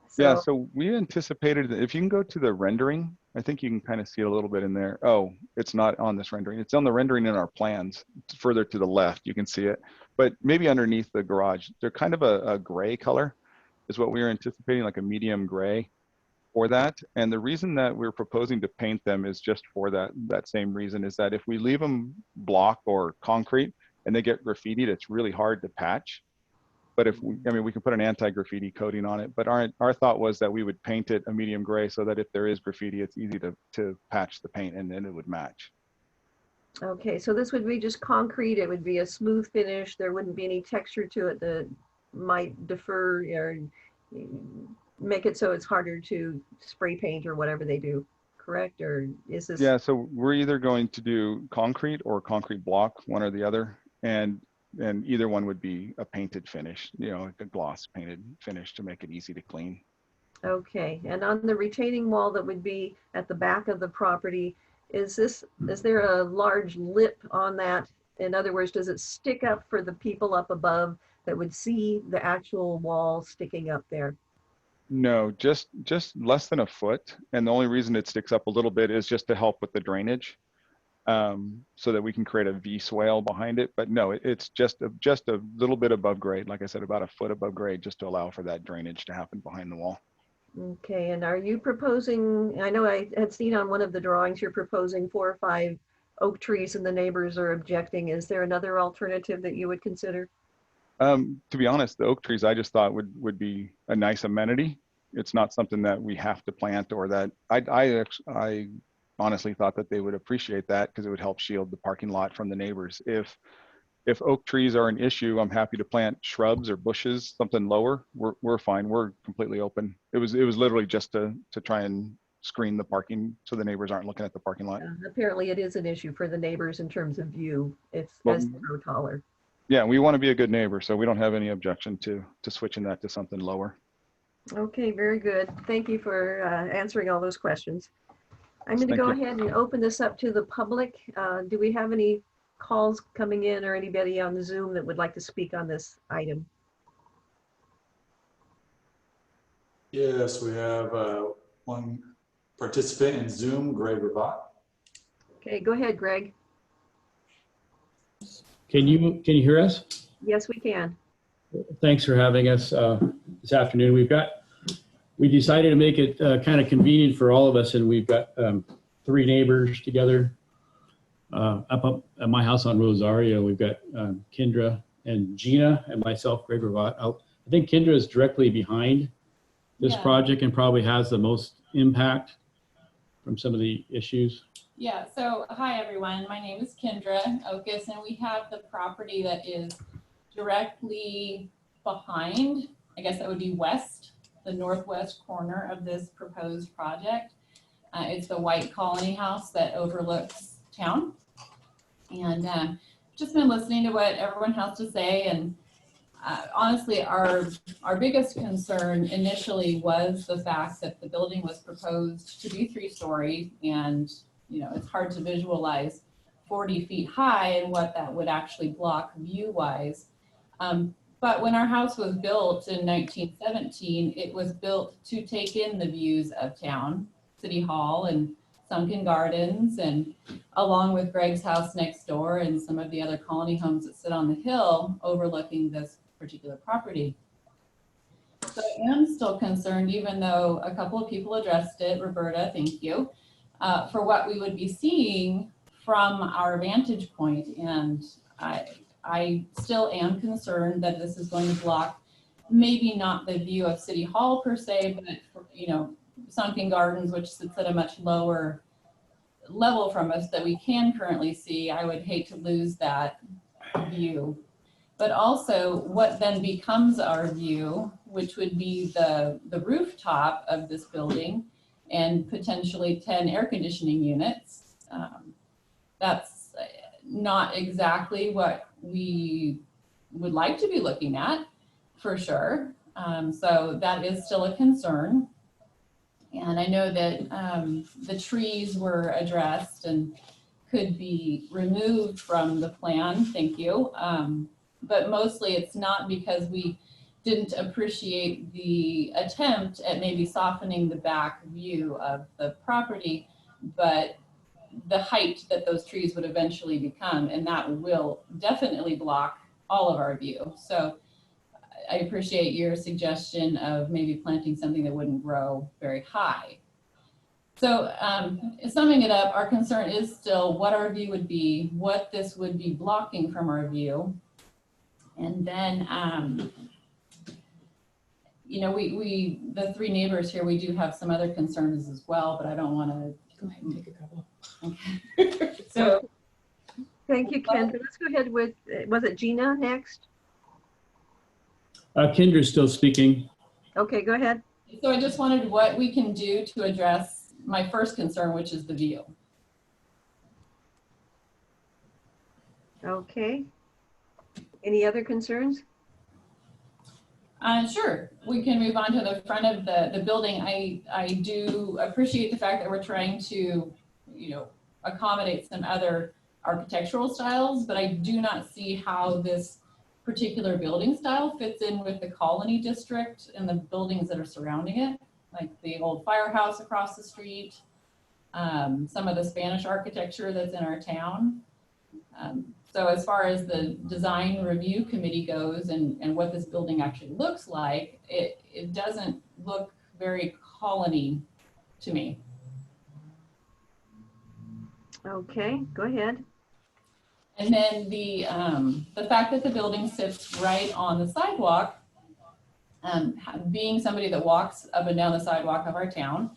[SPEAKER 2] So,
[SPEAKER 13] yeah, so we anticipated that if you can go to the rendering, I think you can kind of see a little bit in there. Oh, it's not on this rendering. It's on the rendering in our plans. It's further to the left, you can see it. but maybe underneath the garage. They're kind of a gray color is what we were anticipating, like a medium gray for that. And the reason that we're proposing to paint them is just for that same reason, is that if we leave them block or concrete and they get graffitied, it's really hard to patch. But if we, I mean, we can put an anti-graffiti coating on it, but our thought was that we would paint it a medium gray so that if there is graffiti, it's easy to patch the paint and then it would match.
[SPEAKER 2] Okay, so this would be just concrete. It would be a smooth finish. There wouldn't be any texture to it that might defer or make it so it's harder to spray paint or whatever they do, correct? Or is this?
[SPEAKER 13] Yeah, so we're either going to do concrete or concrete block, one or the other. And either one would be a painted finish, you know, like a gloss painted finish to make it easy to clean.
[SPEAKER 2] Okay, and on the retaining wall that would be at the back of the property, is there a large lip on that? In other words, does it stick up for the people up above that would see the actual wall sticking up there?
[SPEAKER 13] No, just less than a foot. And the only reason it sticks up a little bit is just to help with the drainage, so that we can create a V swale behind it. But no, it's just a little bit above grade. Like I said, about a foot above grade, just to allow for that drainage to happen behind the wall.
[SPEAKER 2] Okay, and are you proposing, I know I had seen on one of the drawings, you're proposing 4 or 5 oak trees and the neighbors are objecting. Is there another alternative that you would consider?
[SPEAKER 13] To be honest, the oak trees I just thought would be a nice amenity. It's not something that we have to plant, or that I honestly thought that they would appreciate that because it would help shield the parking lot from the neighbors. If oak trees are an issue, I'm happy to plant shrubs or bushes, something lower. We're fine. We're completely open. It was literally just to try and screen the parking so the neighbors aren't looking at the parking lot.
[SPEAKER 2] Apparently it is an issue for the neighbors in terms of view. It's
[SPEAKER 13] Well,
[SPEAKER 2] as they grow taller.
[SPEAKER 13] Yeah, we want to be a good neighbor, so we don't have any objection to switching that to something lower.
[SPEAKER 2] Okay, very good. Thank you for answering all those questions. I'm going to
[SPEAKER 13] Thank
[SPEAKER 2] go
[SPEAKER 13] you.
[SPEAKER 2] ahead and open this up to the public. Do we have any calls coming in or anybody on the Zoom that would like to speak on this item?
[SPEAKER 8] Yes, we have one participant in Zoom, Greg Rabat.
[SPEAKER 2] Okay, go ahead, Greg.
[SPEAKER 14] Can you hear us?
[SPEAKER 2] Yes, we can.
[SPEAKER 14] Thanks for having us this afternoon. We decided to make it kind of convenient for all of us, and we've got 3 neighbors together up at my house on Rosario. We've got Kendra and Gina and myself, Greg Rabat. I think Kendra is directly behind this project and probably has the most impact from some of the issues.
[SPEAKER 15] Yeah, so hi everyone, my name is Kendra Okus, and we have the property that is directly behind, I guess that would be west, the northwest corner of this proposed project. It's the White Colony House that overlooks town. And just been listening to what everyone has to say, and honestly, our biggest concern initially was the fact that the building was proposed to be 3-story, and you know, it's hard to visualize 40 feet high and what that would actually block view-wise. But when our house was built in 1917, it was built to take in the views of town, City Hall and Sunken Gardens, and along with Greg's house next door and some of the other colony homes that sit on the hill overlooking this particular property. So I am still concerned, even though a couple of people addressed it, Roberta, thank you, for what we would be seeing from our vantage point. And I still am concerned that this is going to block maybe not the view of City Hall per se, but you know, Sunken Gardens, which sits at a much lower level from us that we can currently see. I would hate to lose that view. But also what then becomes our view, which would be the rooftop of this building and potentially 10 air conditioning units. That's not exactly what we would like to be looking at, for sure. So that is still a concern. And I know that the trees were addressed and could be removed from the plan, thank you. But mostly it's not because we didn't appreciate the attempt at maybe softening the back view of the property, but the height that those trees would eventually become, and that will definitely block all of our view. So I appreciate your suggestion of maybe planting something that wouldn't grow very high. So summing it up, our concern is still what our view would be, what this would be blocking from our view. And then, you know, the three neighbors here, we do have some other concerns as well, but I don't want to. Go ahead and take a couple. Okay. So.
[SPEAKER 2] Thank you, Kendra. Let's go ahead with, was it Gina next?
[SPEAKER 14] Kendra's still speaking.
[SPEAKER 2] Okay, go ahead.
[SPEAKER 15] So I just wanted what we can do to address my first concern, which is the view.
[SPEAKER 2] Okay. Any other concerns?
[SPEAKER 15] Sure, we can move on to the front of the building. I do appreciate the fact that we're trying to, you know, accommodate some other architectural styles, but I do not see how this particular building style fits in with the Colony District and the buildings that are surrounding it, like the old firehouse across the street, some of the Spanish architecture that's in our town. So as far as the design review committee goes and what this building actually looks like, it doesn't look very Colony to me.
[SPEAKER 2] Okay, go ahead.
[SPEAKER 15] And then the fact that the building sits right on the sidewalk, being somebody that walks up and down the sidewalk of our town,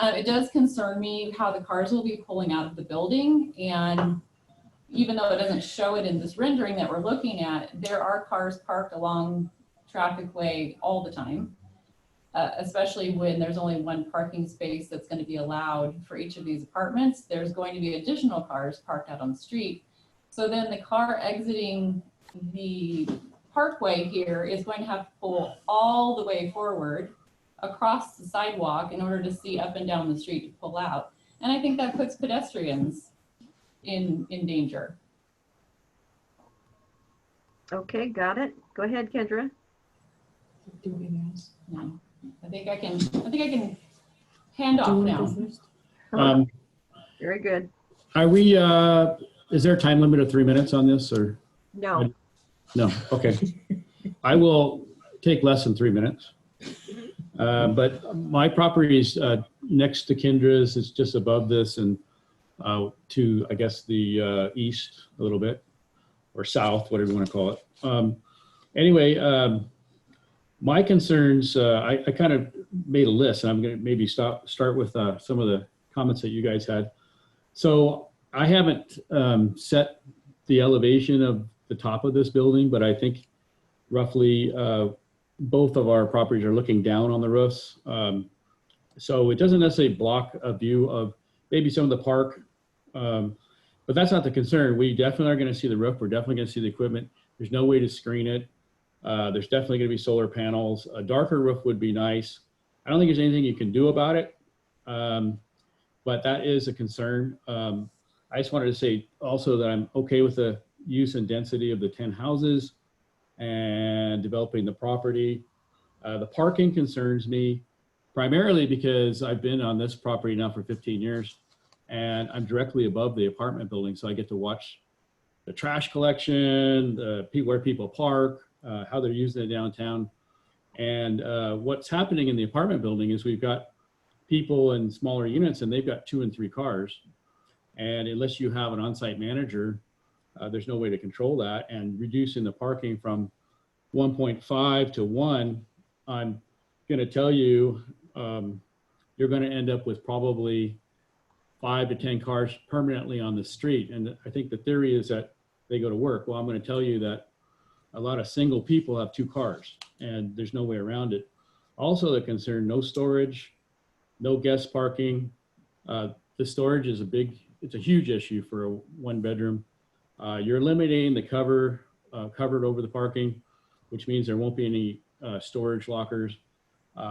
[SPEAKER 15] it does concern me how the cars will be pulling out of the building. And even though it doesn't show it in this rendering that we're looking at, there are cars parked along traffic way all the time. Especially when there's only one parking space that's going to be allowed for each of these apartments. There's going to be additional cars parked out on the street. So then the car exiting the parkway here is going to have to pull all the way forward across the sidewalk in order to see up and down the street to pull out. And I think that puts pedestrians in danger.
[SPEAKER 2] Okay, got it. Go ahead, Kendra.
[SPEAKER 15] Do anything else? No. I think I can hand off now.
[SPEAKER 2] Very good.
[SPEAKER 14] Are we, is there a time limit of 3 minutes on this or?
[SPEAKER 2] No.
[SPEAKER 14] No, okay. I will take less than 3 minutes. But my property is next to Kendra's. It's just above this and to, I guess, the east a little bit or south, whatever you want to call it. Anyway, my concerns, I kind of made a list, and I'm going to maybe start with some of the comments that you guys had. So I haven't set the elevation of the top of this building, but I think roughly both of our properties are looking down on the roofs. So it doesn't necessarily block a view of maybe some of the park, but that's not the concern. We definitely are going to see the roof. We're definitely going to see the equipment. There's no way to screen it. There's definitely going to be solar panels. A darker roof would be nice. I don't think there's anything you can do about it, but that is a concern. I just wanted to say also that I'm okay with the use and density of the 10 houses and developing the property. The parking concerns me primarily because I've been on this property now for 15 years and I'm directly above the apartment building. So I get to watch the trash collection, where people park, how they're using it downtown. And what's happening in the apartment building is we've got people in smaller units and they've got 2 and 3 cars. And unless you have an on-site manager, there's no way to control that. And reducing the parking from 1.5 to 1, I'm gonna tell you, you're gonna end up with probably 5 to 10 cars permanently on the street. And I think the theory is that they go to work. Well, I'm gonna tell you that a lot of single people have 2 cars and there's no way around it. Also the concern, no storage, no guest parking. The storage is it's a huge issue for a 1-bedroom. You're eliminating the covered over the parking, which means there won't be any storage lockers.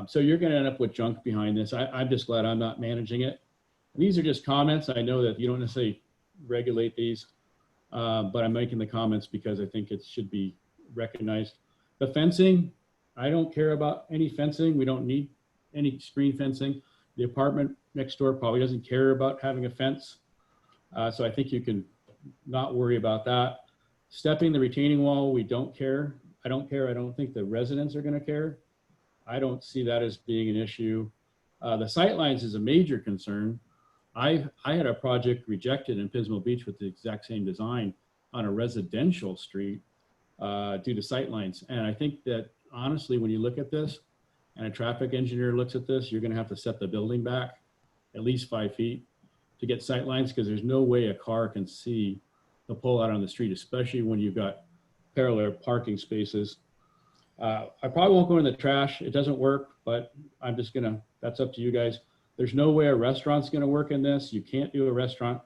[SPEAKER 14] So you're gonna end up with junk behind this. I'm just glad I'm not managing it. These are just comments. I know that you don't necessarily regulate these, but I'm making the comments because I think it should be recognized. The fencing, I don't care about any fencing. We don't need any screen fencing. The apartment next door probably doesn't care about having a fence. So I think you can not worry about that. Stepping the retaining wall, we don't care. I don't care. I don't think the residents are going to care. I don't see that as being an issue. The sightlines is a major concern. I had a project rejected in Pismo Beach with the exact same design on a residential street due to sightlines. And I think that honestly, when you look at this and a traffic engineer looks at this, you're going to have to set the building back at least 5 feet to get sightlines, because there's no way a car can see the pole out on the street, especially when you've got parallel parking spaces. I probably won't go in the trash. It doesn't work, but I'm just gonna, that's up to you guys. There's no way a restaurant's gonna work in this. You can't do a restaurant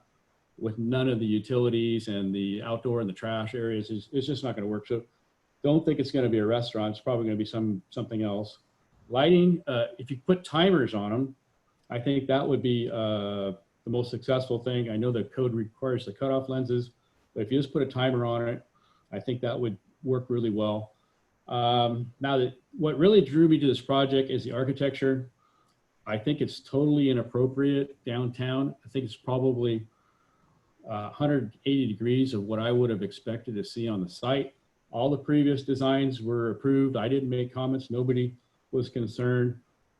[SPEAKER 14] with none of the utilities and the outdoor and the trash areas. It's just not gonna work. So don't think it's gonna be a restaurant. It's probably gonna be something else. Lighting, if you put timers on them, I think that would be the most successful thing. I know the code requires the cutoff lenses, but if you just put a timer on it, I think that would work really well. Now, what really drew me to this project is the architecture. I think it's totally inappropriate downtown. I think it's probably 180 degrees of what I would have expected to see on the site. All the previous designs were approved. I didn't make comments. Nobody was concerned.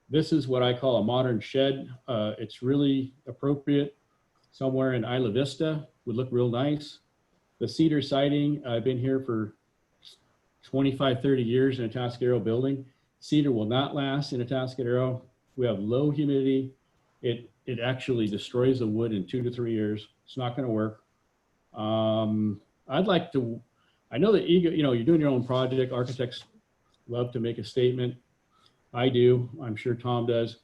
[SPEAKER 14] This is what I call a modern shed. It's really appropriate. Somewhere in Isla Vista would look real nice. The cedar siding, I've been here for 25, 30 years in a Atascadero building. Cedar will not last in a Atascadero. We have low humidity. It actually destroys the wood in 2 to 3 years. It's not gonna work. I'd like to, I know that you're doing your own project. Architects love to make a statement. I do, I'm sure Tom does.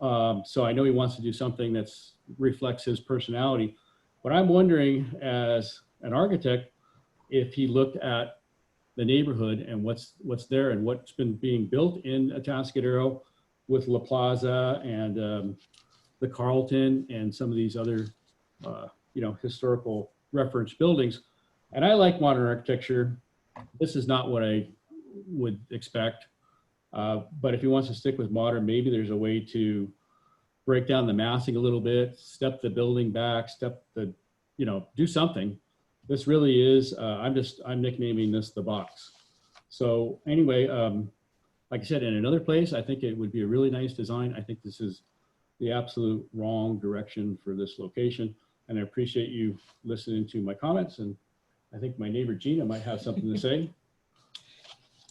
[SPEAKER 14] So I know he wants to do something that reflects his personality. But I'm wondering, as an architect, if he looked at the neighborhood and what's there and what's been being built in Atascadero with La Plaza and the Carlton and some of these other, historical reference buildings. And I like modern architecture. This is not what I would expect. But if he wants to stick with modern, maybe there's a way to break down the massing a little bit, step the building back, do something. This really is, I'm nicknaming this the box. So anyway, like I said, in another place, I think it would be a really nice design. I think this is the absolute wrong direction for this location. And I appreciate you listening to my comments. And I think my neighbor Gina might have something to say.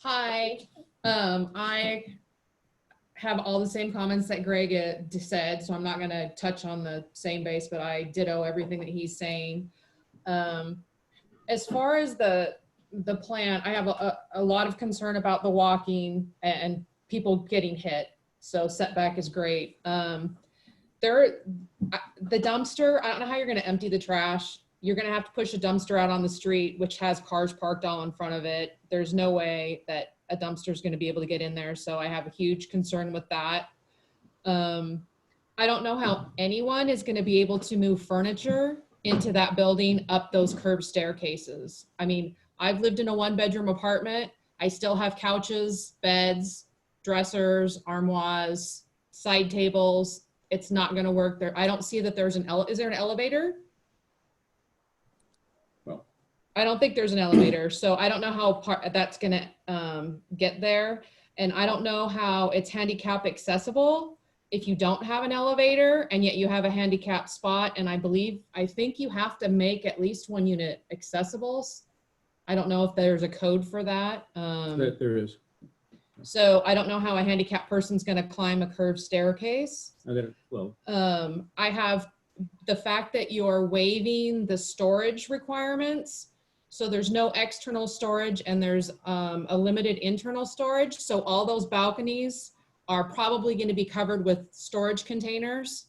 [SPEAKER 16] Hi, I have all the same comments that Greg said, so I'm not going to touch on the same base, but I ditto everything that he's saying. As far as the plan, I have a lot of concern about the walking and people getting hit. So setback is great. The dumpster, I don't know how you're going to empty the trash. You're going to have to push a dumpster out on the street, which has cars parked all in front of it. There's no way that a dumpster is going to be able to get in there. So I have a huge concern with that. I don't know how anyone is going to be able to move furniture into that building up those curved staircases. I mean, I've lived in a 1-bedroom apartment. I still have couches, beds, dressers, armoires, side tables. It's not going to work there. I don't see that there's is there an elevator?
[SPEAKER 14] Well,
[SPEAKER 16] I don't think there's an elevator. So I don't know how that's going to get there. And I don't know how it's handicap accessible if you don't have an elevator and yet you have a handicap spot. And I think you have to make at least one unit accessible. I don't know if there's a code for that.
[SPEAKER 14] There is.
[SPEAKER 16] So I don't know how a handicapped person's going to climb a curved staircase. I have the fact that you're waiving the storage requirements. So there's no external storage and there's a limited internal storage. So all those balconies are probably going to be covered with storage containers,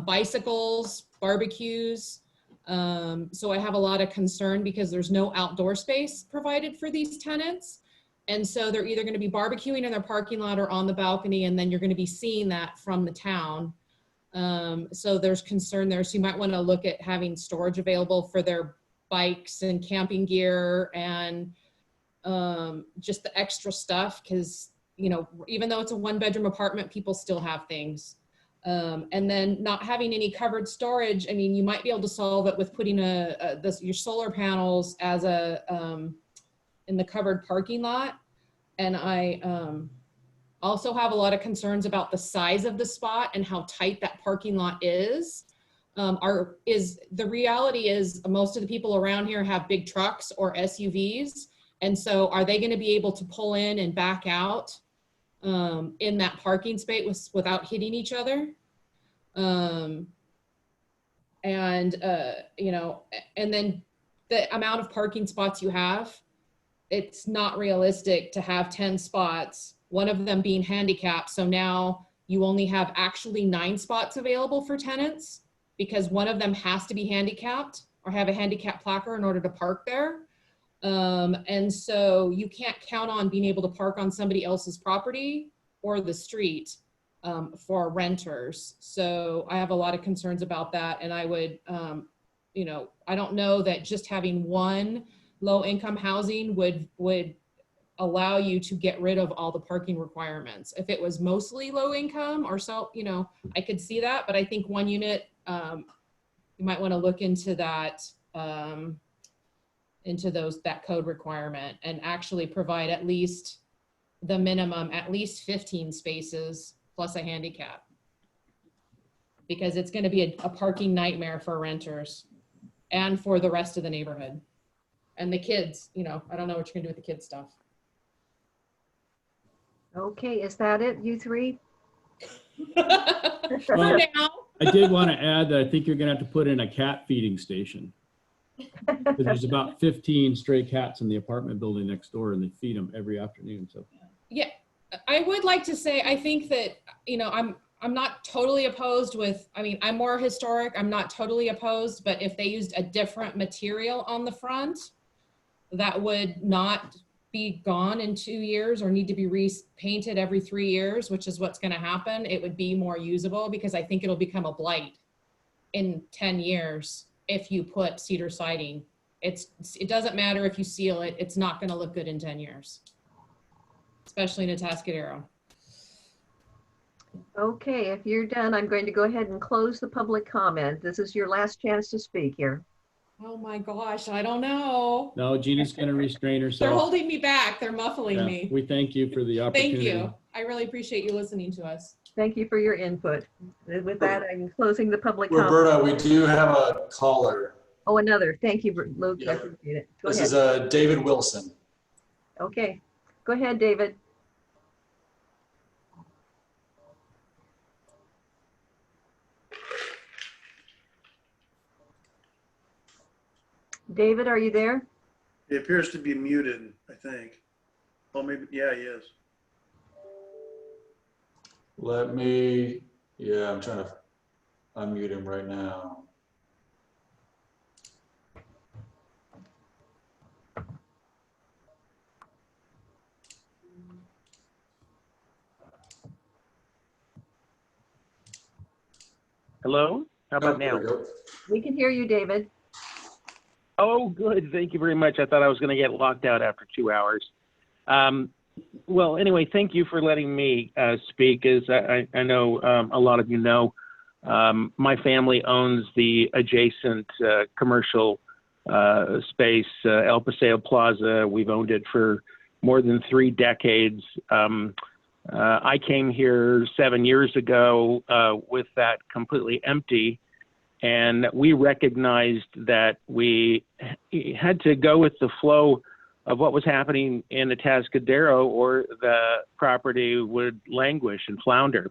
[SPEAKER 16] bicycles, barbecues. So I have a lot of concern because there's no outdoor space provided for these tenants. And so they're either going to be barbecuing in their parking lot or on the balcony, and then you're going to be seeing that from the town. So there's concern there. So you might want to look at having storage available for their bikes and camping gear and just the extra stuff, because even though it's a 1-bedroom apartment, people still have things. And then not having any covered storage, I mean, you might be able to solve it with putting your solar panels as in the covered parking lot. And I also have a lot of concerns about the size of the spot and how tight that parking lot is. The reality is most of the people around here have big trucks or SUVs. And so are they going to be able to pull in and back out in that parking space without hitting each other? And then the amount of parking spots you have, it's not realistic to have 10 spots, one of them being handicapped. So now you only have actually 9 spots available for tenants because one of them has to be handicapped or have a handicap placard in order to park there. And so you can't count on being able to park on somebody else's property or the street for renters. So I have a lot of concerns about that. And I would, I don't know that just having one low income housing would allow you to get rid of all the parking requirements. If it was mostly low income or so, I could see that, but I think one unit, you might want to look into that, that code requirement and actually provide at least the minimum, at least 15 spaces plus a handicap. Because it's going to be a parking nightmare for renters and for the rest of the neighborhood. And the kids, I don't know what you're gonna do with the kids stuff.
[SPEAKER 2] Okay, is that it, you three?
[SPEAKER 16] For now.
[SPEAKER 14] I did want to add that I think you're going to have to put in a cat feeding station. There's about 15 stray cats in the apartment building next door, and they feed them every afternoon. So
[SPEAKER 16] Yeah, I would like to say, I think that, I'm not totally opposed with, I'm more historic, I'm not totally opposed, but if they used a different material on the front, that would not be gone in 2 years or need to be repainted every 3 years, which is what's gonna happen, it would be more usable because I think it'll become a blight in 10 years if you put cedar siding. It doesn't matter if you seal it, it's not gonna look good in 10 years, especially in Atascadero.
[SPEAKER 2] Okay, if you're done, I'm going to go ahead and close the public comment. This is your last chance to speak here.
[SPEAKER 16] Oh my gosh, I don't know.
[SPEAKER 14] no, Gina's going to restrain herself.
[SPEAKER 16] They're holding me back. They're muffling
[SPEAKER 14] Yeah,
[SPEAKER 16] me.
[SPEAKER 14] we thank you for the opportunity.
[SPEAKER 16] Thank you. I really appreciate you listening to us.
[SPEAKER 2] Thank you for your input. With that, I'm closing the public comment.
[SPEAKER 8] Roberta, we do have a caller.
[SPEAKER 2] Oh, another. Thank you, Luke. I
[SPEAKER 8] Yeah.
[SPEAKER 2] appreciate it. Go
[SPEAKER 8] This
[SPEAKER 2] ahead.
[SPEAKER 8] is David Wilson.
[SPEAKER 2] Okay, go ahead, David. David, are you there?
[SPEAKER 6] He appears to be muted, I think. Oh, maybe, yeah, he is.
[SPEAKER 8] I'm trying to unmute him right now.
[SPEAKER 17] Hello? How about now?
[SPEAKER 2] We can hear you, David.
[SPEAKER 17] Oh, good. Thank you very much. I thought I was going to get locked out after 2 hours. Well, anyway, thank you for letting me speak. As I know a lot of you know, my family owns the adjacent commercial space, El Paseo Plaza. We've owned it for more than 3 decades. I came here 7 years ago with that completely empty. And we recognized that we had to go with the flow of what was happening in Atascadero, or the property would languish and flounder.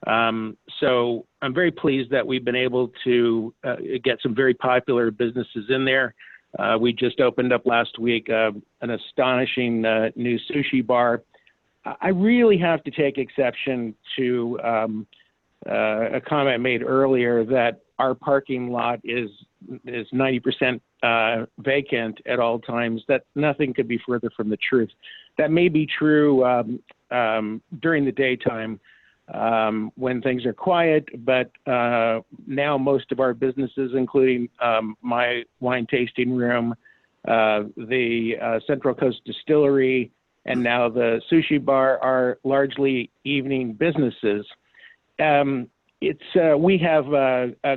[SPEAKER 17] So I'm very pleased that we've been able to get some very popular businesses in there. We just opened up last week an astonishing new sushi bar. I really have to take exception to a comment made earlier that our parking lot is 90% vacant at all times. That nothing could be further from the truth. That may be true during the daytime when things are quiet, but now most of our businesses, including my wine tasting room, the Central Coast Distillery, and now the sushi bar, are largely evening businesses. we have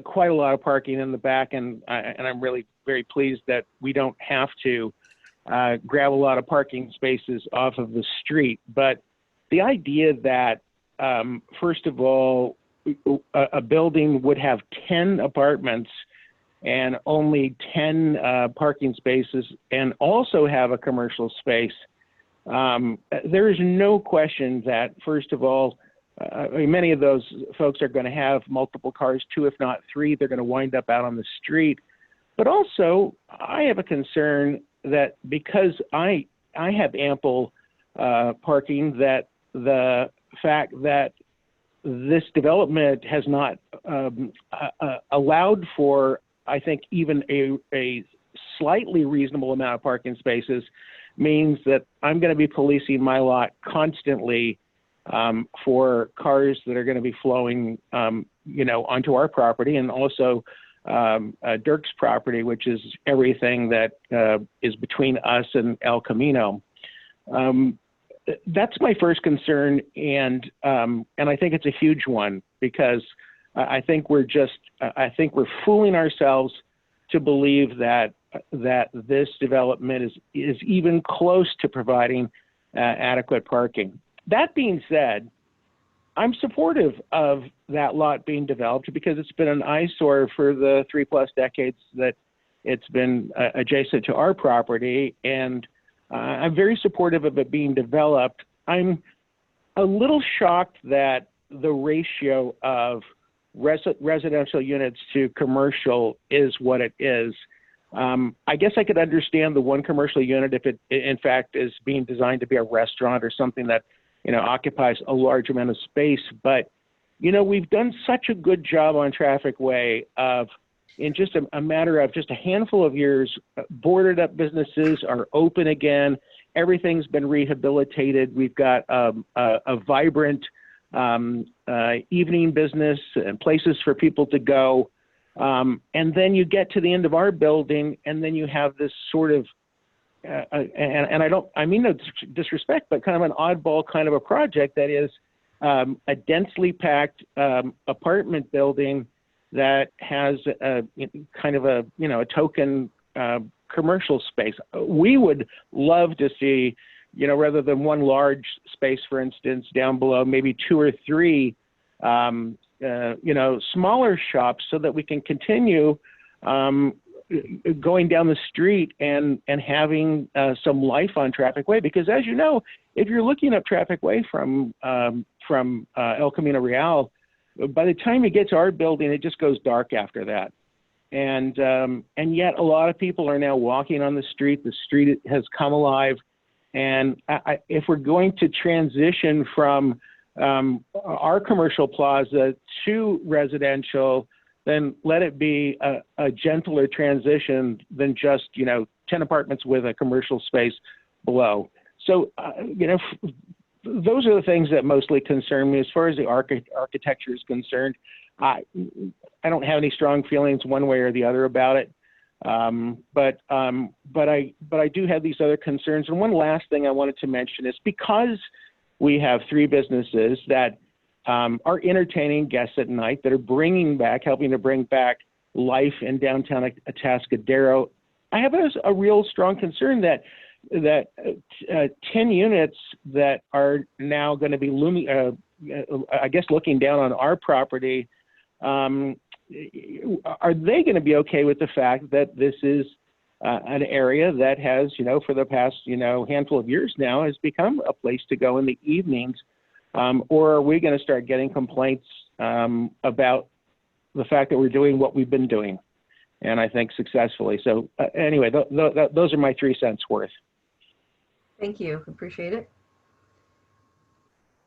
[SPEAKER 17] quite a lot of parking in the back, and I'm really very pleased that we don't have to grab a lot of parking spaces off of the street. But the idea that, first of all, a building would have 10 apartments and only 10 parking spaces and also have a commercial space, there is no question that, first of all, many of those folks are going to have multiple cars, 2 if not 3. They're going to wind up out on the street. But also, I have a concern that because I have ample parking, that the fact that this development has not allowed for, I think, even a slightly reasonable amount of parking spaces means that I'm going to be policing my lot constantly for cars that are going to be flowing, onto our property, and also Dirk's property, which is everything that is between us and El Camino. That's my first concern, and I think it's a huge one, because I think we're fooling ourselves to believe that this development is even close to providing adequate parking. That being said, I'm supportive of that lot being developed because it's been an eyesore for the 3+ decades that it's been adjacent to our property, and I'm very supportive of it being developed. I'm a little shocked that the ratio of residential units to commercial is what it is. I guess I could understand the one commercial unit if it, in fact, is being designed to be a restaurant or something that, occupies a large amount of space. But, we've done such a good job on Traffic Way of, in just a matter of just a handful of years, boarded up businesses are open again. Everything's been rehabilitated. We've got a vibrant evening business and places for people to go. And then you get to the end of our building, and then you have this sort of, and I mean no disrespect, but kind of an oddball kind of a project that is a densely packed apartment building that has a kind of a token commercial space. We would love to see, rather than one large space, for instance, down below, maybe 2 or 3 smaller shops, so that we can continue going down the street and having some life on Traffic Way. Because as you know, if you're looking up Traffic Way from El Camino Real, by the time you get to our building, it just goes dark after that. And yet a lot of people are now walking on the street. The street has come alive. And if we're going to transition from our commercial plaza to residential, then let it be a gentler transition than just, 10 apartments with a commercial space below. So, those are the things that mostly concern me. As far as the architecture is concerned, I don't have any strong feelings one way or the other about it. But I do have these other concerns. And one last thing I wanted to mention is, because we have 3 businesses that are entertaining guests at night, that are helping to bring back life in downtown Atascadero, I have a real strong concern that 10 units that are now going to be looking down on our property, are they going to be okay with the fact that this is an area that has, for the past, handful of years now, has become a place to go in the evenings? Or are we going to start getting complaints about the fact that we're doing what we've been doing, and I think successfully? So anyway, those are my 3 cents worth.
[SPEAKER 2] Thank you. Appreciate it.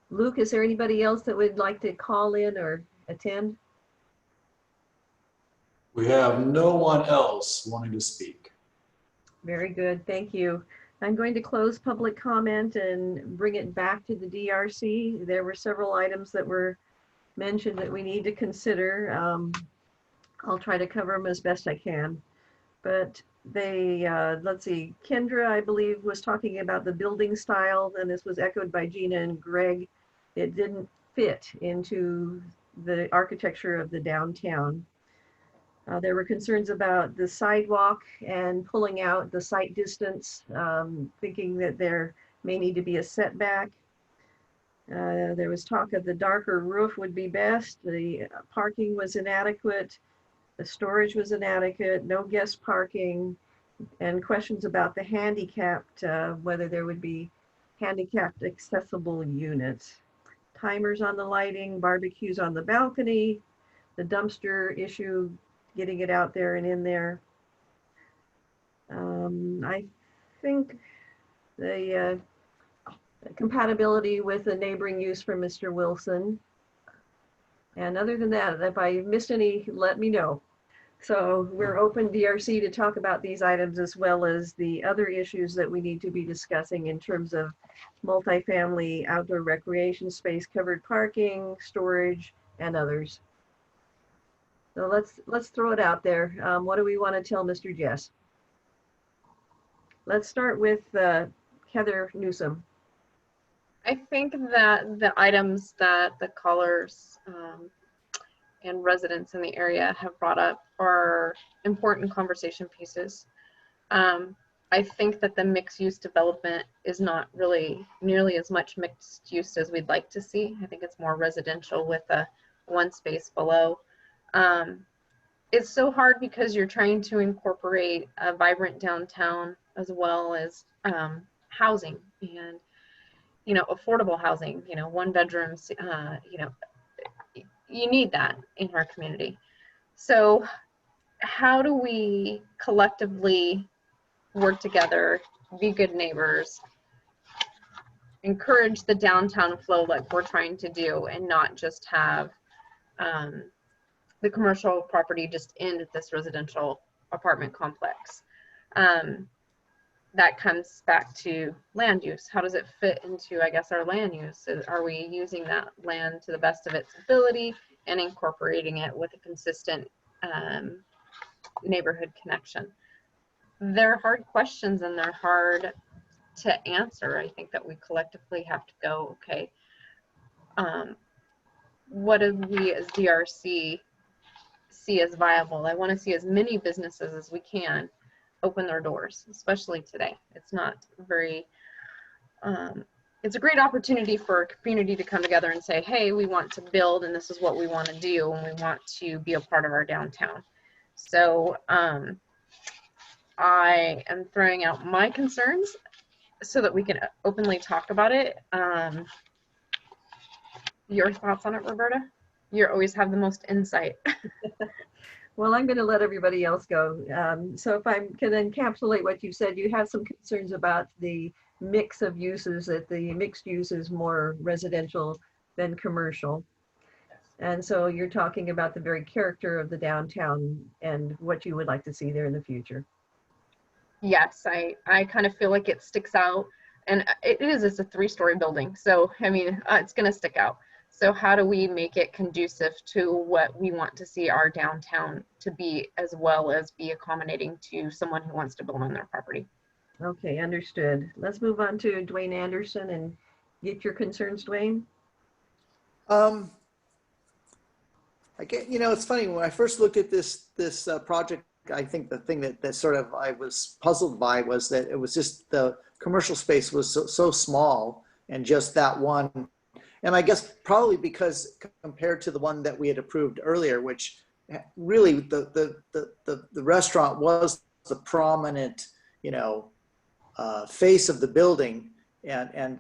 [SPEAKER 2] Luke, is there anybody else that would like to call in or attend?
[SPEAKER 8] We have no one else wanting to speak.
[SPEAKER 2] Very good. Thank you. I'm going to close public comment and bring it back to the DRC. There were several items that were mentioned that we need to consider. I'll try to cover them as best I can. But let's see, Kendra, I believe, was talking about the building style, and this was echoed by Gina and Greg. It didn't fit into the architecture of the downtown. There were concerns about the sidewalk and pulling out the site distance, thinking that there may need to be a setback. There was talk of the darker roof would be best. The parking was inadequate. The storage was inadequate, no guest parking, and questions about the handicapped, whether there would be handicapped accessible units. Timers on the lighting, barbecues on the balcony, the dumpster issue, getting it out there and in there. I think the compatibility with the neighboring use for Mr. Wilson. And other than that, if I missed any, let me know. So we're open, DRC, to talk about these items as well as the other issues that we need to be discussing in terms of multifamily outdoor recreation space, covered parking, storage, and others. So let's throw it out there. What do we want to tell Mr. Jess? Let's start with Heather Newsom.
[SPEAKER 4] I think that the items that the callers and residents in the area have brought up are important conversation pieces. I think that the mixed use development is not really nearly as much mixed use as we'd like to see. I think it's more residential with a one space below. It's so hard because you're trying to incorporate a vibrant downtown as well as housing and, you know, affordable housing, you know, one bedrooms, you know, you need that in our community. So how do we collectively work together, be good neighbors, encourage the downtown flow like we're trying to do, and not just have the commercial property just end at this residential apartment complex? That comes back to land use. How does it fit into, I guess, our land use? Are we using that land to the best of its ability and incorporating it with a consistent neighborhood connection? They're hard questions and they're hard to answer. I think that we collectively have to go, okay, what do we as DRC see as viable? I want to see as many businesses as we can open their doors, especially today. It's not very, it's a great opportunity for a community to come together and say, hey, we want to build and this is what we want to do and we want to be a part of our downtown. So I am throwing out my concerns so that we can openly talk about it. Your thoughts on it, Roberta? You always have the most insight.
[SPEAKER 2] Well, I'm going to let everybody else go. So if I can encapsulate what you said, you have some concerns about the mix of uses, that the mixed use is more residential than commercial. And so you're talking about the very character of the downtown and what you would like to see there in the future.
[SPEAKER 4] Yes, I kind of feel like it sticks out, and it's a 3-story building. So, I mean, it's going to stick out. So how do we make it conducive to what we want to see our downtown to be, as well as be accommodating to someone who wants to build on their property?
[SPEAKER 2] Okay, understood. Let's move on to Dwayne Anderson and get your concerns, Dwayne.
[SPEAKER 5] I get, you know, it's funny, when I first looked at this project, I think the thing that sort of I was puzzled by was that it was just the commercial space was so small, and just that one. And I guess probably because compared to the one that we had approved earlier, which really the restaurant was the prominent, you know, face of the building, and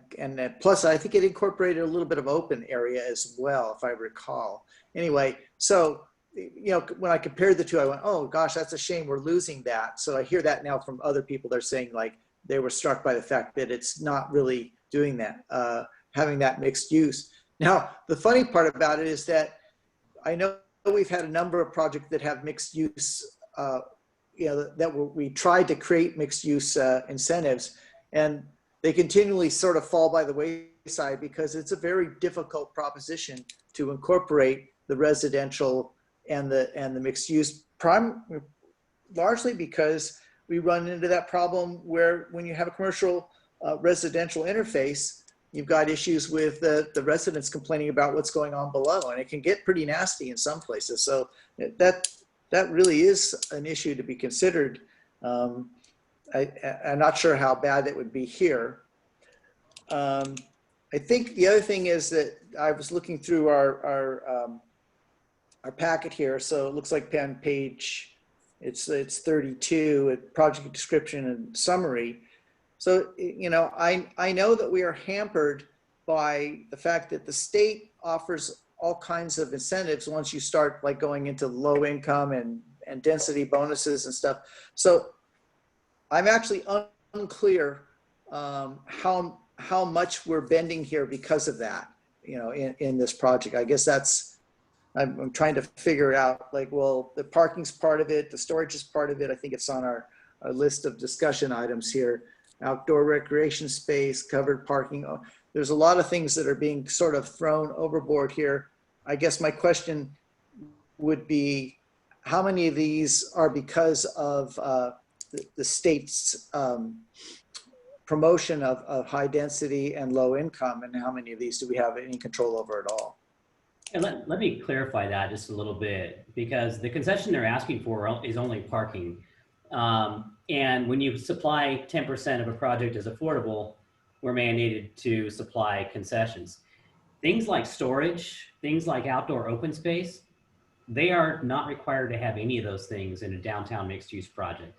[SPEAKER 5] plus I think it incorporated a little bit of open area as well, if I recall. Anyway, so you know, when I compared the two, I went, oh gosh, that's a shame we're losing that. So I hear that now from other people. They're saying like they were struck by the fact that it's not really doing that. Having that mixed use. Now, the funny part about it is that I know we've had a number of projects that have mixed use, you know, that we tried to create mixed use incentives, and they continually sort of fall by the wayside because it's a very difficult proposition to incorporate the residential and the mixed use, largely because we run into that problem where when you have a commercial residential interface, you've got issues with the residents complaining about what's going on below, and it can get pretty nasty in some places. So that really is an issue to be considered. I'm not sure how bad it would be here. I think the other thing is that I was looking through our packet here. So it looks like on page, it's 32, project description and summary. So, you know, I know that we are hampered by the fact that the state offers all kinds of incentives once you start like going into low income and density bonuses and stuff. So I'm actually unclear how much we're bending here because of that, you know, in this project. I guess I'm trying to figure out, like, well, the parking's part of it, the storage is part of it. I think it's on our list of discussion items here. Outdoor recreation space, covered parking. There's a lot of things that are being sort of thrown overboard here. I guess my question would be, how many of these are because of the state's promotion of high density and low income, and how many of these do we have any control over at all?
[SPEAKER 1] And let me clarify that just a little bit, because the concession they're asking for is only parking. And when you supply 10% of a project as affordable, we're mandated to supply concessions. Things like storage, things like outdoor open space, they are not required to have any of those things in a downtown mixed-use project.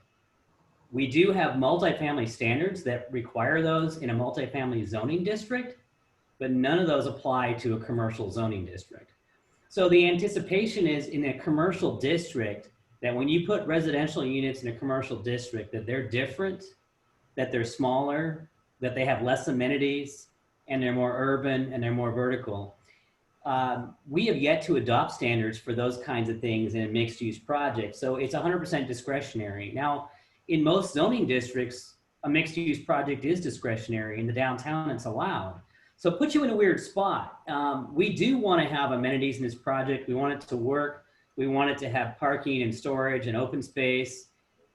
[SPEAKER 1] We do have multifamily standards that require those in a multifamily zoning district, but none of those apply to a commercial zoning district. So the anticipation is in a commercial district that when you put residential units in a commercial district, that they're different, that they're smaller, that they have less amenities, and they're more urban and they're more vertical. We have yet to adopt standards for those kinds of things in a mixed use project. So it's 100% discretionary. Now, in most zoning districts, a mixed use project is discretionary. In the downtown, it's allowed. So it puts you in a weird spot. We do want to have amenities in this project. We want it to work. We want it to have parking and storage and open space.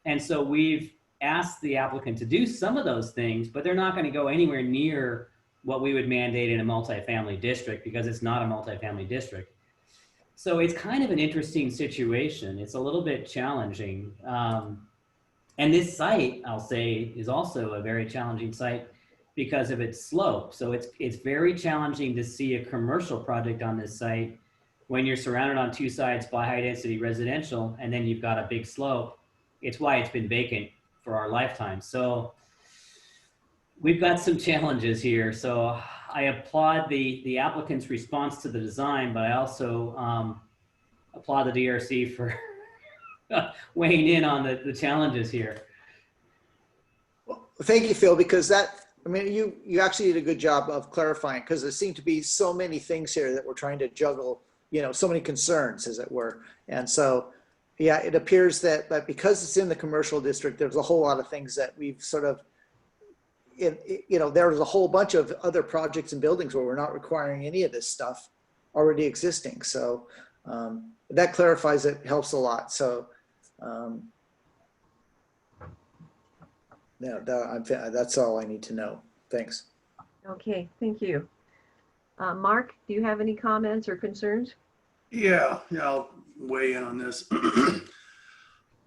[SPEAKER 1] And so we've asked the applicant to do some of those things, but they're not going to go anywhere near what we would mandate in a multifamily district, because it's not a multifamily district. So it's kind of an interesting situation. It's a little bit challenging. And this site, I'll say, is also a very challenging site because of its slope. So it's very challenging to see a commercial project on this site when you're surrounded on two sides by high density residential, and then you've got a big slope. It's why it's been vacant for our lifetime. So we've got some challenges here. So I applaud the applicant's response to the design, but I also applaud the DRC for weighing in on the challenges here.
[SPEAKER 5] Well, thank you, Phil, because I mean, you actually did a good job of clarifying, because there seem to be so many things here that we're trying to juggle, you know, so many concerns, as it were. And so, yeah, it appears that because it's in the commercial district, there's a whole lot of things that we've sort of, you know, there's a whole bunch of other projects and buildings where we're not requiring any of this stuff already existing. So that clarifies it, helps a lot. So yeah, that's all I need to know. Thanks.
[SPEAKER 2] Okay, thank you. Mark, do you have any comments or concerns?
[SPEAKER 6] Yeah, I'll weigh in on this.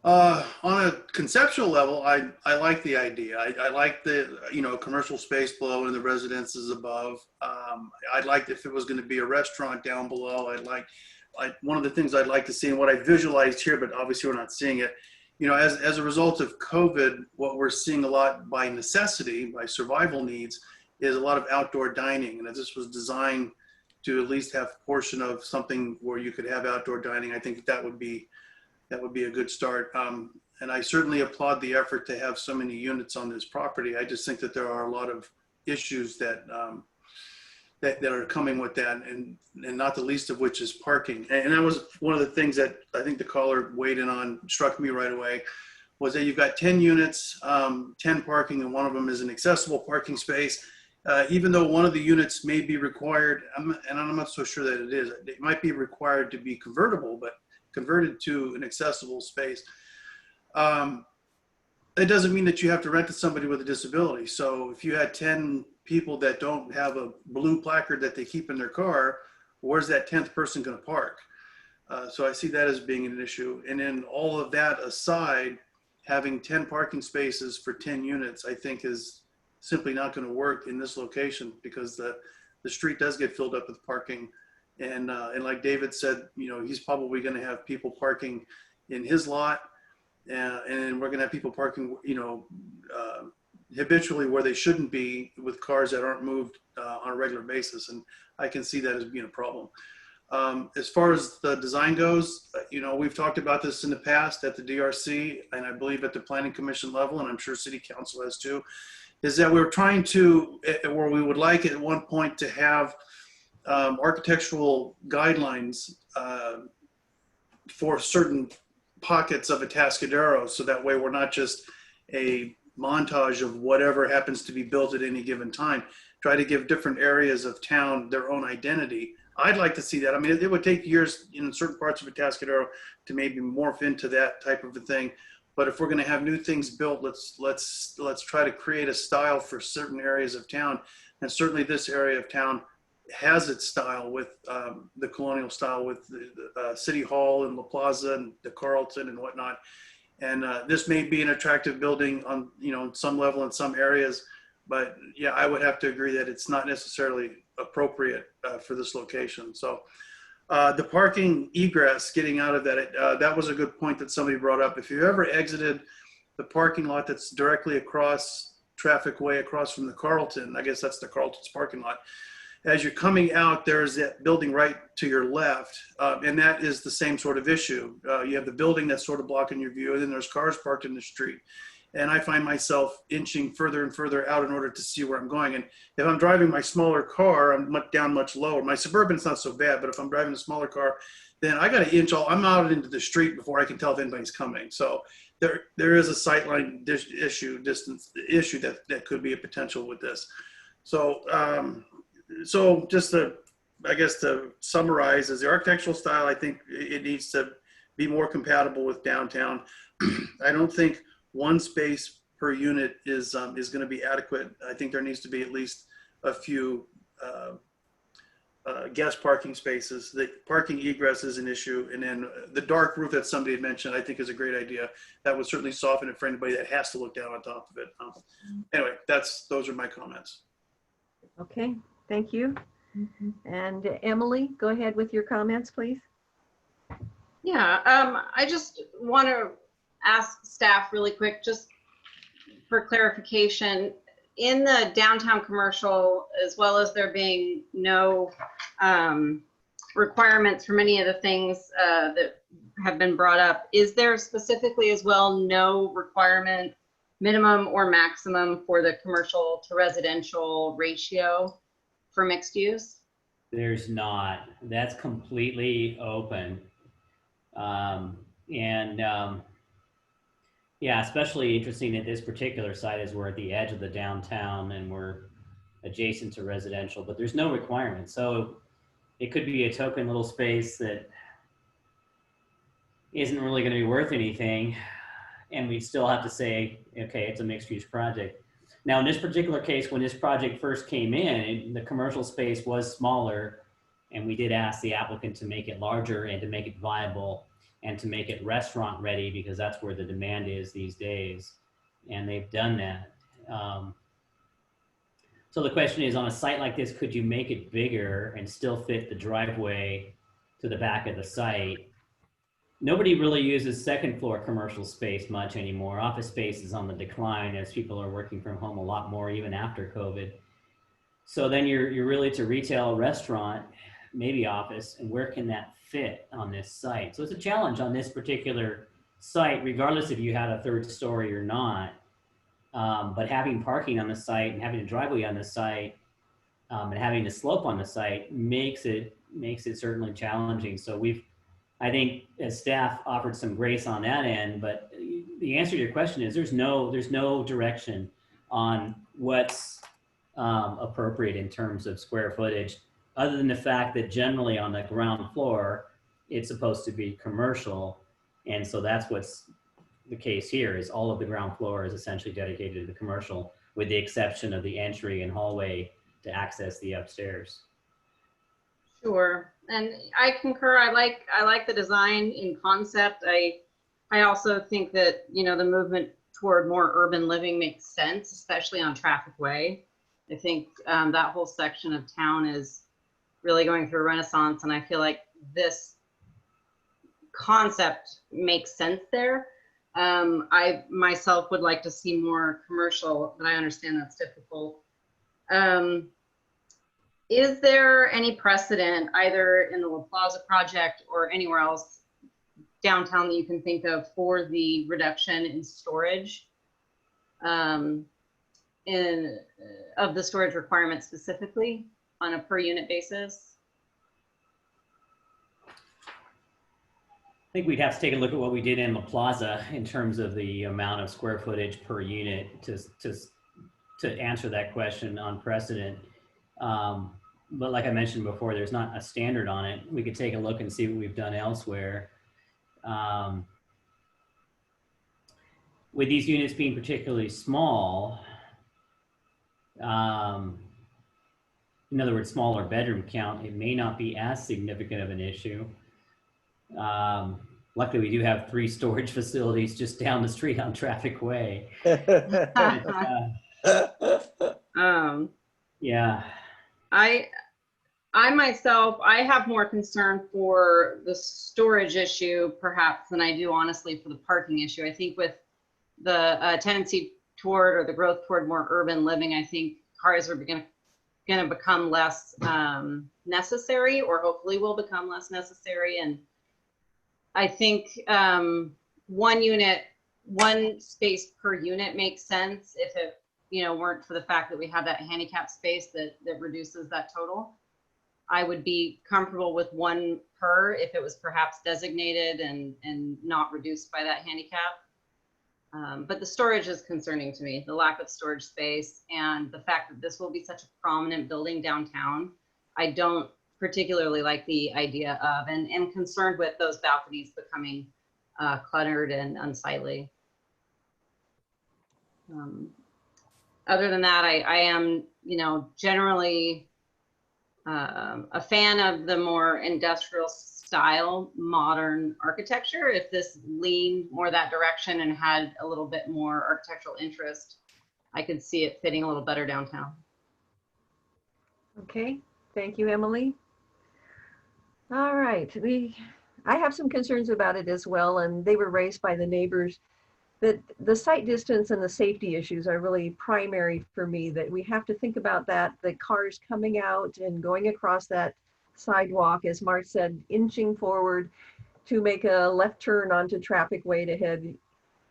[SPEAKER 6] On a conceptual level, I like the idea. I like the, you know, commercial space below and the residences above. I'd like if it was going to be a restaurant down below. One of the things I'd like to see, and what I visualized here, but obviously we're not seeing it, you know, as a result of COVID, what we're seeing a lot by necessity, by survival needs, is a lot of outdoor dining. And if this was designed to at least have a portion of something where you could have outdoor dining, I think that would be a good start. And I certainly applaud the effort to have so many units on this property. I just think that there are a lot of issues that are coming with that, and not the least of which is parking. And that was one of the things that I think the caller weighed in on, struck me right away, was that you've got 10 units, 10 parking, and one of them is an accessible parking space. Even though one of the units may be required, and I'm not so sure that it is, it might be required to be convertible, but converted to an accessible space. it doesn't mean that you have to rent to somebody with a disability. So if you had 10 people that don't have a blue placard that they keep in their car, where's that 10th person going to park? So I see that as being an issue. And then all of that aside, having 10 parking spaces for 10 units, I think is simply not going to work in this location, because the street does get filled up with parking. And like David said, you know, he's probably going to have people parking in his lot. And we're going to have people parking, you know, habitually where they shouldn't be, with cars that aren't moved on a regular basis. And I can see that as being a problem. As far as the design goes, you know, we've talked about this in the past at the DRC, and I believe at the Planning Commission level, and I'm sure City Council has too, is that we're trying to, where we would like at one point to have architectural guidelines for certain pockets of Atascadero, so that way we're not just a montage of whatever happens to be built at any given time. Try to give different areas of town their own identity. I'd like to see that. I mean, it would take years in certain parts of Atascadero to maybe morph into that type of a thing. But if we're going to have new things built, let's try to create a style for certain areas of town. And certainly this area of town has its style with the colonial style, with the City Hall and La Plaza and the Carlton and whatnot. And this may be an attractive building on, you know, some level in some areas. But yeah, I would have to agree that it's not necessarily appropriate for this location. So the parking egress, getting out of that, that was a good point that somebody brought up. If you ever exited the parking lot that's directly across traffic way across from the Carlton, I guess that's the Carlton's parking lot. As you're coming out, there's that building right to your left, and that is the same sort of issue. You have the building that's sort of blocking your view, and then there's cars parked in the street. And I find myself inching further and further out in order to see where I'm going. And if I'm driving my smaller car, I'm down much lower. My Suburban's not so bad, but if I'm driving a smaller car, then I got to inch I'm out into the street before I can tell if anybody's coming. So there is a sightline distance issue that could be a potential with this. So so just to, I guess, to summarize, is the architectural style, I think it needs to be more compatible with downtown. I don't think one space per unit is going to be adequate. I think there needs to be at least a few guest parking spaces. The parking egress is an issue. And then the dark roof that somebody had mentioned, I think is a great idea. That would certainly soften it for anybody that has to look down on top of it. Anyway, those are my comments.
[SPEAKER 2] Okay, thank you. And Emily, go ahead with your comments, please.
[SPEAKER 7] Yeah, I just want to ask staff really quick, just for clarification. In the downtown commercial, as well as there being no requirements for many of the things that have been brought up, is there specifically as well no requirement, minimum or maximum, for the commercial to residential ratio for mixed use?
[SPEAKER 1] There's not. That's completely open. Yeah, especially interesting that this particular site is we're at the edge of the downtown and we're adjacent to residential, but there's no requirement. So it could be a token little space that isn't really going to be worth anything, and we still have to say, okay, it's a mixed use project. Now in this particular case, when this project first came in, the commercial space was smaller, and we did ask the applicant to make it larger and to make it viable and to make it restaurant ready, because that's where the demand is these days. And they've done that. So the question is, on a site like this, could you make it bigger and still fit the driveway to the back of the site? Nobody really uses second floor commercial space much anymore. Office space is on the decline as people are working from home a lot more, even after COVID. So then you're really to retail, restaurant, maybe office, and where can that fit on this site? So it's a challenge on this particular site, regardless if you had a third story or not. But having parking on the site and having a driveway on the site and having the slope on the site makes it certainly challenging. So I think as staff offered some grace on that end, but the answer to your question is there's no direction on what's appropriate in terms of square footage, other than the fact that generally on the ground floor, it's supposed to be commercial. And so that's what's the case here, is all of the ground floor is essentially dedicated to the commercial, with the exception of the entry and hallway to access the upstairs.
[SPEAKER 7] Sure, and I concur. I like the design in concept. I also think that, you know, the movement toward more urban living makes sense, especially on Traffic Way. I think that whole section of town is really going through a renaissance, and I feel like this concept makes sense there. I myself would like to see more commercial, but I understand that's difficult. Is there any precedent either in the La Plaza project or anywhere else downtown that you can think of for the reduction in storage, of the storage requirement specifically on a per unit basis?
[SPEAKER 1] I think we'd have to take a look at what we did in La Plaza in terms of the amount of square footage per unit to answer that question on precedent. But like I mentioned before, there's not a standard on it. We could take a look and see what we've done elsewhere. With these units being particularly small, in other words, smaller bedroom count, it may not be as significant of an issue. Luckily, we do have 3 storage facilities just down the street on Traffic Way. Yeah.
[SPEAKER 7] I myself, I have more concern for the storage issue perhaps than I do honestly for the parking issue. I think with the tendency toward, or the growth toward more urban living, I think cars are going to become less necessary, or hopefully will become less necessary. And I think one space per unit makes sense if it, you know, weren't for the fact that we have that handicap space that reduces that total. I would be comfortable with 1 per if it was perhaps designated and not reduced by that handicap. But the storage is concerning to me, the lack of storage space and the fact that this will be such a prominent building downtown. I don't particularly like the idea of, and am concerned with those balconies becoming cluttered and unsightly. Other than that, I am, you know, generally a fan of the more industrial style, modern architecture. If this leaned more that direction and had a little bit more architectural interest, I could see it fitting a little better downtown.
[SPEAKER 2] Okay, thank you, Emily. All right, I have some concerns about it as well, and they were raised by the neighbors. That the site distance and the safety issues are really primary for me, that we have to think about that, the cars coming out and going across that sidewalk, as Mark said, inching forward to make a left turn onto Traffic Way to head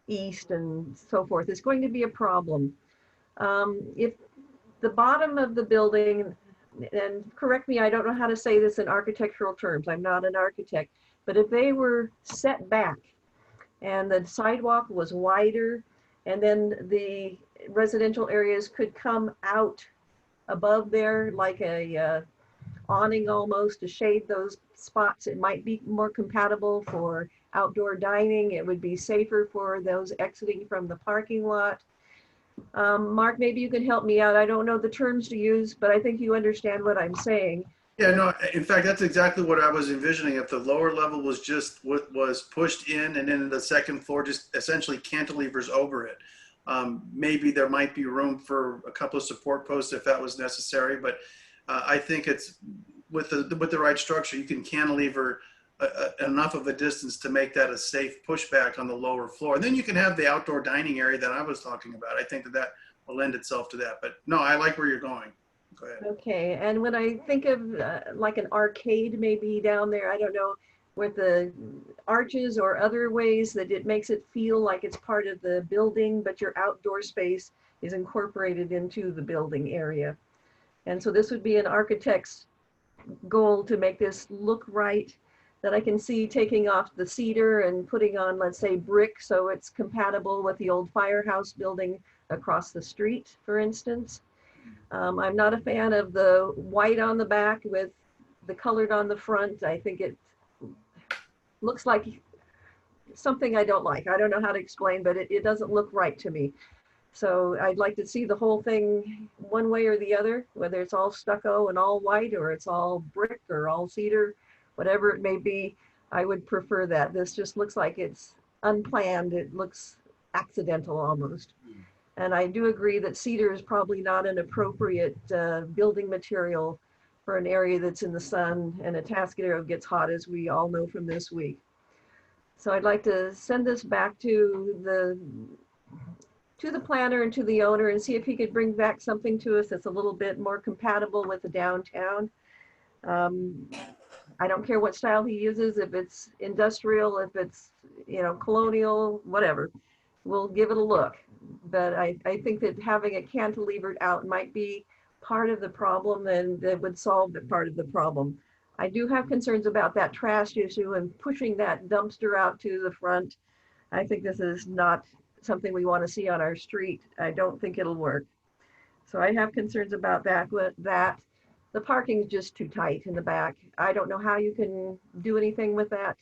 [SPEAKER 2] east and so forth is going to be a problem. If the bottom of the building, and correct me, I don't know how to say this in architectural terms, I'm not an architect, but if they were set back and the sidewalk was wider, and then the residential areas could come out above there like a awning almost to shade those spots, it might be more compatible for outdoor dining. It would be safer for those exiting from the parking lot. Mark, maybe you can help me out. I don't know the terms to use, but I think you understand what I'm saying.
[SPEAKER 6] Yeah, no, in fact, that's exactly what I was envisioning. If the lower level was just what was pushed in, and then the second floor just essentially cantilevers over it. Maybe there might be room for a couple of support posts if that was necessary, but I think it's with the right structure, you can cantilever enough of a distance to make that a safe pushback on the lower floor. And then you can have the outdoor dining area that I was talking about. I think that will lend itself to that. But no, I like where you're going. Go ahead.
[SPEAKER 2] Okay, and when I think of like an arcade maybe down there, I don't know, with the arches or other ways that it makes it feel like it's part of the building, but your outdoor space is incorporated into the building area. And so this would be an architect's goal to make this look right, that I can see taking off the cedar and putting on, let's say, brick, so it's compatible with the old firehouse building across the street, for instance. I'm not a fan of the white on the back with the colored on the front. I think it looks like something I don't like. I don't know how to explain, but it doesn't look right to me. So I'd like to see the whole thing one way or the other, whether it's all stucco and all white, or it's all brick or all cedar, whatever it may be. I would prefer that. This just looks like it's unplanned. It looks accidental almost. And I do agree that cedar is probably not an appropriate building material for an area that's in the sun, and Atascadero gets hot, as we all know from this week. So I'd like to send this back to the planner and to the owner and see if he could bring back something to us that's a little bit more compatible with the downtown. I don't care what style he uses, if it's industrial, if it's, you know, colonial, whatever. We'll give it a look. But I think that having it cantilevered out might be part of the problem, and that would solve the part of the problem. I do have concerns about that trash issue and pushing that dumpster out to the front. I think this is not something we want to see on our street. I don't think it'll work. So I have concerns about that. The parking is just too tight in the back. I don't know how you can do anything with that.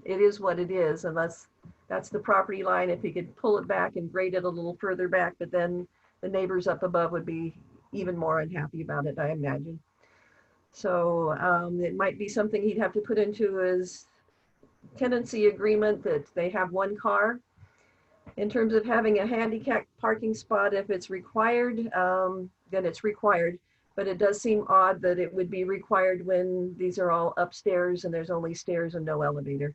[SPEAKER 2] It is what it is, unless that's the property line. If you could pull it back and grade it a little further back, but then the neighbors up above would be even more unhappy about it, I imagine. So it might be something he'd have to put into his tenancy agreement, that they have one car. In terms of having a handicap parking spot, if it's required, then it's required. But it does seem odd that it would be required when these are all upstairs and there's only stairs and no elevator.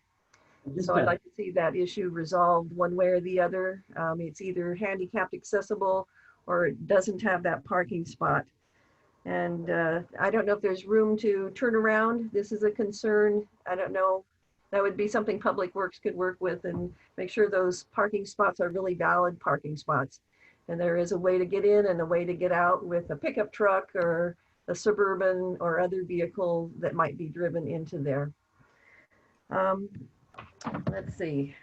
[SPEAKER 2] So I'd like to see that issue resolved one way or the other. It's either handicapped accessible or it doesn't have that parking spot. And I don't know if there's room to turn around. This is a concern. I don't know. That would be something Public Works could work with and make sure those parking spots are really valid parking spots. And there is a way to get in and a way to get out with a pickup truck or a Suburban or other vehicle that might be driven into there. Let's see.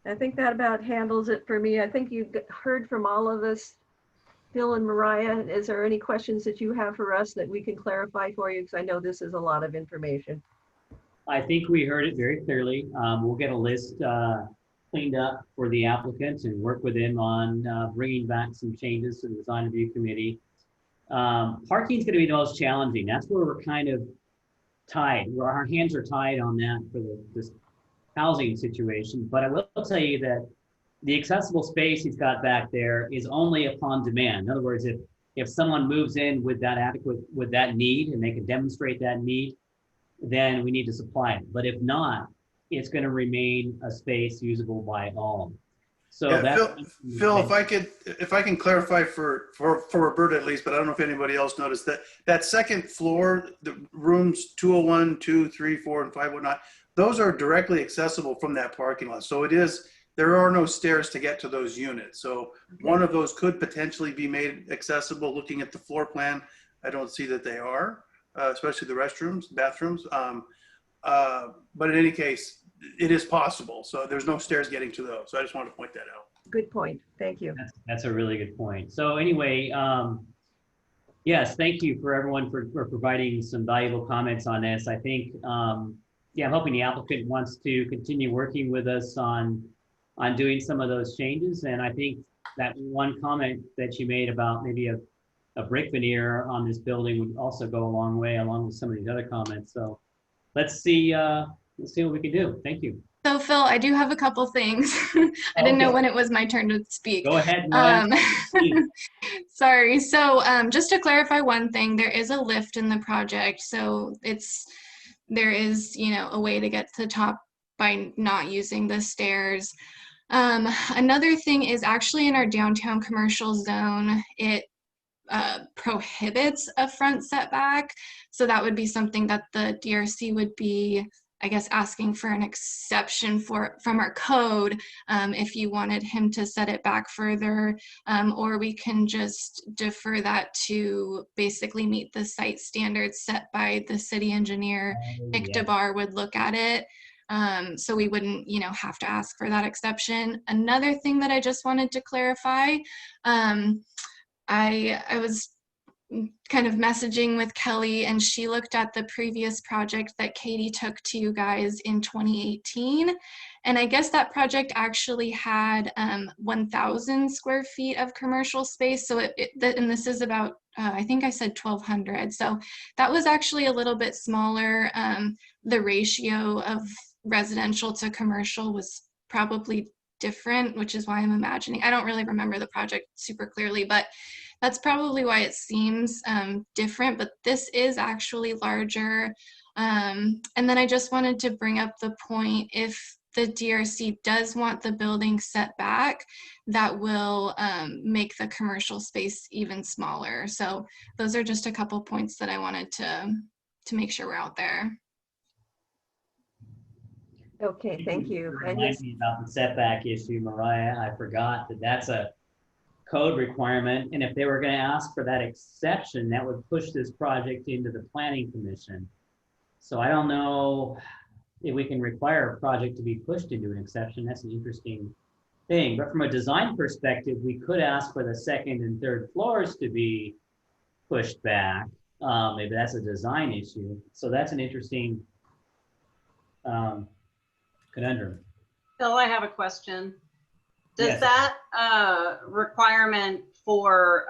[SPEAKER 2] I think that about handles it for me. I think you've heard from all of us. Phil and Mariah, is there any questions that you have for us that we can clarify for you? Because I know this is a lot of information.
[SPEAKER 1] I think we heard it very clearly. We'll get a list cleaned up for the applicants and work with them on bringing back some changes to the design review committee. Parking is going to be the most challenging. That's where we're kind of tied, where our hands are tied on that for this housing situation. But I will tell you that the accessible space he's got back there is only upon demand. In other words, if someone moves in with that need and they can demonstrate that need, then we need to supply it. But if not, it's going to remain a space usable by all. So
[SPEAKER 6] yeah, Phil, if I can clarify for Roberta at least, but I don't know if anybody else noticed that second floor, the rooms 201, 2, 3, 4, and 5 whatnot, those are directly accessible from that parking lot. So there are no stairs to get to those units. So one of those could potentially be made accessible. Looking at the floor plan, I don't see that they are, especially the restrooms, bathrooms. But in any case, it is possible. So there's no stairs getting to those. So I just wanted to point that out.
[SPEAKER 2] Good point. Thank you.
[SPEAKER 1] That's a really good point. So anyway, yes, thank you for everyone for providing some valuable comments on this. I think, yeah, I'm hoping the applicant wants to continue working with us on doing some of those changes. And I think that one comment that you made about maybe a brick veneer on this building would also go a long way, along with some of these other comments. So let's see what we can do. Thank you.
[SPEAKER 12] So Phil, I do have a couple things. I didn't know when it was my turn to speak.
[SPEAKER 1] Go ahead.
[SPEAKER 12] Sorry. So just to clarify one thing, there is a lift in the project. So there is, a way to get to the top by not using the stairs. Another thing is actually in our downtown commercial zone, it prohibits a front setback. So that would be something that the DRC would be, I guess, asking for an exception from our code if you wanted him to set it back further, or we can just defer that to basically meet the site standards set by the city engineer. Nick DeBar would look at it. So we wouldn't, have to ask for that exception. Another thing that I just wanted to clarify, I was kind of messaging with Kelly, and she looked at the previous project that Katie took to you guys in 2018. And I guess that project actually had 1,000 square feet of commercial space. So and this is about, I think I said 1,200. So that was actually a little bit smaller. The ratio of residential to commercial was probably different, which is why I'm imagining, I don't really remember the project super clearly, but that's probably why it seems different, but this is actually larger. And then I just wanted to bring up the point, if the DRC does want the building set back, that will make the commercial space even smaller. So those are just a couple points that I wanted to make sure we're out there.
[SPEAKER 2] Okay, thank you. And
[SPEAKER 1] Remind me about the setback issue, Mariah. I forgot that that's a code requirement. And if they were going to ask for that exception, that would push this project into the planning commission. So I don't know if we can require a project to be pushed into an exception. That's an interesting thing. But from a design perspective, we could ask for the second and third floors to be pushed back. Maybe that's a design issue. So that's an interesting conundrum.
[SPEAKER 7] Phil, I have a question. Does
[SPEAKER 1] Yes.
[SPEAKER 7] that requirement for,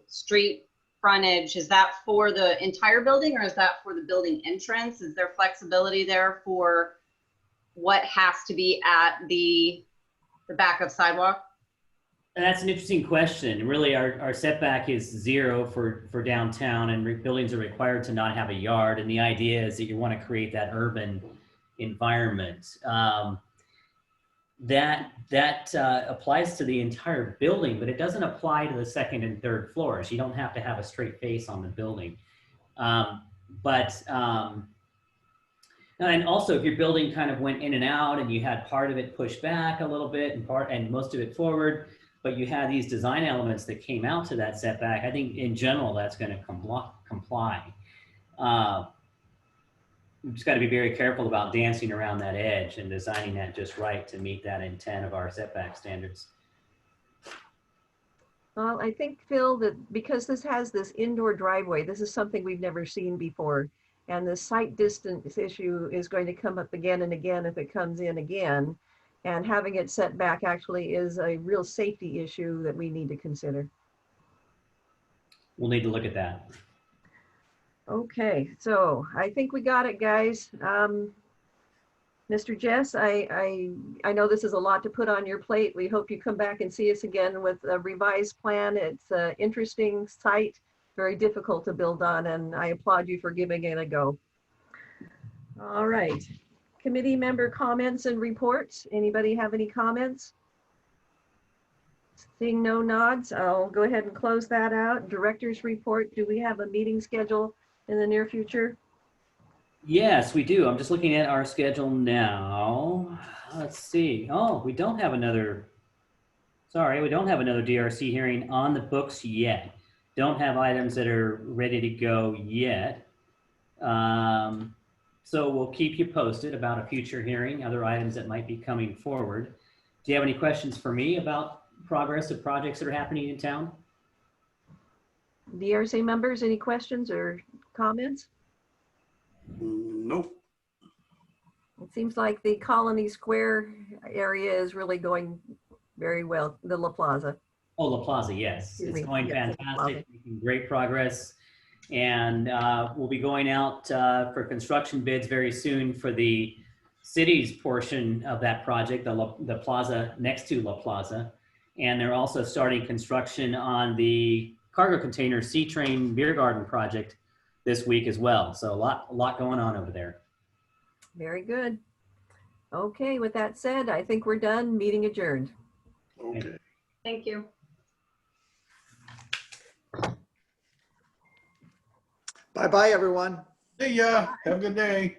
[SPEAKER 7] street frontage, is that for the entire building or is that for the building entrance? Is there flexibility there for what has to be at the back of sidewalk?
[SPEAKER 1] And that's an interesting question. Really, our setback is 0 for downtown, and buildings are required to not have a yard. And the idea is that you want to create that urban environment. That applies to the entire building, but it doesn't apply to the second and third floors. You don't have to have a straight face on the building. And also, if your building kind of went in and out and you had part of it pushed back a little bit and most of it forward, but you had these design elements that came out to that setback, I think in general that's going to comply. We've just got to be very careful about dancing around that edge and designing that just right to meet that intent of our setback standards.
[SPEAKER 2] Well, I think, Phil, that because this has this indoor driveway, this is something we've never seen before. And the site distance issue is going to come up again and again if it comes in again. And having it set back actually is a real safety issue that we need to consider.
[SPEAKER 1] We'll need to look at that.
[SPEAKER 2] Okay, so I think we got it, guys. Mr. Jess, I know this is a lot to put on your plate. We hope you come back and see us again with a revised plan. It's an interesting site, very difficult to build on, and I applaud you for giving it a go. All right, committee member comments and reports. Anybody have any comments? Seeing no nods, I'll go ahead and close that out. Director's report, do we have a meeting schedule in the near future?
[SPEAKER 1] Yes, we do. I'm just looking at our schedule now. Let's see. Oh, we don't have another DRC hearing on the books yet. Don't have items that are ready to go yet. So we'll keep you posted about a future hearing, other items that might be coming forward. Do you have any questions for me about progress of projects that are happening in town?
[SPEAKER 2] DRC members, any questions or comments?
[SPEAKER 6] Nope.
[SPEAKER 2] It seems like the Colony Square area is really going very well, the La Plaza.
[SPEAKER 1] Oh, La Plaza, yes. It's going fantastic, making great progress. And we'll be going out for construction bids very soon for the city's portion of that project, the plaza next to La Plaza. And they're also starting construction on the cargo container C-Train Beer Garden project this week as well. So a lot going on over there.
[SPEAKER 2] Very good. Okay, with that said, I think we're done. Meeting adjourned.
[SPEAKER 6] Okay.
[SPEAKER 7] Thank you.
[SPEAKER 5] Bye-bye, everyone.
[SPEAKER 6] See ya. Have a good day.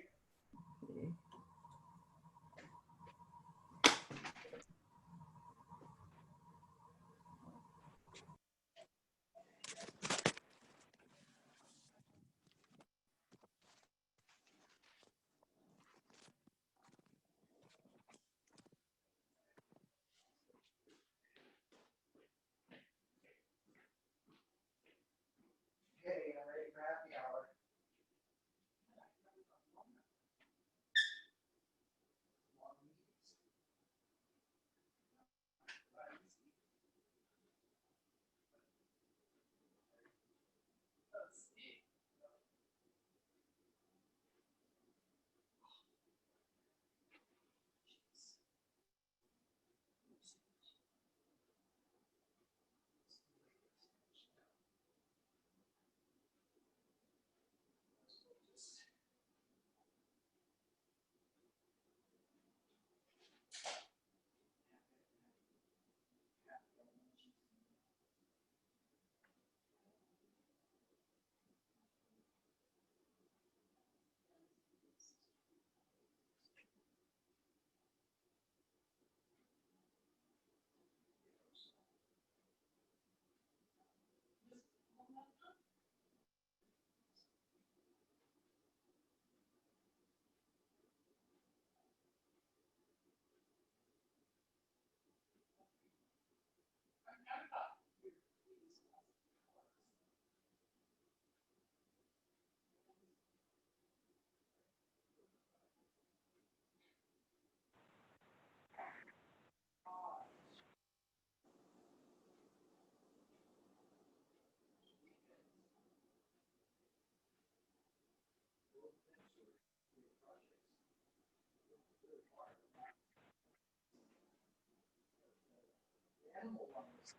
[SPEAKER 5] animal ones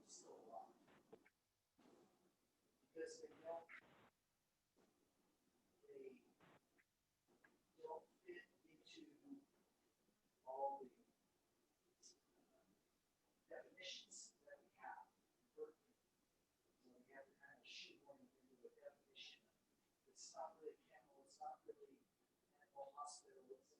[SPEAKER 5] still a lot. Because they don't fit into all the definitions that we have. So we have to kind of shoehorn it into a definition. It's not really kennel, it's not really animal hospital, it's